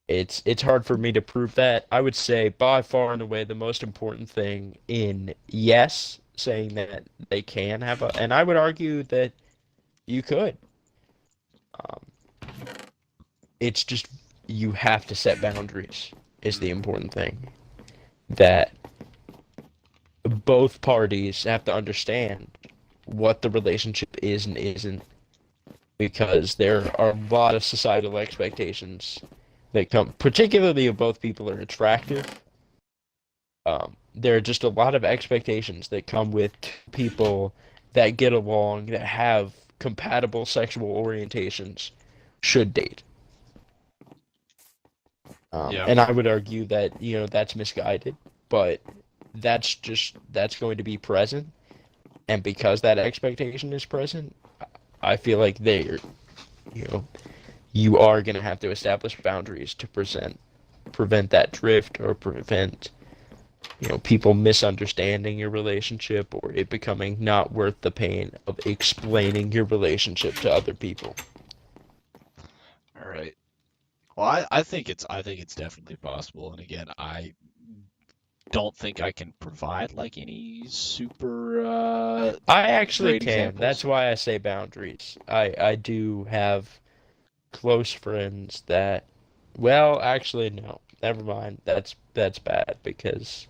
it's hard for me to prove that. I would say by far and away the most important thing in yes, saying that they can have a, and I would argue that you could. Um, it's just you have to set boundaries is the important thing. That both parties have to understand what the relationship is and isn't, because there are a lot of societal expectations that come, particularly if both people are attractive. There are just a lot of expectations that come with people that get along, that have compatible sexual orientations, should date. Yeah. And I would argue that, that's misguided, but that's going to be present. And because that expectation is present, I feel like you are going to have to establish boundaries to prevent that drift, or prevent, people misunderstanding your relationship, or it becoming not worth the pain of explaining your relationship to other people. All right. Well, I think it's definitely possible. And again, I don't think I can provide like any super I actually great can. examples. That's why I say boundaries. I do have close friends that, well, actually no, never mind. That's bad, because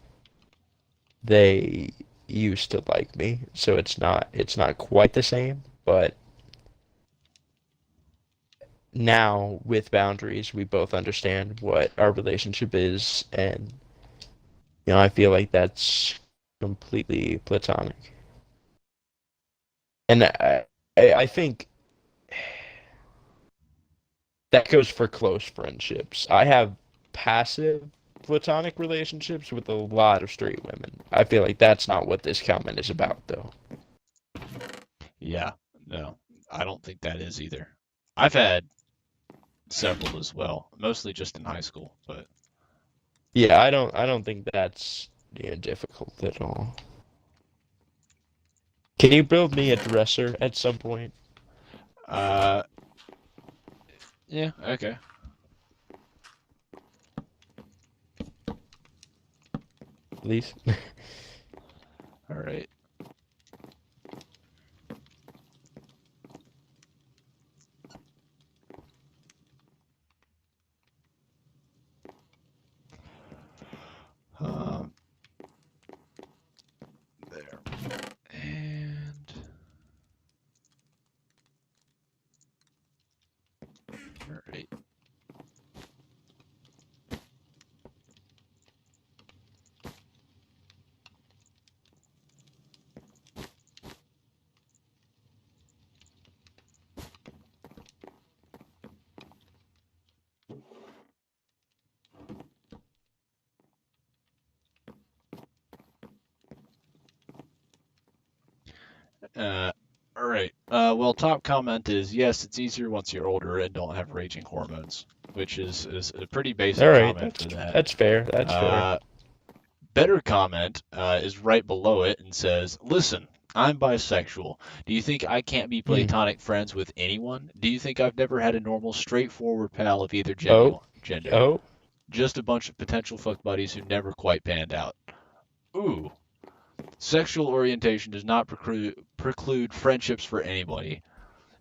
they used to like me, so it's not quite the same, but now with boundaries we both understand what our relationship is, and I feel like that's completely platonic. And I think that goes for close friendships. I have passive platonic relationships with a lot of straight women. I feel like that's not what this comment is about, though. Yeah, no, I don't think that is either. I've had several as well, mostly just in high school, but Yeah, I don't think that's difficult at all. Can you build me a dresser at some point, yeah, okay. please? All right. There. And all right. All right. Well, top comment is yes, it's easier once you're older and don't have raging hormones, which is a pretty basic All right, comment for that. that's fair. That's fair. Better comment is right below it and says, "Listen, I'm bisexual. Do you think I can't be platonic friends with anyone? Do you think I've never had a normal, straightforward pal of either gender? Oh, Just a bunch of potential fuck buddies who never quite panned out. Ooh. Sexual orientation does not preclude friendships for anybody.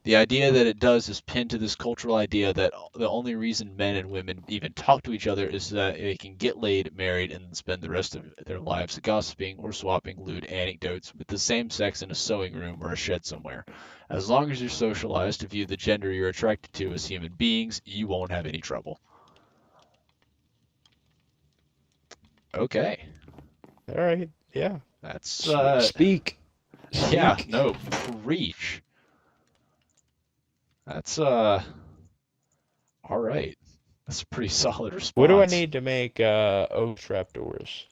The idea that it does is pinned to this cultural idea that the only reason men and women even talk to each other is so that they can get laid, married, and spend the rest of their lives gossiping or swapping lewd anecdotes with the same sex in a sewing room or a shed somewhere. As long as you're socialized to view the gender you're attracted to as human beings, you won't have any trouble. Okay, All right. Yeah. that's Speak. yeah, Speak. no, preach. That's all right. That's a pretty solid response. What do I need to make oak trapdoors?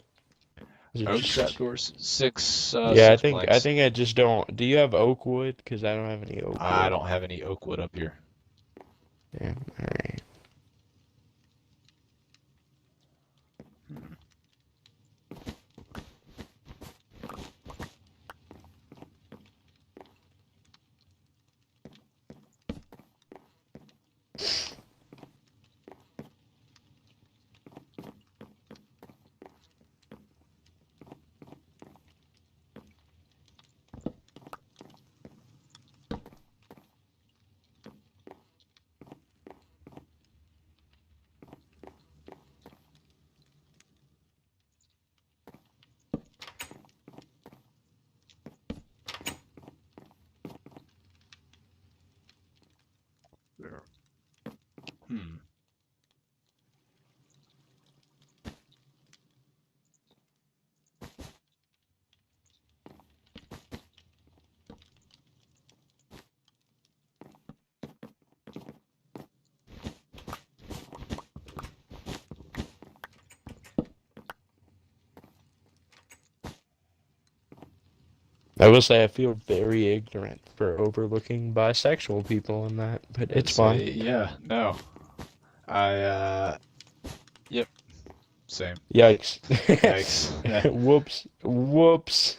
Is it Oak just- trapdoors, six. Yeah, I six think planks. I just don't. Do you have oak wood? Because I don't have any oak wood. I don't have any oak wood up here. Yeah. All right. Hmm. I will say I feel very ignorant for overlooking bisexual people in that, but it's So, fine. yeah, no. Yep, same. Yikes. Yikes. Yeah. Whoops. Whoops.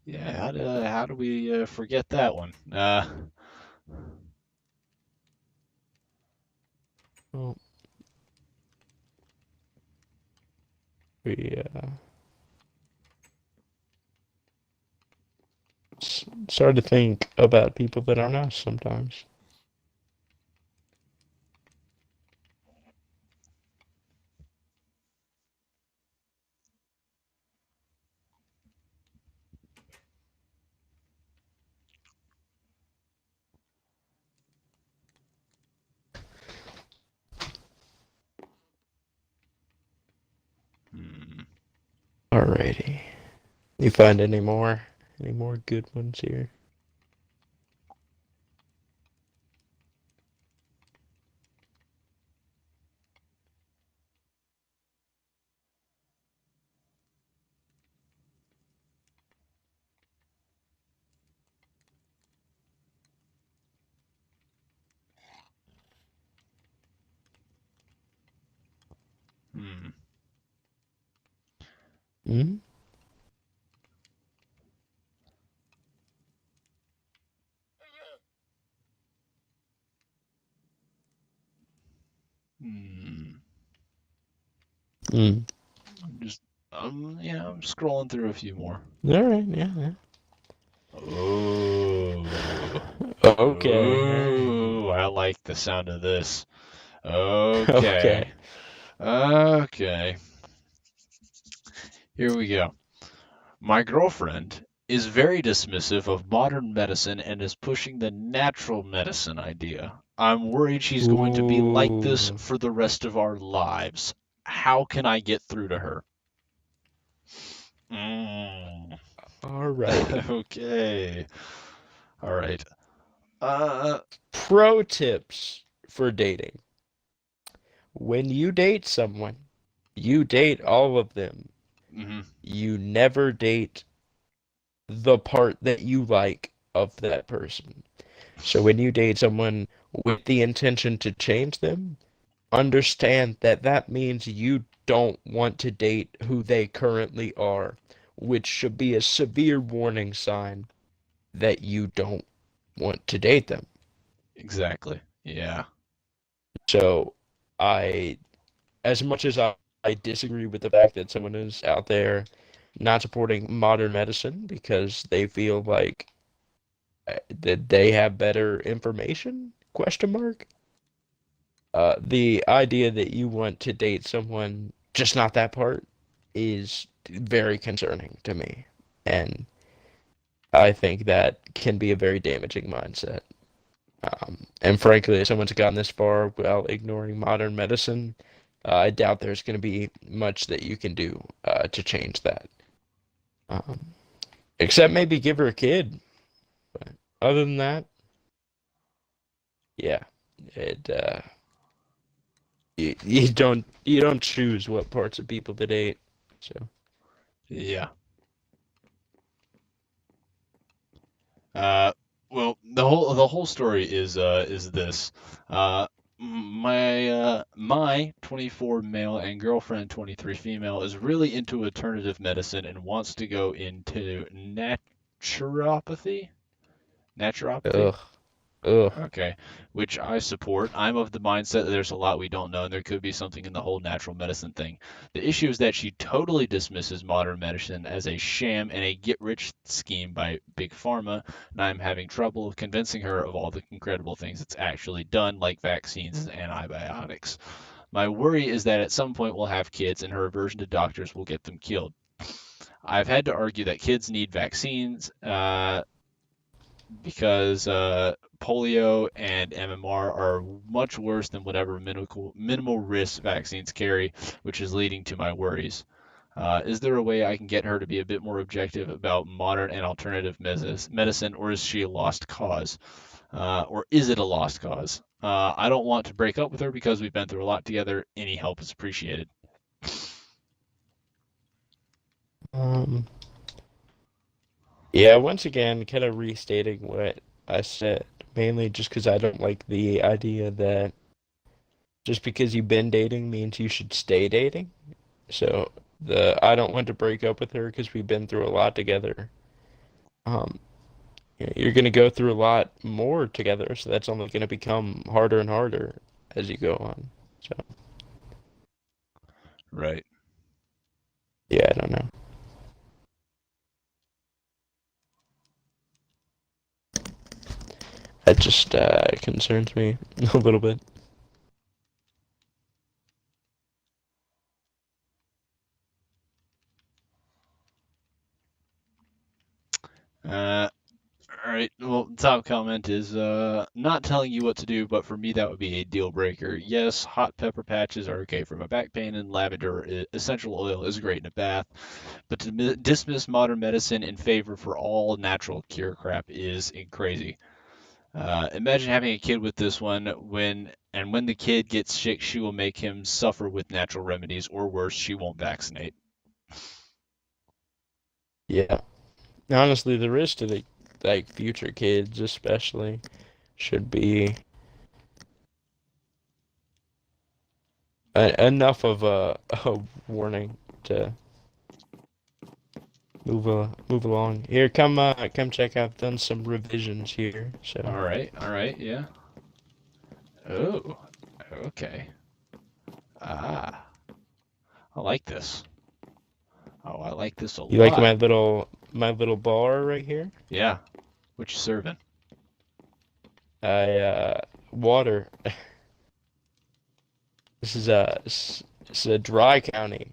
Yeah, how do we forget that one? Well, we start to think about people that aren't us sometimes. Hmm. Alrighty. You find any more good ones here? Hmm. Hmm? Hmm. Hmm. I'm just, I'm scrolling through a few more. Alright, yeah. Oh. Okay. Ooh, I like the sound of this. Okay. Okay. Here we go. My girlfriend is very dismissive of modern medicine and is pushing the natural medicine idea. I'm worried she's going to be like this Ooh. for the rest of our lives. How can I get through to her? Alright. Okay. All right. Pro tips for dating. When you date someone, you date all of them. Mhm. You never date the part that you like of that person. So when you date someone with the intention to change them, understand that that means you don't want to date who they currently are, which should be a severe warning sign that you don't want to date them. Exactly. Yeah. So I, as much as I I disagree with the fact that someone is out there not supporting modern medicine because they feel like that they have better information? Question mark. The idea that you want to date someone, just not that part, is very concerning to me, and I think that can be a very damaging mindset. And frankly, if someone's gotten this far while ignoring modern medicine, I doubt there's going to be much that you can do to change that. Um, Except maybe give her a kid. But other than that, yeah, it you don't choose what parts of people to date. So Yeah. Well, the whole story is this. My 24 male and girlfriend 23 female is really into alternative medicine and wants to go into naturopathy. Naturopathy? ugh, ugh. Okay, which I support. I'm of the mindset that there's a lot we don't know, and there could be something in the whole natural medicine thing. The issue is that she totally dismisses modern medicine as a sham and a get-rich scheme by Big Pharma, and I'm having trouble convincing her of all the incredible things it's actually done, like vaccines and antibiotics. My worry is that at some point we'll have kids, and her aversion to doctors will get them killed. I've had to argue that kids need vaccines, because polio and MMR are much worse than whatever minimal risk vaccines carry, which is leading to my worries. Is there a way I can get her to be a bit more objective about modern and alternative medicine, or is she a lost cause? Or is it a lost cause? I don't want to break up with her because we've been through a lot together. Any help is appreciated. Um, yeah, once again, kind of restating what I said, mainly just because I don't like the idea that just because you've been dating means you should stay dating. So I don't want to break up with her because we've been through a lot together. Um, you're gonna go through a lot more together, so that's only gonna become harder and harder as you go on. So Right. yeah, I don't know. That just concerns me a little bit. All right. Well, the top comment is not telling you what to do, but for me that would be a deal breaker. Yes, hot pepper patches are okay for my back pain, and lavender essential oil is great in a bath. But to dismiss modern medicine in favor for all natural cure crap is crazy. Imagine having a kid with this one when the kid gets sick, she will make him suffer with natural remedies, or worse, she won't vaccinate. Yeah. Honestly, the risk to the future kids especially should be enough of a warning to move along. Here, come check out. I've done some revisions here. So All right, yeah. Oh, okay. Ah, I like this. Oh, I like this a you like lot. my little bar right here? Yeah. What you serving? Water. This is a dry county.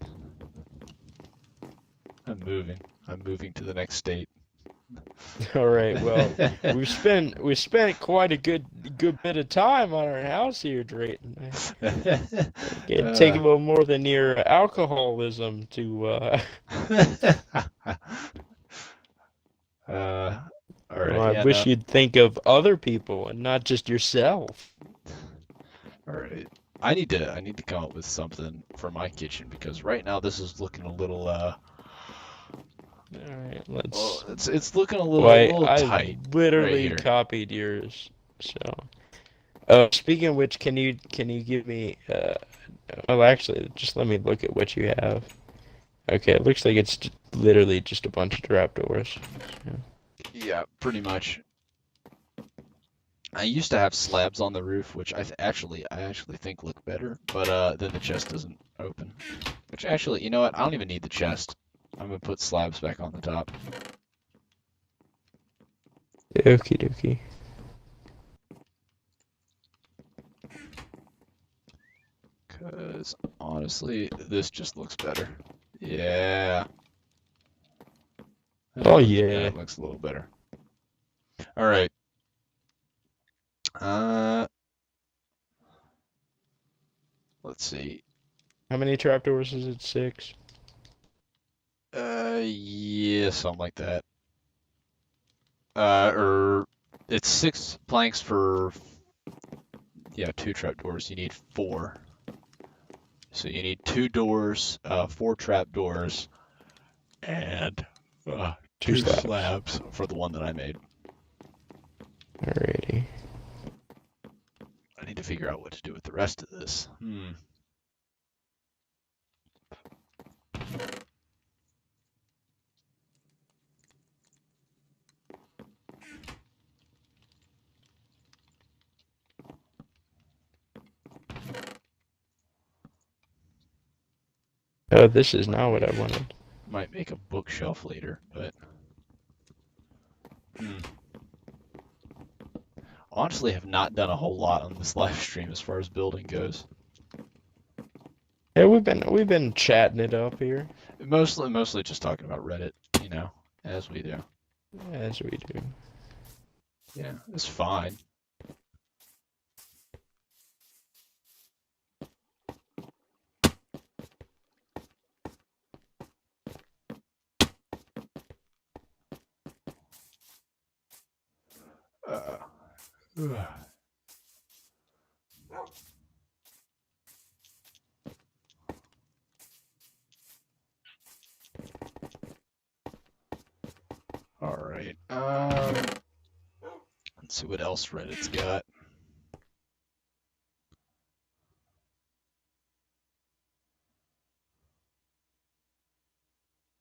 I'm moving. I'm moving to the next state. All right. Well, we spent quite a good bit of time on our house here, Drayton. It'd take a little more than your alcoholism to. All right. Well, I Yeah, wish no. you'd think of other people and not just yourself. All right. I need to come up with something for my kitchen because right now this is looking a little All right, let's. well, it's looking a little Well, tight. I literally here. copied yours. So, speaking of which, can you give me? Well, actually, just let me look at what you have. Okay, it looks like it's literally just a bunch of trapdoors. Yeah. Yeah, pretty much. I used to have slabs on the roof, which I actually think look better, but then the chest doesn't open. Which actually, you know what? I don't even need the chest. I'm gonna put slabs back on the top. Okie dokie. Because honestly, this just looks better. Yeah. Oh, yeah. That looks a little better. All right. Let's see. How many trapdoors is it? 6? Yeah, something like that. It's 6 planks for, yeah, 2 trapdoors. You need 4. So you need 2 doors, 4 trapdoors, and 2 slabs. slabs for the one that I made. Alrighty. I need to figure out what to do with the rest of this. Oh, this is not what I wanted. Might make a bookshelf later, but honestly have not done a whole lot on this live stream as far as building goes. Yeah, we've been chatting it up here. Mostly just talking about Reddit, you know, as we do. As we do. Yeah, it's fine. All right. Let's see what else Reddit's got.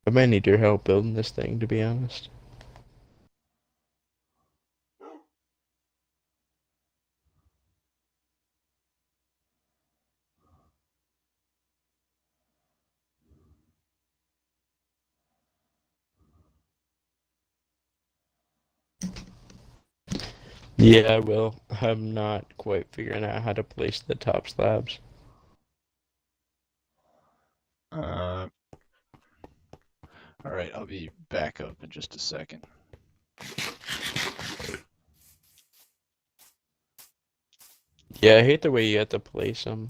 I might need your help building this thing, to be honest. Yeah, I will. I'm not quite figuring out how to place the top slabs. All right, I'll be back up in just a second. Yeah, I hate the way you have to place them.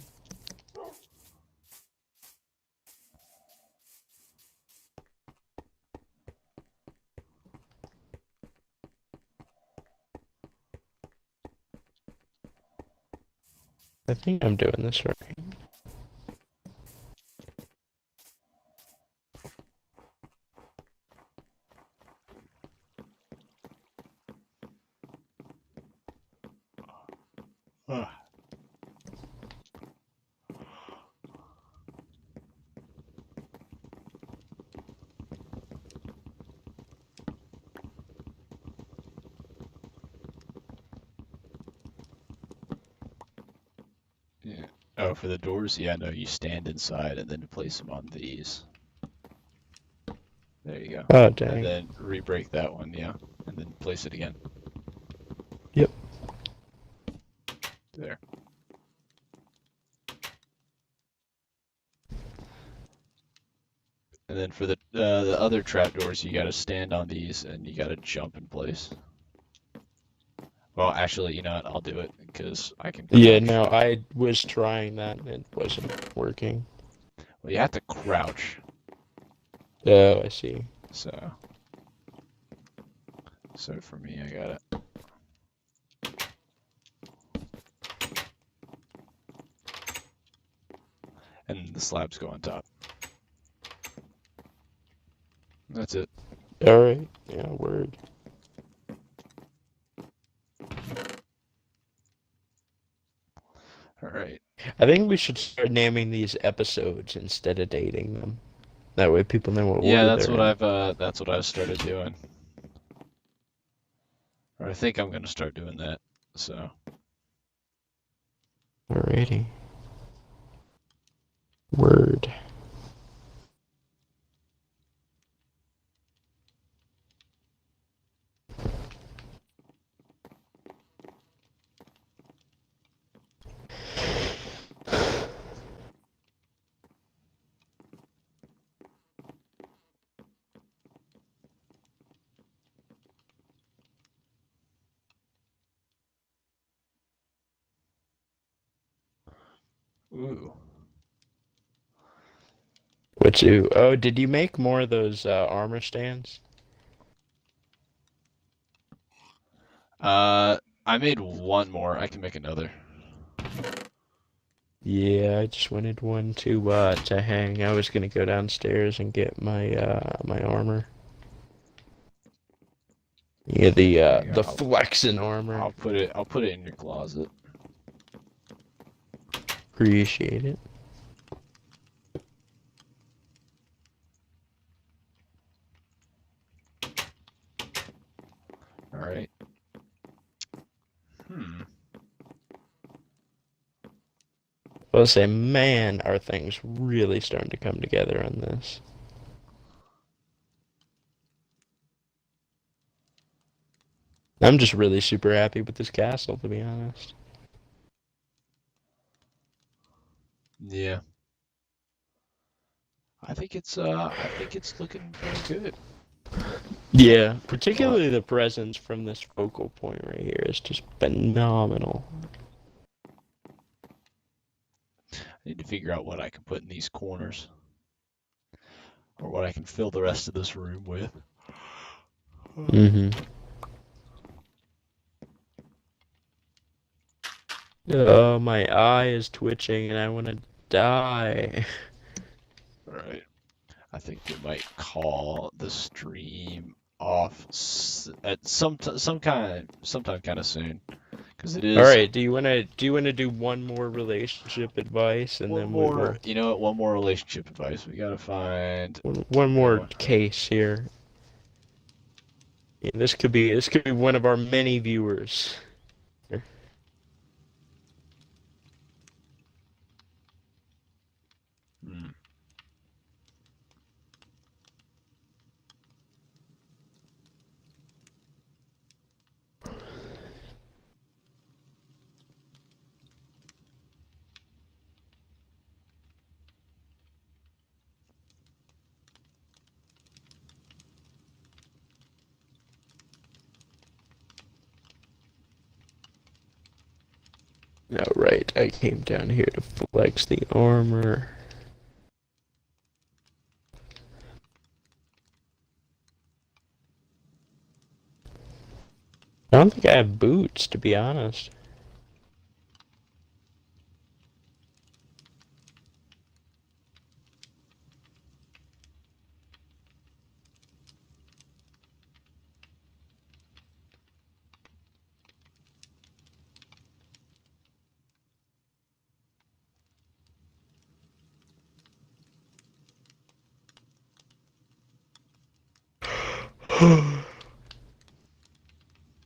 I think I'm doing this right. Yeah. Oh, for the doors? Yeah, no, you stand inside and then place them on these. There you go. Oh, And dang. then re-break that one, yeah, and then place it again. Yep. There. And then for the other trapdoors, you gotta stand on these and you gotta jump in place. Well, actually, you know what? I'll do it because I can. Yeah, crouch. no, I was trying that and it wasn't working. Well, you have to crouch. Oh, I see. So for me, I got it. And the slabs go on top. That's it. Alright, yeah, word. All right. I think we should start naming these episodes instead of dating them. That way people know what Yeah, order that's they're what in. I've started doing. Or I think I'm gonna start doing that. So Alrighty. Word. ooh. What you? Oh, did you make more of those armor stands? I made one more. I can make another. Yeah, I just wanted one to hang. I was gonna go downstairs and get my armor. Yeah, There you the go. flexing armor. I'll put it in your closet. Appreciate it. All right. Hmm. I'll say, man, are things really starting to come together on this. I'm just really super happy with this castle, to be honest. Yeah. I think it's looking very good. Yeah, particularly the presence from this focal point right here is just phenomenal. I need to figure out what I can put in these corners, or what I can fill the rest of this room with. Mm-hmm. Oh, my eye is twitching and I want to die. All right. I think we might call the stream off at sometime kind of soon, because it All is right, do you want to do one more relationship advice and one then we more. will You know what? One more relationship advice. We gotta find. one more One. case here. Yeah, this could be one of our many viewers. Hmm. All right, I came down here to flex the armor. I don't think I have boots, to be honest.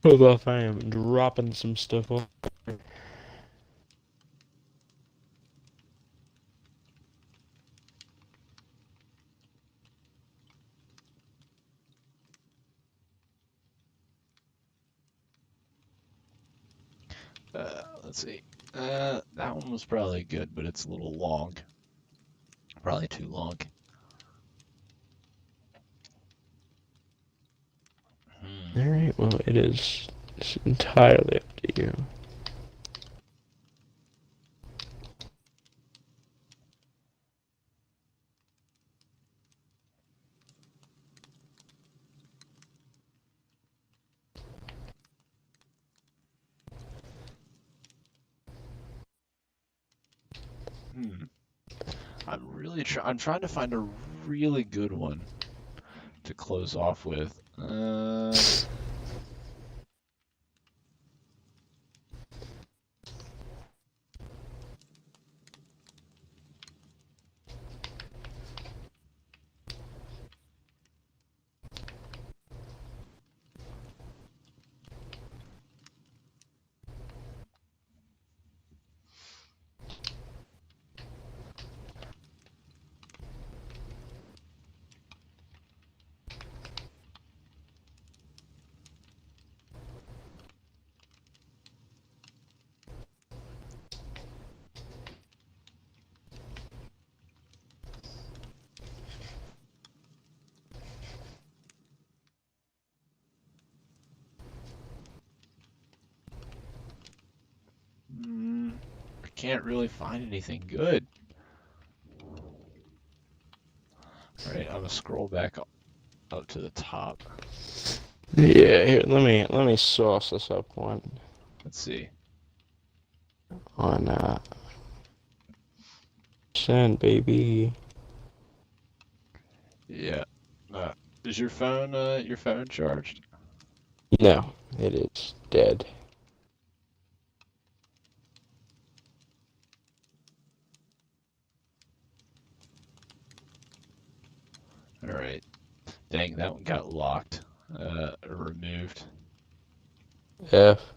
Hold off, I am dropping some stuff off. Let's see. That one was probably good, but it's a little long. Probably too long. Hmm. Alright, well, it's entirely up to you. Hmm. I'm trying to find a really good one to close off with. can't really find anything good. All right, I'm gonna scroll back up to the top. Yeah, here, let me sauce this up Let's see. on send, baby. Yeah. Is your phone charged? No, it is dead. All right. Dang, that one got locked. Removed. F.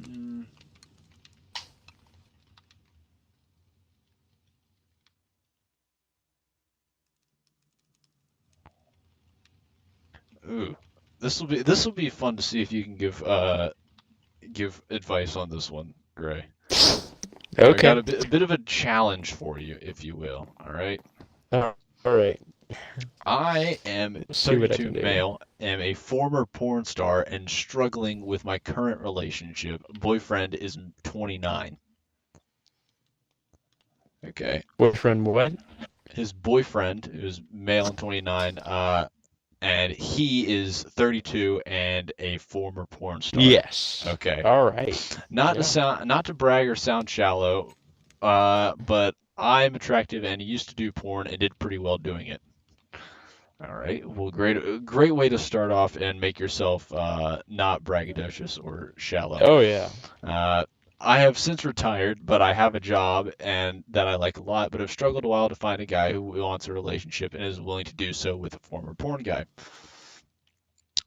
Mm. Ooh, this will be fun to see if you can give advice on this one, Gray. So I got Okay. a bit of a challenge for you, if you will. All right. All right. I am Let's see what I 32 can do. male, am a former porn star, and struggling with my current relationship. Boyfriend is 29. Okay. Boyfriend, what? His boyfriend, who's male and 29, and he is 32 and a former porn star. Yes. Okay. All right. Not Yeah. not to brag or sound shallow, but I'm attractive and used to do porn and did pretty well doing it. All right. Well, great way to start off and make yourself not braggadocious or shallow. Oh yeah. I have since retired, but I have a job and that I like a lot, but have struggled a while to find a guy who wants a relationship and is willing to do so with a former porn guy.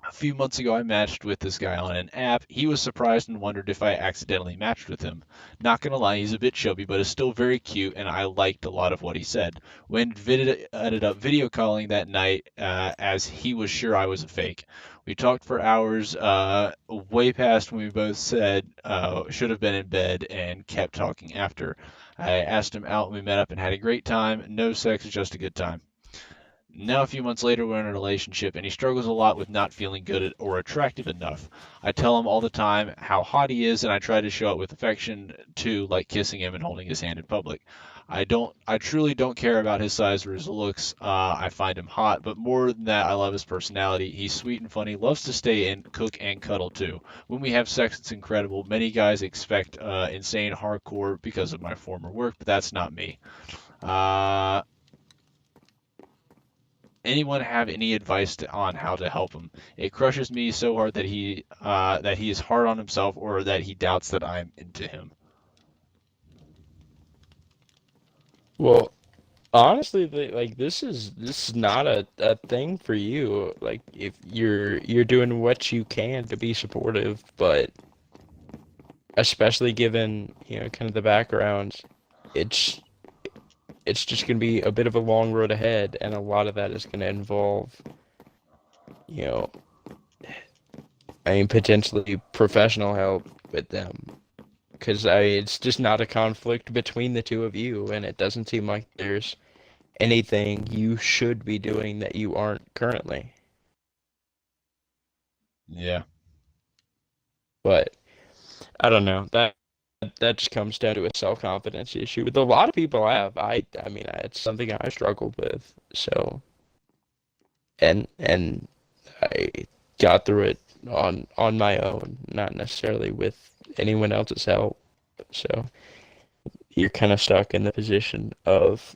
A few months ago, I matched with this guy on an app. He was surprised and wondered if I accidentally matched with him. Not gonna lie, he's a bit chubby, but is still very cute, and I liked a lot of what he said. We ended up video calling that night, as he was sure I was a fake. We talked for hours, way past when we both said should have been in bed, and kept talking after. I asked him out, and we met up and had a great time. No sex, just a good time. Now, a few months later, we're in a relationship, and he struggles a lot with not feeling good or attractive enough. I tell him all the time how hot he is, and I try to show it with affection too, like kissing him and holding his hand in public. I truly don't care about his size or his looks. I find him hot, but more than that, I love his personality. He's sweet and funny, loves to stay in, cook, and cuddle too. When we have sex, it's incredible. Many guys expect insane hardcore because of my former work, but that's not me. Anyone have any advice on how to help him? It crushes me so hard that he is hard on himself or that he doubts that I'm into him. Well, honestly, like this is not a thing for you. Like if you're doing what you can to be supportive, but especially given, kind of the background, it's just going to be a bit of a long road ahead, and a lot of that is going to involve, you know, potentially professional help with them. Because it's just not a conflict between the two of you, and it doesn't seem like there's anything you should be doing that you aren't currently. Yeah. But I don't know. That just comes down to a self-confidence issue with a lot of people have. I mean, it's something I struggled with. So, and I got through it on my own, not necessarily with anyone else's help. So you're kind of stuck in the position of,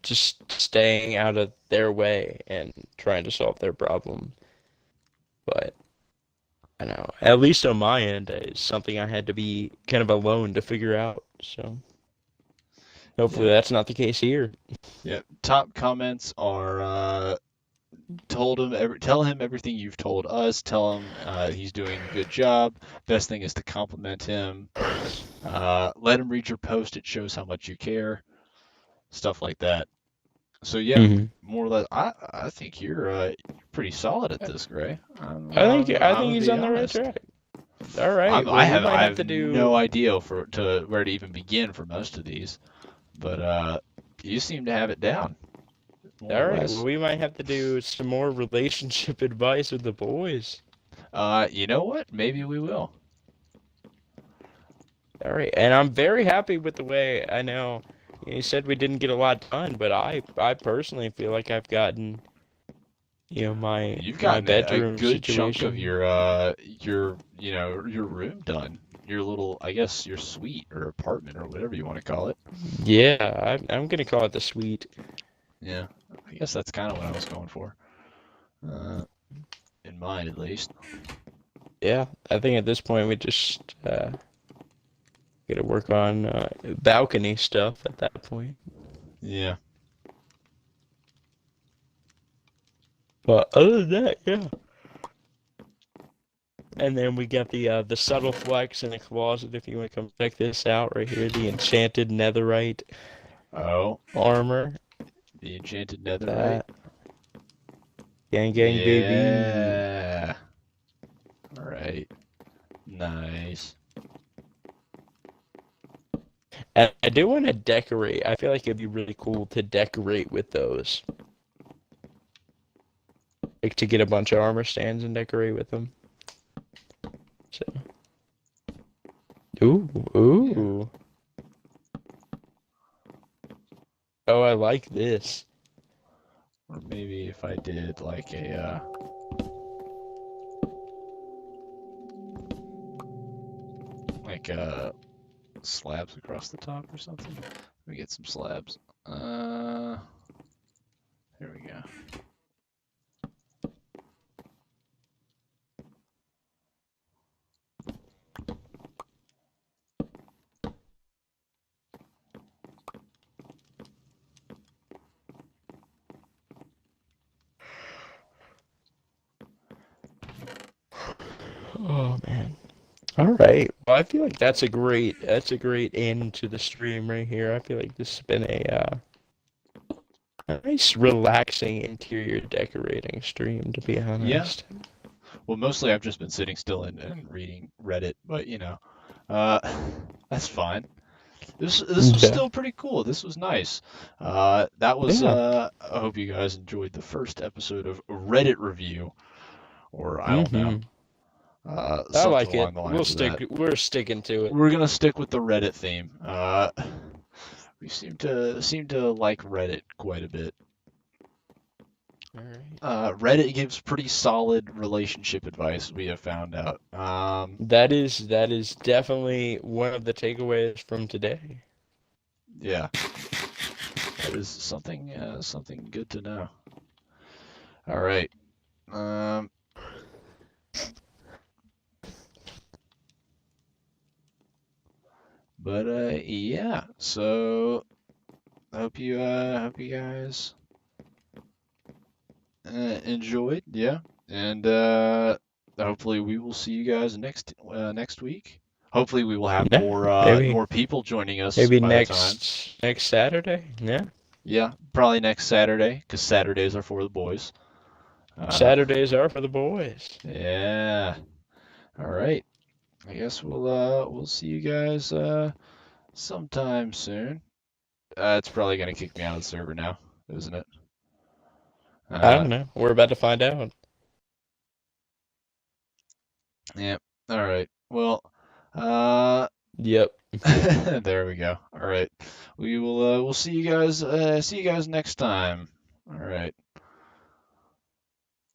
just staying out of their way and trying to solve their problem. But I know, at least on my end, it's something I had to be kind of alone to figure out. So hopefully that's not the case here. Yeah. Top comments are tell him everything you've told us. Tell him he's doing a good job. Best thing is to compliment him. Let him read your post. It shows how much you care. Stuff like that. So yeah, Mhm. more or less, I think you're pretty solid at this, Gray. I I'm think gonna he's be on the right honest. track. All right. I Well, we have might I have have to no do. idea where to even begin for most of these, but you seem to have it down, more All or right. Well, less. we might have to do some more relationship advice with the boys. You know what? Maybe we will. All right. And I'm very happy with the way I know you said we didn't get a lot done, but I personally feel like I've gotten, my You've my gotten a bedroom good chunk of situation. your room done. Your little, I guess, your suite or apartment or whatever you want to call it. Yeah, I'm gonna call it the suite. Yeah, I guess that's kind of what I was going for. In mine at least. Yeah, I think at this point we just gotta work on balcony stuff at that point. Yeah. But other than that, yeah. And then we got the subtle flex in the closet if you want to come check this out right here, the enchanted netherite Oh, armor. the enchanted netherite. That gang gang baby. Yeah. All right. Nice. And I do want to decorate. I feel like it'd be really cool to decorate with those. Like to get a bunch of armor stands and decorate with them. So. Ooh. Oh, I like this. Or maybe if I did like slabs across the top or something. Let me get some slabs. There we go. Oh man. All right. Well, I feel like that's a great end to the stream right here. I feel like this has been a nice, relaxing interior decorating stream, to be honest. Well, mostly I've just been sitting still and reading Reddit, but uh, that's fine. This was Yeah. still pretty cool. This was nice. That was Yeah. I hope you guys enjoyed the first episode of Reddit review, or I don't know, Mm-hmm. I something like it. along the lines of that. We're sticking to it. We're gonna stick with the Reddit theme. We seem to like Reddit quite a bit. All right. Reddit gives pretty solid relationship advice, we have found out. That is definitely one of the takeaways from today. Yeah, that is something good to know. All right. But yeah. So I hope you guys enjoyed. Yeah, and hopefully we will see you guys next week. Hopefully we will have Yeah, maybe more people joining us maybe by that time. next Saturday. Yeah. Yeah, probably next Saturday, because Saturdays are for the boys. Saturdays are for the boys. Yeah. All right. I guess we'll see you guys sometime soon. It's probably gonna kick me out of the server now, isn't it? I don't know. We're about to find out. Yeah. All right. Well, Yep. there we go. All right. We'll see you guys next time. All right.